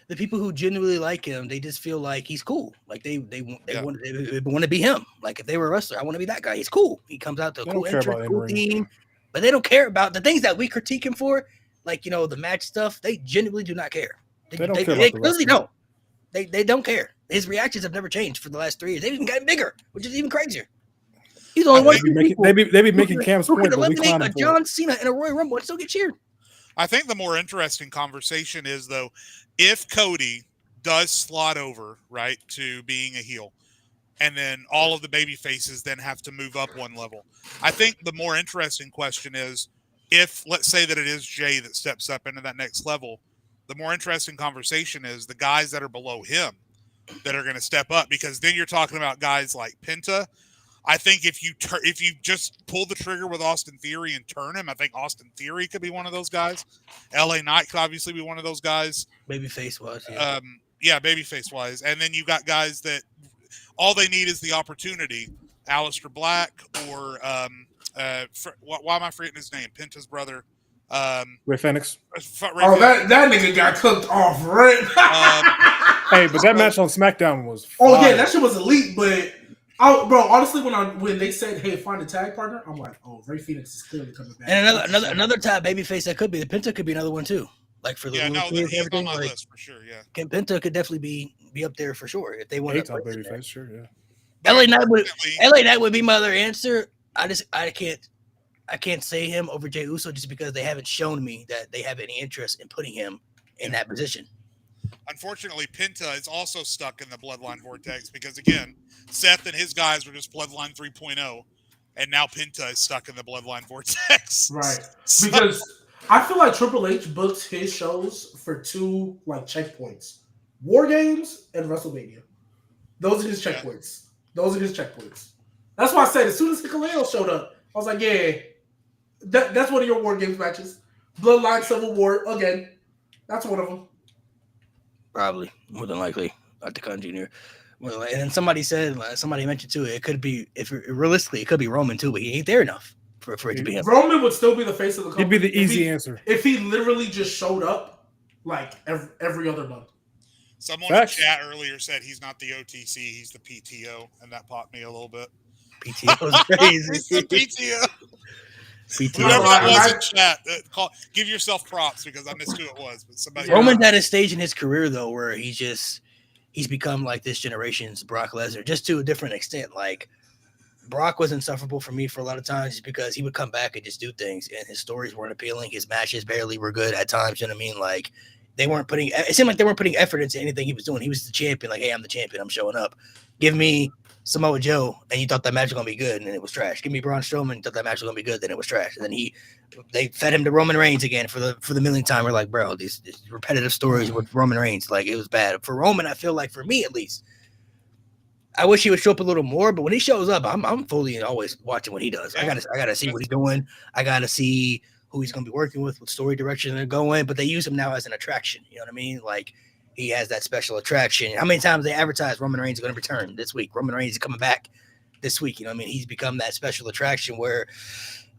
the people who genuinely like him, they just feel like he's cool. Like they want to be him. Like if they were a wrestler, I want to be that guy. He's cool. He comes out to a cool entrance, cool team, but they don't care about the things that we critique him for, like the match stuff. They genuinely do not care. They clearly don't. They don't care. His reactions have never changed for the last 3 years. They've even gotten bigger, which is even crazier. He's the only one. They be making Cam's point. Eliminate a John Cena and a Royal Rumble and still get cheered. I think the more interesting conversation is though, if Cody does slot over right to being a heel, and then all of the baby faces then have to move up one level. I think the more interesting question is if let's say that it is Jay that steps up into that next level. The more interesting conversation is the guys that are below him that are going to step up, because then you're talking about guys like Penta. I think if you just pull the trigger with Austin Theory and turn him, I think Austin Theory could be one of those guys. LA Knight could obviously be one of those guys. Babyface wise, babyface wise, and then you got guys that all they need is the opportunity. Aleister Black or why am I forgetting his name? Penta's brother. Ray Phoenix. That nigga got cooked off, right? Hey, but that match on SmackDown was fire. Oh yeah, that shit was elite. But bro, honestly, when they said, "Hey, find a tag partner," I'm like, "Oh, Ray Phoenix is clearly coming back." And another top babyface that could be the Penta could be another one too. Like for the he's on my list for sure. Yeah, Penta could definitely be up there for sure if they want to. Top babyface, sure, yeah. LA Knight would be my other answer. I can't say him over Jey Uso just because they haven't shown me that they have any interest in putting him in that position. Unfortunately, Penta is also stuck in the Bloodline vortex because, again, Seth and his guys were just Bloodline 3.0, and now Penta is stuck in the Bloodline vortex. Right. Because I feel like Triple H books his shows for 2 checkpoints: War Games and WrestleMania. Those are his checkpoints. Those are his checkpoints. That's why I said as soon as Hikuleo showed up, I was like, yeah, that's one of your War Games matches. Bloodline Civil War again. That's one of them. Probably more than likely, Octagon Jr. Well, and then somebody mentioned too, it could be realistically, it could be Roman too, but he ain't there enough for it to be him. Roman would still be the face of the company. He'd be the easy answer if he literally just showed up like every other month. Someone in chat earlier said he's not the OTC, he's the PTO, and that popped me a little bit. PTO is crazy. It's the PTO. PTO. Whoever that was in chat, give yourself props because I missed who it was. But somebody. Roman's at a stage in his career though where he's become like this generation's Brock Lesnar, just to a different extent. Like Brock was insufferable for me for a lot of times because he would come back and just do things, and his stories weren't appealing. His matches barely were good at times. You know what I mean? Like it seemed like they weren't putting effort into anything he was doing. He was the champion. Like, hey, I'm the champion. I'm showing up. Give me Samoa Joe, and you thought that match was gonna be good, and it was trash. Give me Braun Strowman, you thought that match was gonna be good, then it was trash. And then they fed him to Roman Reigns again for the millionth time. We're like, bro, these repetitive stories with Roman Reigns, like it was bad for Roman. I feel like for me at least, I wish he would show up a little more. But when he shows up, I'm fully always watching what he does. I gotta see what he's doing. I gotta see who he's gonna be working with, what story direction they're going. But they use him now as an attraction. You know what I mean? Like. He has that special attraction. How many times they advertise Roman Reigns is going to return this week? Roman Reigns is coming back this week. You know what I mean? He's become that special attraction where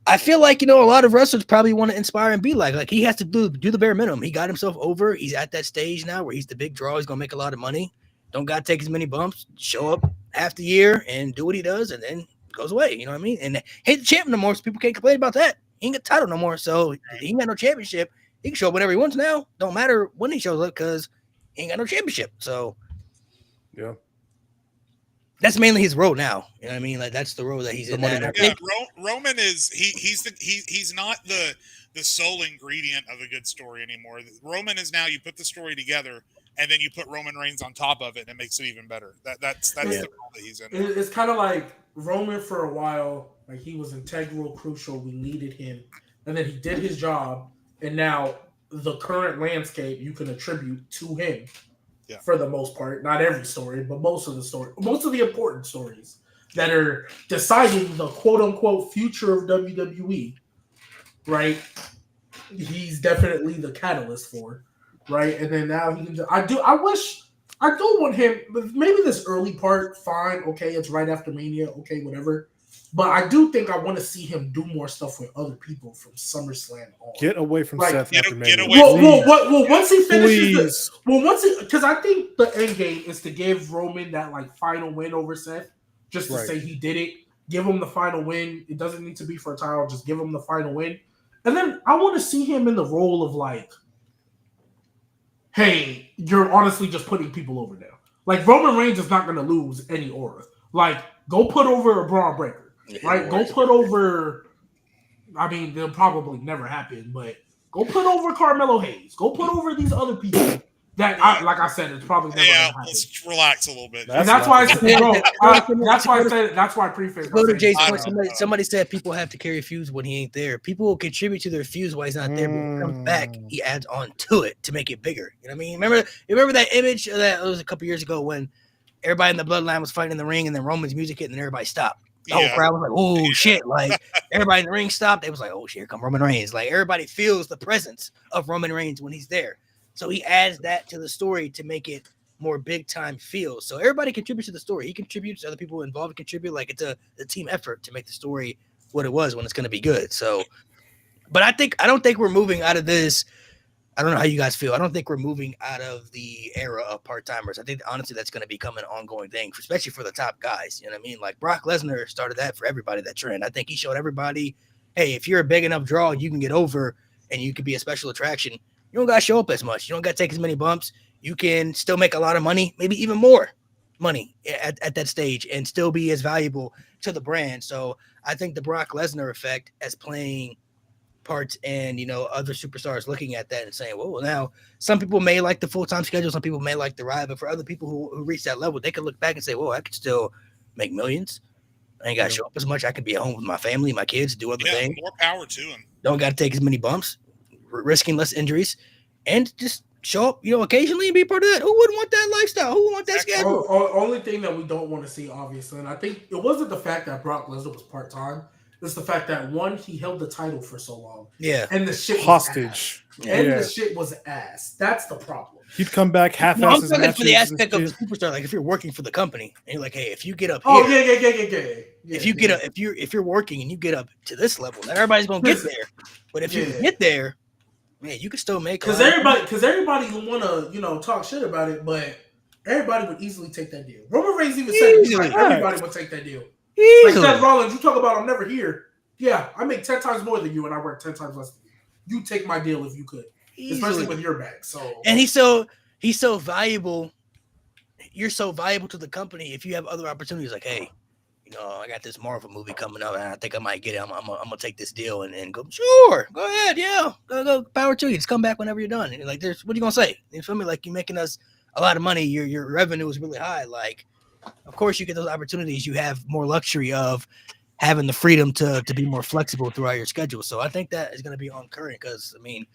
I feel like, a lot of wrestlers probably want to inspire and be like he has to do the bare minimum. He got himself over. He's at that stage now where he's the big draw. He's going to make a lot of money. Don't got to take as many bumps. Show up half the year and do what he does and then goes away. You know what I mean? And he ain't the champion no more, so people can't complain about that. He ain't got the title no more, so he ain't got no championship. He can show up whenever he wants now. Don't matter when he shows up because ain't got no championship. So yeah, that's mainly his role now. You know what I mean? Like that's the role that he's in. Yeah, Roman is he's not the sole ingredient of a good story anymore. Roman is now you put the story together and then you put Roman Reigns on top of it and it makes it even better. That's the role that he's in. It's kind of like Roman for a while, like he was integral, crucial. We needed him, and then he did his job, and now the current landscape you can attribute to him for the most part. Not every story, but most of the important stories that are deciding the quote unquote future of WWE, right? He's definitely the catalyst for, right? And then now he can I do want him, but maybe this early part, fine, okay, it's right after Mania, okay, whatever. But I do think I want to see him do more stuff with other people from SummerSlam on. Get away from Seth. Get away once he finishes because I think the end game is to give Roman that like final win over Seth, just to say he did it. Give him the final win. It doesn't need to be for a title. Just give him the final win, and then I want to see him in the role of like, hey, you're honestly just putting people over now. Like Roman Reigns is not going to lose any aura. Like go put over a Braun Breaker. Right, go put over. I mean, they'll probably never happen, but go put over Carmelo Hayes. Go put over these other people that, like I said, it's probably never gonna happen. Let's relax a little bit. That's why I said, bro. That's why I said. That's why I preface. Go to Jay's point. Somebody said people have to carry feuds when he ain't there. People will contribute to their feuds while he's not there, but when he comes back, he adds on to it to make it bigger. You know what I mean? Remember that image that was a couple years ago when everybody in the bloodline was fighting in the ring, and then Roman's music hit, and then everybody stopped. The whole crowd was like, oh, shit. Like, everybody in the ring stopped. They was like, oh, shit, here come Roman Reigns. Like, everybody feels the presence of Roman Reigns when he's there. So he adds that to the story to make it more big-time feel. So everybody contributes to the story. He contributes. Other people involved contribute. Like, it's a team effort to make the story what it was when it's going to be good. So, but I don't think we're moving out of this. I don't know how you guys feel. I don't think we're moving out of the era of part-timers. I think, honestly, that's going to become an ongoing thing, especially for the top guys. You know what I mean? Like, Brock Lesnar started that for everybody, that trend. I think he showed everybody, hey, if you're a big enough draw, you can get over and you can be a special attraction. You don't got to show up as much. You don't got to take as many bumps. You can still make a lot of money, maybe even more money at that stage and still be as valuable to the brand. So I think the Brock Lesnar effect as playing parts and other superstars looking at that and saying, well, now some people may like the full-time schedule, some people may like the ride, but for other people who reach that level, they can look back and say, well, I could still make millions. I ain't got to show up as much. I could be at home with my family, my kids, do other things. More power to him. Don't got to take as many bumps, risking less injuries, and just show up, occasionally and be part of that. Who wouldn't want that lifestyle? Who would want that schedule? Only thing that we don't want to see, obviously, and I think it wasn't the fact that Brock Lesnar was part time. It's the fact that one, he held the title for so long. Yeah. And the shit hostage. The shit was ass. That's the problem. He'd come back half-assed. I'm talking for the aspect of the superstar. Like if you're working for the company and you're like, hey, if you get up here, if you're working and you get up to this level, then everybody's gonna get there. But if you get there, man, you can still make because everybody want to talk shit about it, but everybody would easily take that deal. Roman Reigns even said everybody would take that deal. Like Seth Rollins, you talk about I'm never here. Yeah, I make 10 times more than you, and I work 10 times less than you. You take my deal if you could, especially with your bag. So, and he's so valuable. You're so valuable to the company. If you have other opportunities, like, hey, I got this Marvel movie coming up, and I think I might get it. I'm gonna take this deal and go. Sure, go ahead, yeah, go. Power to you. Just come back whenever you're done. And like, what are you gonna say? You feel me? Like you're making us a lot of money. Your revenue is really high. Like, of course, you get those opportunities. You have more luxury of having the freedom to be more flexible throughout your schedule. So I think that is going to be on current because, I mean,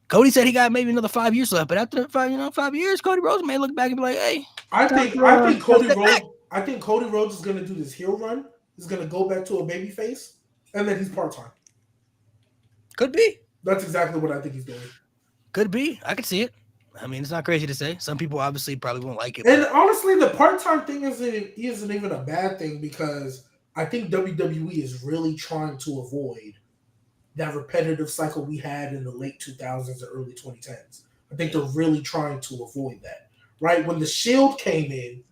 Cody said he got maybe another 5 years left, but after 5 years, Cody Rhodes may look back and be like, hey. I think Cody Rhodes is going to do this heel run. He's going to go back to a baby face, and then he's part-time. Could be. That's exactly what I think he's doing. Could be. I could see it. I mean, it's not crazy to say. Some people obviously probably won't like it. And honestly, the part-time thing isn't even a bad thing because I think WWE is really trying to avoid that repetitive cycle we had in the late 2000s and early 2010s. I think they're really trying to avoid that, right? When the Shield came in,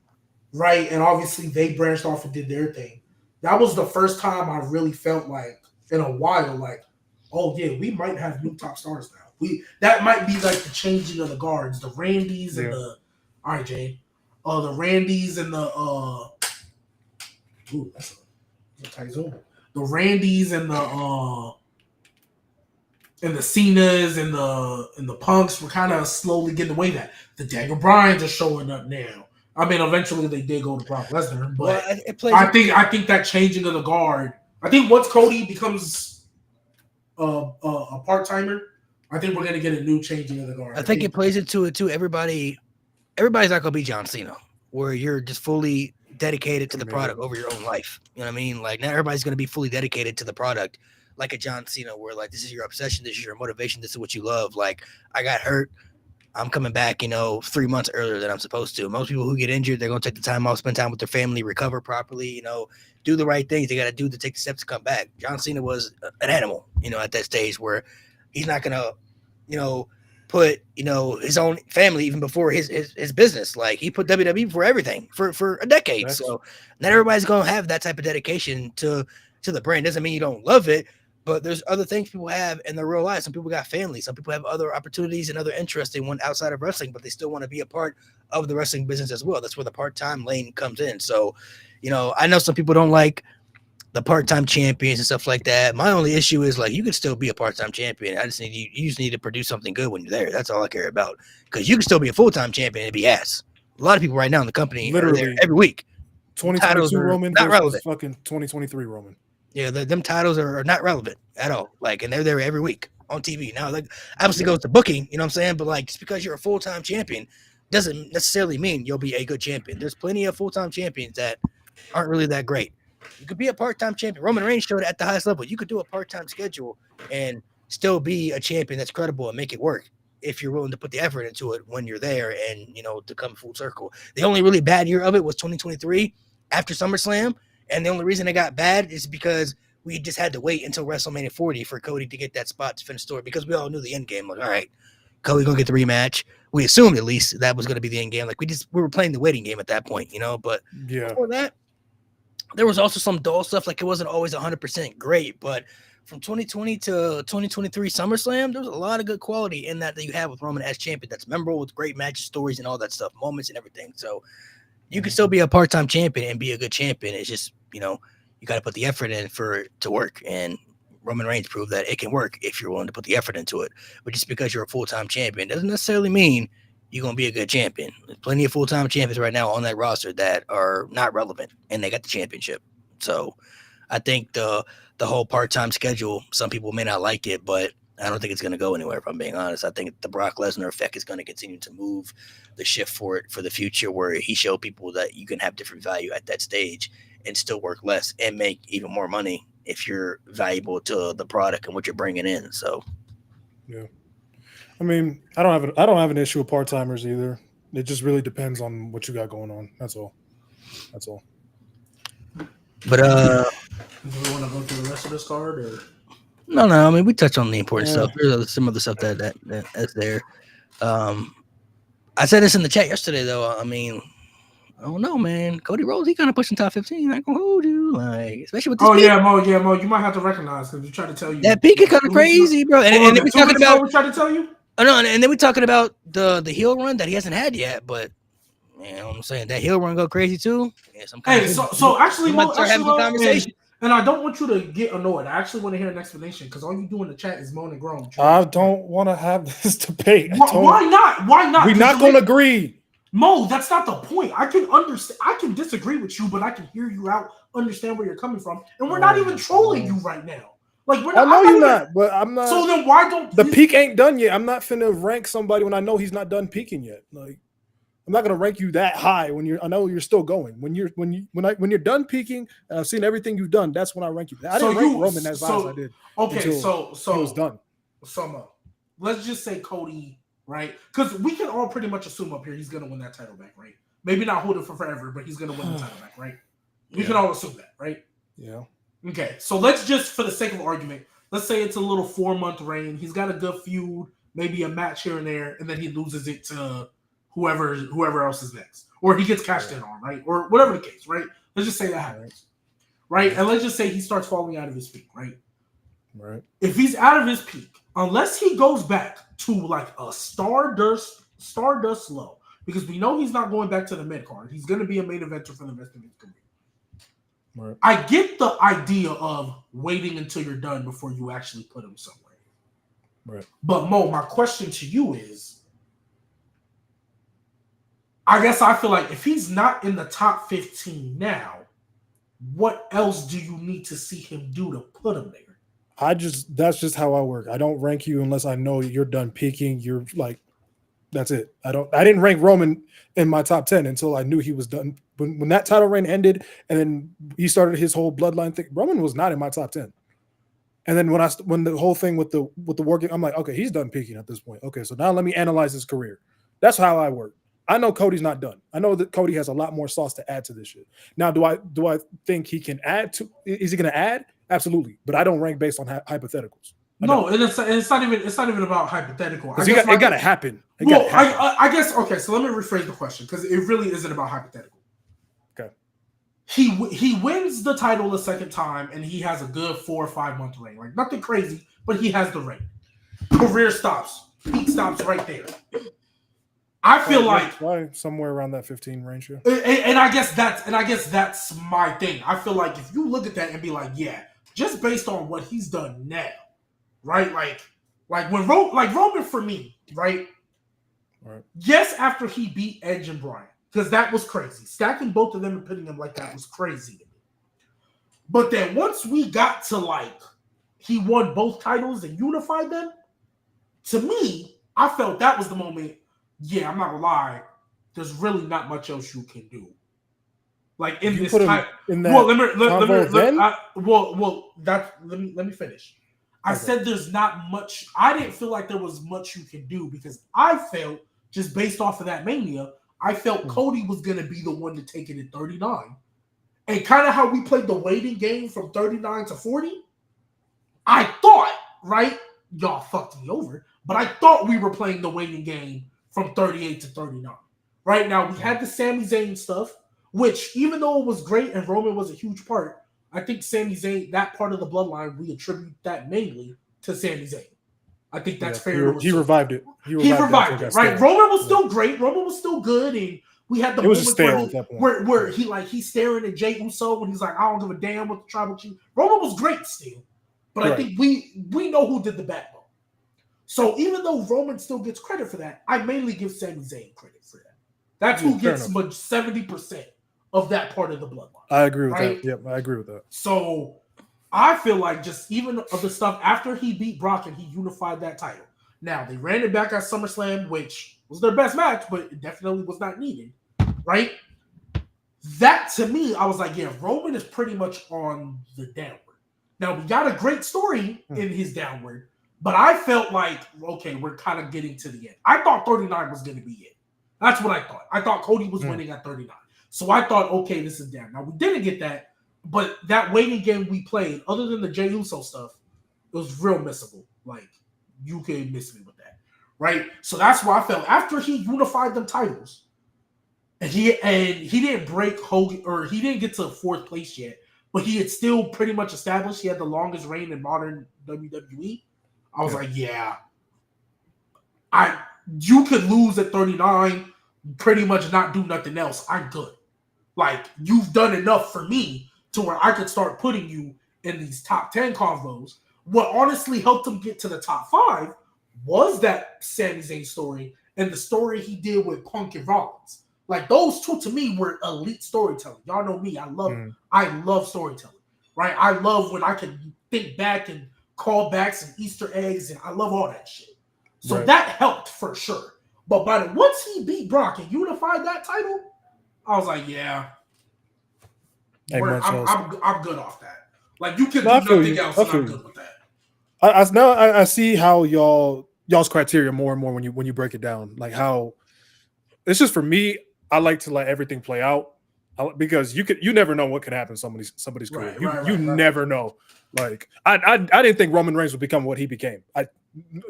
right, and obviously they branched off and did their thing, that was the first time I really felt like, in a while, like, oh, yeah, we might have new top stars now. That might be like the changing of the guards, the Randys and the all right, Jane. The Randys and the that's a tight zone. The Randys and the Cenas and the Punks were kind of slowly getting away that. The Daniel Bryans are showing up now. I mean, eventually they did go to Brock Lesnar, but I think that changing of the guard. I think once Cody becomes a part-timer, I think we're going to get a new changing of the guard. I think it plays into it too. Everybody's not going to be John Cena, where you're just fully dedicated to the product over your own life. You know what I mean? Like, not everybody's going to be fully dedicated to the product like a John Cena, where like, this is your obsession, this is your motivation, this is what you love. Like, I got hurt, I'm coming back, 3 months earlier than I'm supposed to. Most people who get injured, they're going to take the time off, spend time with their family, recover properly, do the right things they got to do to take the steps to come back. John Cena was an animal, at that stage where he's not going to, put, his own family even before his business. Like, he put WWE before everything for a decade. So not everybody's going to have that type of dedication to the brand. Doesn't mean you don't love it, but there's other things people have in their real life. Some people got family. Some people have other opportunities and other interests they want outside of wrestling, but they still want to be a part of the wrestling business as well. That's where the part-time lane comes in. So, I know some people don't like the part-time champions and stuff like that. My only issue is, like, you can still be a part-time champion. I just need you just need to produce something good when you're there. That's all I care about. Because you can still be a full-time champion and be ass. A lot of people right now in the company literally are there every week. 2022 Roman versus fucking 2023 Roman. Yeah, them titles are not relevant at all. Like, and they're there every week on TV. Now, like, obviously goes to booking, you know what I'm saying? But like, just because you're a full-time champion doesn't necessarily mean you'll be a good champion. There's plenty of full-time champions that aren't really that great. You could be a part-time champion. Roman Reigns showed it at the highest level. You could do a part-time schedule and still be a champion that's credible and make it work if you're willing to put the effort into it when you're there and, to come full circle. The only really bad year of it was 2023 after SummerSlam. And the only reason it got bad is because we just had to wait until WrestleMania 40 for Cody to get that spot to finish the story, because we all knew the end game. Like, all right, Cody going to get the rematch. We assumed at least that was going to be the end game. Like, we were playing the waiting game at that point, But before that, there was also some dull stuff. Like, it wasn't always 100% great, but from 2020 to 2023 SummerSlam, there was a lot of good quality in that you have with Roman as champion. That's memorable, with great matches, stories, and all that stuff, moments and everything. So you can still be a part-time champion and be a good champion. It's just, you got to put the effort in for it to work. And Roman Reigns proved that it can work if you're willing to put the effort into it. But just because you're a full-time champion doesn't necessarily mean you're going to be a good champion. There's plenty of full-time champions right now on that roster that are not relevant, and they got the championship. So I think the whole part-time schedule, some people may not like it, but I don't think it's going to go anywhere, if I'm being honest. I think the Brock Lesnar effect is going to continue to move the shift for it for the future, where he showed people that you can have different value at that stage and still work less and make even more money if you're valuable to the product and what you're bringing in. So, yeah. I mean, I don't have an issue with part-timers either. It just really depends on what you got going on. That's all. But do we want to go through the rest of this card or? No. I mean, we touch on the important stuff. There's some other stuff that's there. I said this in the chat yesterday, though. I mean, I don't know, man. Cody Rhodes, he kind of pushing top 15. I gonna hold you, like, especially with this. Mo. You might have to recognize because we tried to tell you that peak is kind of crazy, bro. And then we talking about. We tried to tell you. Oh no, and then we talking about the heel run that he hasn't had yet, but. You know what I'm saying? That heel run go crazy too. Yeah, so actually, Mo, having a conversation. And I don't want you to get annoyed. I actually want to hear an explanation because all you do in the chat is moan and groan. I don't want to have this debate. Why not? Why not? We're not going to agree. Mo, that's not the point. I can understand. I can disagree with you, but I can hear you out, understand where you're coming from, and we're not even trolling you right now. Like we're not. I know you're not, but I'm not. So then why don't the peak ain't done yet? I'm not finna rank somebody when I know he's not done peaking yet. Like. I'm not gonna rank you that high when I know you're still going. When you're done peaking, and I've seen everything you've done. That's when I rank you. I didn't rank Roman as high as I did. Okay, so it was done. So let's just say Cody, right? Because we can all pretty much assume up here he's gonna win that title back, right? Maybe not hold it for forever, but he's gonna win the title back, right? We can all assume that, right? Yeah. Okay, so let's just, for the sake of argument, let's say it's a little 4-month reign. He's got a good feud, maybe a match here and there, and then he loses it to whoever else is next, or he gets cashed in on, right, or whatever the case, right? Let's just say that happens, right? And let's just say he starts falling out of his peak, right? Right. If he's out of his peak, unless he goes back to like a Stardust low, because we know he's not going back to the mid card, he's going to be a main eventer for the rest of his career. Right. I get the idea of waiting until you're done before you actually put him somewhere. Right. But Mo, my question to you is, I guess I feel like if he's not in the top 15 now, what else do you need to see him do to put him there? That's just how I work. I don't rank you unless I know you're done peaking. You're like, that's it. I didn't rank Roman in my top 10 until I knew he was done. When that title reign ended and then he started his whole bloodline thing, Roman was not in my top 10. And then when the whole thing with the working, I'm like, okay, he's done peaking at this point. Okay, so now let me analyze his career. That's how I work. I know Cody's not done. I know that Cody has a lot more sauce to add to this shit. Now, do I think he can add to? Is he going to add? Absolutely, but I don't rank based on hypotheticals. No, and it's not even about hypothetical. It got to happen. I guess okay. So let me rephrase the question because it really isn't about hypothetical. Okay. He wins the title the second time and he has a good 4 or 5 month reign. Like nothing crazy, but he has the reign. Career stops. Peak stops right there. I feel like somewhere around that 15 range. And I guess that's my thing. I feel like if you look at that and be like, yeah, just based on what he's done now, right? Like when Roman for me, right? Right. Yes, after he beat Edge and Bryan, because that was crazy. Stacking both of them and putting them like that was crazy to me. But then once we got to like he won both titles and unified them, to me, I felt that was the moment. Yeah, I'm not gonna lie. There's really not much else you can do. Like in this type. Let me finish. I said there's not much. I didn't feel like there was much you can do because I felt just based off of that Mania, I felt Cody was gonna be the one to take it at 39, and kind of how we played the waiting game from 39 to 40. I thought, right, y'all fucked me over, but I thought we were playing the waiting game from 38 to 39. Right now, we had the Sami Zayn stuff, which even though it was great and Roman was a huge part, I think Sami Zayn, that part of the bloodline, we attribute that mainly to Sami Zayn. I think that's fair. He revived it. He revived it, right? Roman was still great. Roman was still good, and we had the moment where he's staring at Jey Uso when he's like, I don't give a damn what the tribal chief. Roman was great still, but I think we know who did the backbone. So even though Roman still gets credit for that, I mainly give Sami Zayn credit for that. That's who gets 70% of that part of the bloodline. I agree with that. Yep, I agree with that. So I feel like just even of the stuff after he beat Brock and he unified that title. Now, they ran it back at SummerSlam, which was their best match, but it definitely was not needed, right? That, to me, I was like, yeah, Roman is pretty much on the downward. Now, we got a great story in his downward, but I felt like, okay, we're kind of getting to the end. I thought 39 was going to be it. That's what I thought. I thought Cody was winning at 39. So I thought, okay, this is down. Now, we didn't get that, but that waiting game we played, other than the Jey Uso stuff, it was real missable. Like, you could miss me with that, right? So that's why I felt after he unified them titles, and he didn't break Hogan, or he didn't get to 4th place yet, but he had still pretty much established he had the longest reign in modern WWE. I was like, yeah, you could lose at 39, pretty much not do nothing else. I'm good. Like, you've done enough for me to where I could start putting you in these top 10 convos. What honestly helped him get to the top 5 was that Sami Zayn story and the story he did with Punk and Rollins. Like, those two to me were elite storytelling. Y'all know me. I love storytelling, right? I love when I can think back and callbacks and Easter eggs, and I love all that shit. So that helped for sure. But once he beat Brock and unified that title, I was like, yeah, I'm good off that. Like, you can do nothing else, and I'm good with that. I see how y'all's criteria more and more when you break it down. Like, how it's just for me, I like to let everything play out because you never know what could happen in somebody's career. You never know. Like, I didn't think Roman Reigns would become what he became.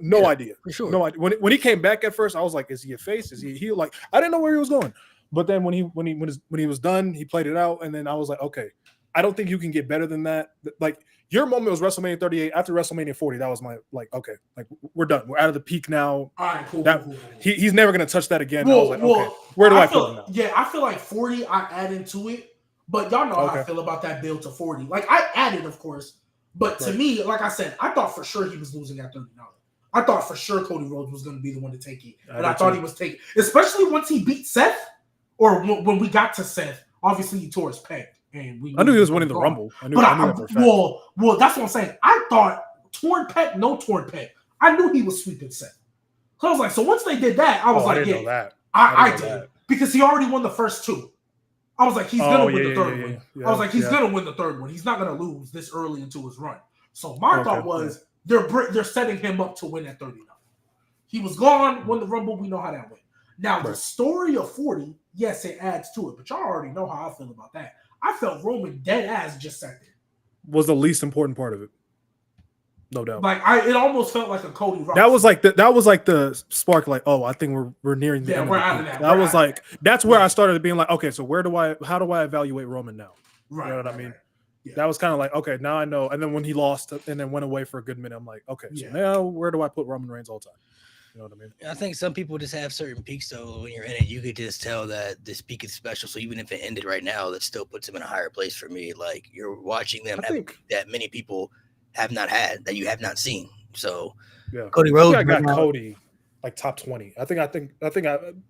No idea. For sure. No idea. When he came back at first, I was like, is he a face? Is he heel? Like, I didn't know where he was going. But then when he was done, he played it out, and then I was like, okay, I don't think you can get better than that. Like, your moment was WrestleMania 38. After WrestleMania 40, that was my, like, okay, like, we're done. We're out of the peak now. All right, cool. He's never gonna touch that again. I was like, okay, where do I put him now? Yeah, I feel like 40. I add into it, but y'all know how I feel about that build to 40. Like, I added, of course, but to me, like I said, I thought for sure he was losing at 39. I thought for sure Cody Rhodes was going to be the one to take it, and I thought he was taking, especially once he beat Seth, or when we got to Seth. Obviously, he tore his pec, and I knew he was winning the Rumble. I knew that for a fact. Well, that's what I'm saying. I thought torn pec, no torn pec. I knew he was sweeping Seth. So I was like, so once they did that, I was like, yeah, know that. I did, because he already won the first 2. I was like, he's gonna win the third one. Yeah, I was like, he's gonna win the third one. He's not gonna lose this early into his run. So my thought was they're setting him up to win at 39. He was gone, won the Rumble. We know how that went. Now the story of 40, yes, it adds to it, but y'all already know how I feel about that. I felt Roman dead ass just sat there. Was the least important part of it, no doubt. Like, it almost felt like a Cody Rhodes. That was like the spark. Like, oh, I think we're nearing the end. We're out of that. That was like that's where I started being like, okay, so how do I evaluate Roman now? Right. You know what I mean? Yeah. That was kind of like, okay, now I know. And then when he lost and then went away for a good minute, I'm like, okay, so now where do I put Roman Reigns all time? You know what I mean? I think some people just have certain peaks, though. When you're in it, you could just tell that this peak is special. So even if it ended right now, that still puts him in a higher place for me. Like, you're watching them that many people have not had, that you have not seen. So Cody Rhodes, I got Cody like top 20. I think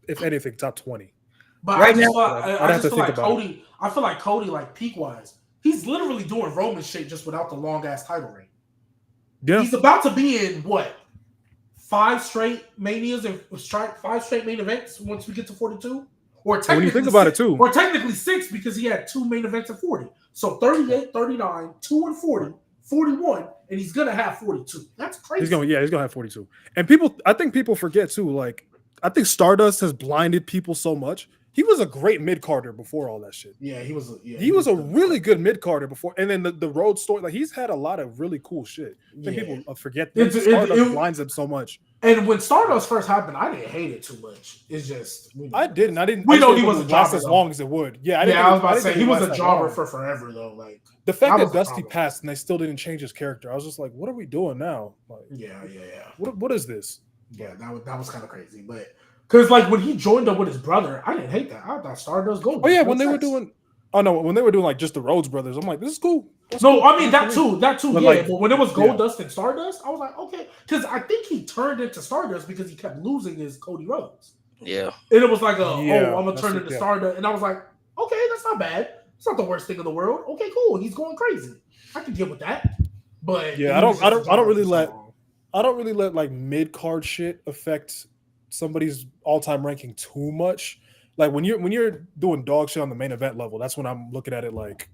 if anything, top 20. But right now, I feel like Cody, like, peak wise, he's literally doing Roman shit just without the long ass title reign. Yeah, he's about to be in what? 5 straight Manias and 5 straight main events once we get to 42? Or technically, when you think about it too. Or technically 6 because he had 2 main events at 40. So 38, 39, 2 and 40, 41, and he's going to have 42. That's crazy. He's going to have 42. And I think people forget too, like, I think Stardust has blinded people so much. He was a great mid-carder before all that shit. Yeah, he was a really good mid-carder before. And then the road story, like, he's had a lot of really cool shit. I think people forget that. Stardust blinds him so much. And when Stardust first happened, I didn't hate it too much. It's just I didn't. We know he was a jobber as long as it would. Yeah, I was about to say he was a jobber for forever though. Like, the fact that Dusty passed and they still didn't change his character, I was just like, what are we doing now? Like, yeah. What is this? Yeah, that was kind of crazy, but. Because, like, when he joined up with his brother, I didn't hate that. I thought Stardust Gold. Oh, yeah, when they were doing like just the Rhodes brothers, I'm like, this is cool. I mean, that too, but yeah. But when it was Goldust and Stardust, I was like, okay. Because I think he turned into Stardust because he kept losing his Cody Rhodes. Yeah. And it was like, I'm going to turn into Stardust. And I was like, okay, that's not bad. It's not the worst thing in the world. Okay, cool. He's going crazy. I can get with that. But Yeah, I don't really let like mid card shit affect somebody's all time ranking too much. Like when you're doing dog shit on the main event level, that's when I'm looking at it like,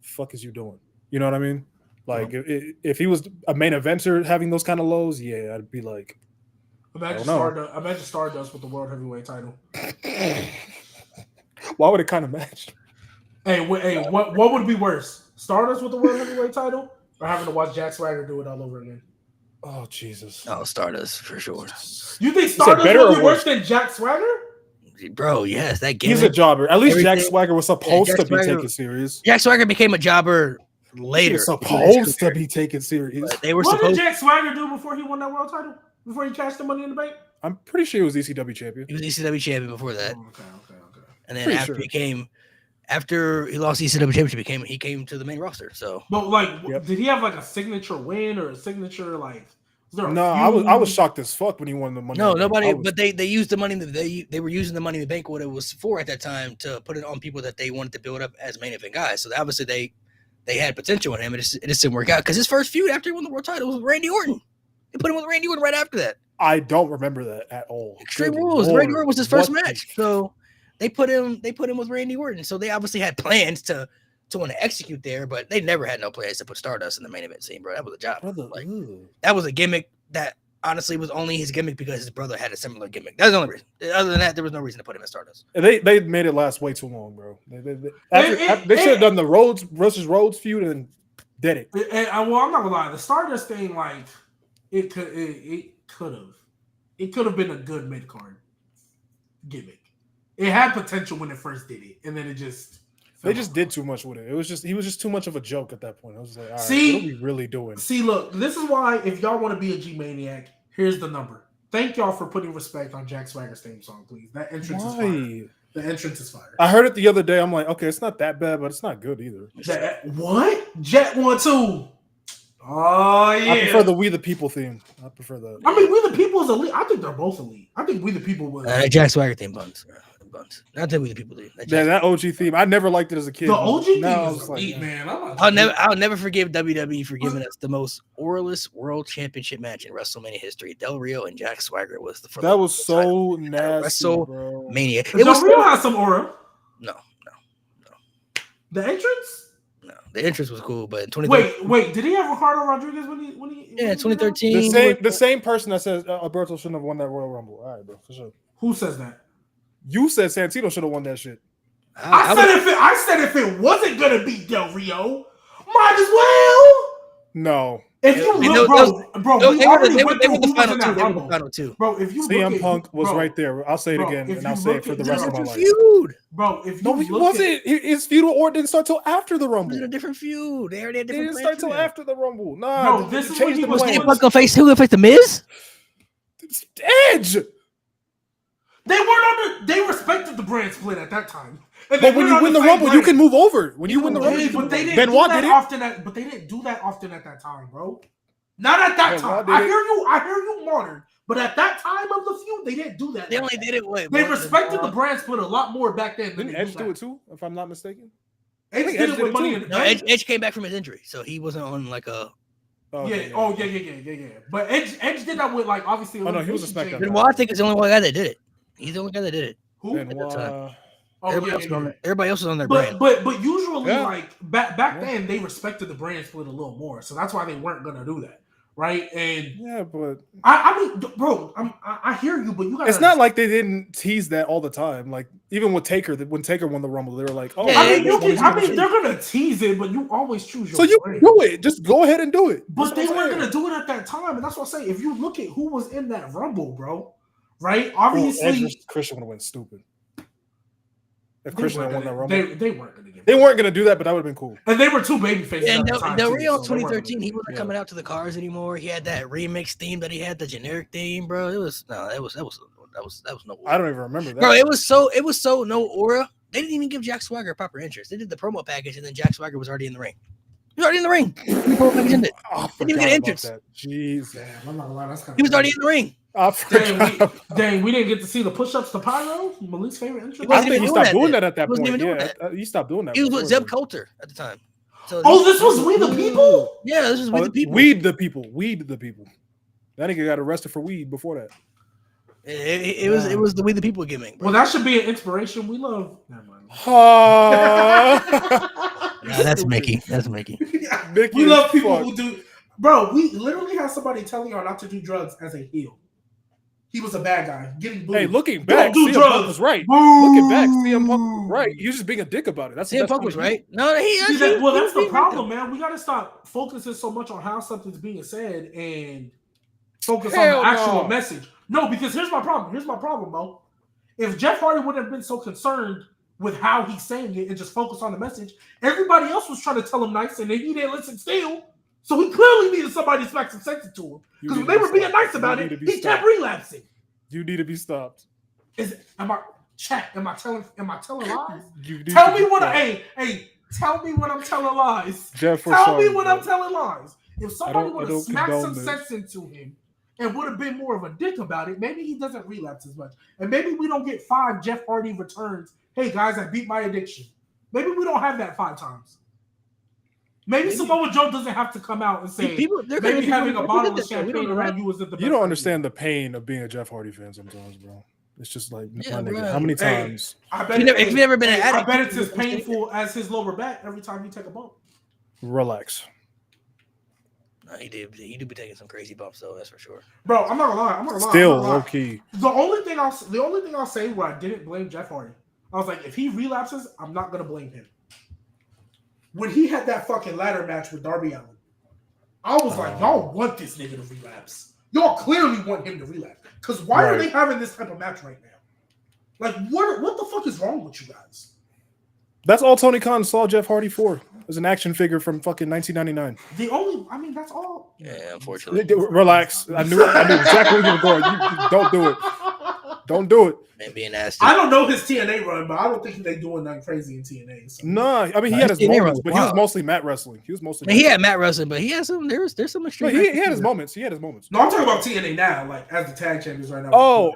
fuck is you doing? You know what I mean? Like if he was a main eventer having those kind of lows, yeah, I'd be like, imagine Stardust with the world heavyweight title. Why would it kind of match? Hey, what would be worse? Stardust with the world heavyweight title, or having to watch Jack Swagger do it all over again? Oh Jesus! Oh, Stardust for sure. You think Stardust would be worse than Jack Swagger? Bro, yes, that gimmick. He's a jobber. At least Jack Swagger was supposed to be taken serious. Jack Swagger became a jobber later. He was supposed to be taken serious. What did Jack Swagger do before he won that world title? Before he cashed the Money in the Bank? I'm pretty sure he was ECW champion. He was ECW champion before that. Oh, okay. And then after he lost the ECW championship, he came to the main roster. So, but did he have like a signature win or a signature like? No, I was shocked as fuck when he won the Money. No, nobody. But they used the money. They were using the Money in the Bank what it was for at that time to put it on people that they wanted to build up as main event guys. So obviously they had potential in him. It just didn't work out because his first feud after he won the world title was with Randy Orton. They put him with Randy Orton right after that. I don't remember that at all. Extreme Rules. Randy Orton was his first match. So they put him with Randy Orton. So they obviously had plans to want to execute there, but they never had no plans to put Stardust in the main event scene, bro. That was a job. That was a gimmick that honestly was only his gimmick because his brother had a similar gimmick. That's the only reason. Other than that, there was no reason to put him in Stardust. They made it last way too long, bro. They should have done the Rhodes versus Rhodes feud and did it. And I'm not gonna lie, the Stardust thing, like it could have been a good mid card gimmick. It had potential when it first did it, and then it just they just did too much with it. He was just too much of a joke at that point. I was like, all right, what are we really doing? See, look, this is why if y'all want to be a G Maniac, here's the number. Thank y'all for putting respect on Jack Swagger's theme song, please. That entrance is fire. The entrance is fire. I heard it the other day. I'm like, okay, it's not that bad, but it's not good either. What? Jet 1-2. Oh yeah. I prefer the We the People theme. I prefer that. I mean, We the People is elite. I think they're both elite. I think We the People was Jack Swagger theme buns. Not that We the People do. That OG theme. I never liked it as a kid. The OG theme is elite, man. I'll never forgive WWE for giving us the most oralist world championship match in WrestleMania history. Del Rio and Jack Swagger was the first. That was so nasty. WrestleMania. Del Rio has some aura. No. The entrance. No, the entrance was cool, but in 2013. Wait, did he have Ricardo Rodriguez when he? Yeah, 2013. The same person that says Alberto shouldn't have won that Royal Rumble. All right, bro, for sure. Who says that? You said Santino should have won that shit. I said if it wasn't gonna be Del Rio, might as well. No. If you look, bro, they were the final two. Bro, if you CM Punk was right there. I'll say it again, and I'll say it for the rest of my life. Feud. Bro, if you no, he wasn't. His feud with Orton didn't start till after the Rumble. It was a different feud. They already had different. It didn't start till after the Rumble. Nah, bro, this is changed the was CM Punk gonna face who? Gonna face the Miz? It's Edge. They respected the brand split at that time. But when you win the Rumble, you can move over. When you win the Rumble, but they didn't do that often. But they didn't do that often at that time, bro. Not at that time. I hear you, modern. But at that time of the feud, they didn't do that. They only did it. They respected the brand split a lot more back then. Didn't Edge do it too? If I'm not mistaken, Edge did it with Money in the Bank. Edge came back from his injury, so he wasn't on like a. Yeah. But Edge did that with like obviously. Oh no, he was a SmackDown. Benoit, I think, is the only one guy that did it. He's the only guy that did it. Who? Everybody else was on their brand. But usually, like back then, they respected the brand split a little more, so that's why they weren't gonna do that, right? And but I mean, bro, I hear you, but you got. It's not like they didn't tease that all the time. Like even with Taker, when Taker won the Rumble, they were like, "Oh, they're gonna tease it, but you always choose your." So you do it. Just go ahead and do it. But they weren't gonna do it at that time, and that's what I say. If you look at who was in that Rumble, bro, right? Obviously, Christian would have went stupid. If Christian had won that Rumble, they weren't going to get. They weren't going to do that, but that would have been cool. And they were two baby faces. And Del Rio 2013, he wasn't coming out to the cars anymore. He had that remix theme that he had, the generic theme, bro. That was no aura. I don't even remember that, bro. It was so no aura. They didn't even give Jack Swagger a proper entrance. They did the promo package, and then Jack Swagger was already in the ring. He was already in the ring. Didn't even get an entrance. Jeez, damn, I'm not gonna lie, that's kind he was already in the ring. Dang, we didn't get to see the push-ups to Pyro, Malik's favorite entrance. I think he stopped doing that at that point. He stopped doing that. He was with Zeb Coulter at the time. So this was We the People? Yeah, this was We the People. Weed the People. Weed the People. That nigga got arrested for weed before that. It was the We the People gimmick. Bro. Well, that should be an inspiration. We love. Never mind. Nah, that's Mickey. That's Mickey. We love people who do. Bro, we literally have somebody telling y'all not to do drugs as a heel. He was a bad guy getting booed. Hey, looking back, do CM drugs. Punk was right. Boo. Looking back, CM Punk was right. He was just being a dick about it. That's CM Punk was right. No, that's the problem, man. We got to stop focusing so much on how something's being said and focus on the actual message. No, because here's my problem. Here's my problem, Mo. If Jeff Hardy wouldn't have been so concerned with how he's saying it and just focus on the message, everybody else was trying to tell him nice and he didn't listen still. So he clearly needed somebody to smack some sense into him. Because when they were being nice about it, he kept relapsing. You need to be stopped. Am I telling lies? Tell me when I'm telling lies. Tell me when I'm telling lies. If somebody would have smacked some sense into him and would have been more of a dick about it, maybe he doesn't relapse as much. And maybe we don't get 5 Jeff Hardy returns. Hey guys, I beat my addiction. Maybe we don't have that 5 times. Maybe Samoa Joe doesn't have to come out and say maybe having a bottle of champagne around you was the best. You don't understand the pain of being a Jeff Hardy fan sometimes, bro. It's just like, my nigga, how many times? If you've never been an addict, I bet it's as painful as his lower back every time you take a bump. Relax. No, he do be taking some crazy bumps though, that's for sure. Bro, I'm not gonna lie. Still low key. The only thing I'll say where I didn't blame Jeff Hardy, I was like, if he relapses, I'm not gonna blame him. When he had that fucking ladder match with Darby Allin, I was like, y'all want this nigga to relapse. Y'all clearly want him to relapse. Because why are they having this type of match right now? Like, what the fuck is wrong with you guys? That's all Tony Khan saw Jeff Hardy for. As an action figure from fucking 1999. That's all. Yeah, unfortunately. Relax. I knew exactly where you were going. You don't do it. Don't do it. Man, being nasty. I don't know his TNA run, but I don't think they doing nothing crazy in TNA. So. No, I mean he had his moments, but he was mostly mat wrestling. He had mat wrestling, but he had some. There's some extreme. He had his moments. No, I'm talking about TNA now, like as the tag champions right now. No.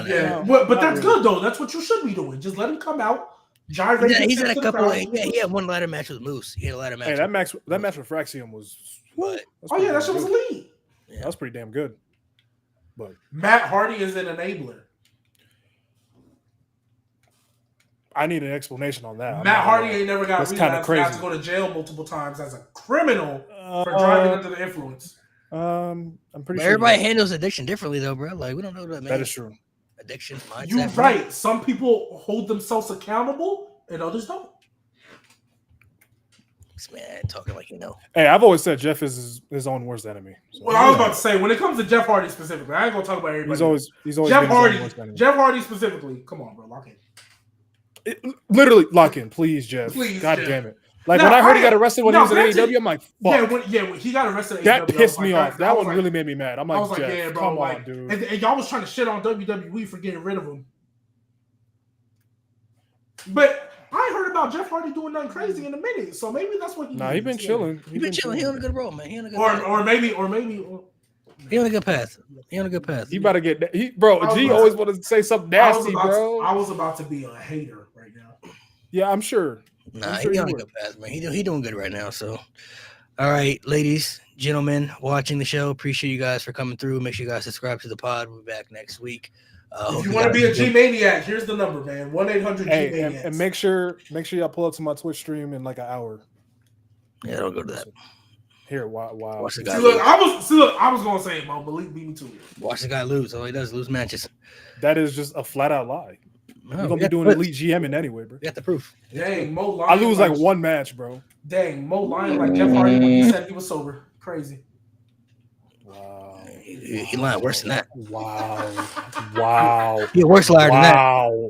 Yeah, but that's good though. That's what you should be doing. Just let him come out. Gyrate. He's had a couple. He had one ladder match with Moose. He had a ladder match. Hey, that match with Fraxium was what? That shit was elite. Yeah. That was pretty damn good. But Matt Hardy is an enabler. I need an explanation on that. Matt Hardy ain't never got relapsed. Got to go to jail multiple times as a criminal for driving under the influence. I'm pretty sure everybody handles addiction differently, though, bro. Like we don't know what that means. That is true. Addiction, mindset. You're right. Some people hold themselves accountable, and others don't. This man talking like you know. Hey, I've always said Jeff is his own worst enemy. So. Well, I was about to say when it comes to Jeff Hardy specifically, I ain't gonna talk about everybody. He's always Jeff Hardy. Jeff Hardy specifically. Come on, bro, lock in. Literally lock in, please, Jeff. Please, God Jeff. Damn it. Like when I heard he got arrested when he was in AEW, I'm like, fuck. When he got arrested. That AEW, pissed me off. That one really made me mad. I'm like, Jeff, yeah, bro, come on, dude. And y'all was trying to shit on WWE for getting rid of him. But I ain't heard about Jeff Hardy doing nothing crazy in a minute, so maybe that's what he. Nah, he been chilling. He been chilling. He on a good roll, man. He on a good. Or maybe. He on a good path. He on a good path. He about to get. G always wanted to say something nasty, bro. I was about to be a hater right now. Yeah, I'm sure. Nah, he on a good path, man. He doing good right now. So, all right, ladies, gentlemen, watching the show, appreciate you guys for coming through. Make sure you guys subscribe to the pod. We'll be back next week. If you want to be a G-Maniac, here's the number, man. 1-800-G-Maniacs. And make sure y'all pull up to my Twitch stream in like an hour. Yeah, don't go to that. Here, wow. Watch the guy I was gonna say, Mo, believe me too. Watch the guy lose. All he does is lose matches. That is just a flat out lie. No, You're gonna be doing elite GMing anyway, bro. You got the proof. Dang, Mo lying. I lose like one match, bro. Dang, Mo lying like Jeff Hardy when he said he was sober. Crazy. Wow. He lying worse than that. Wow. He a worse liar than that. Wow.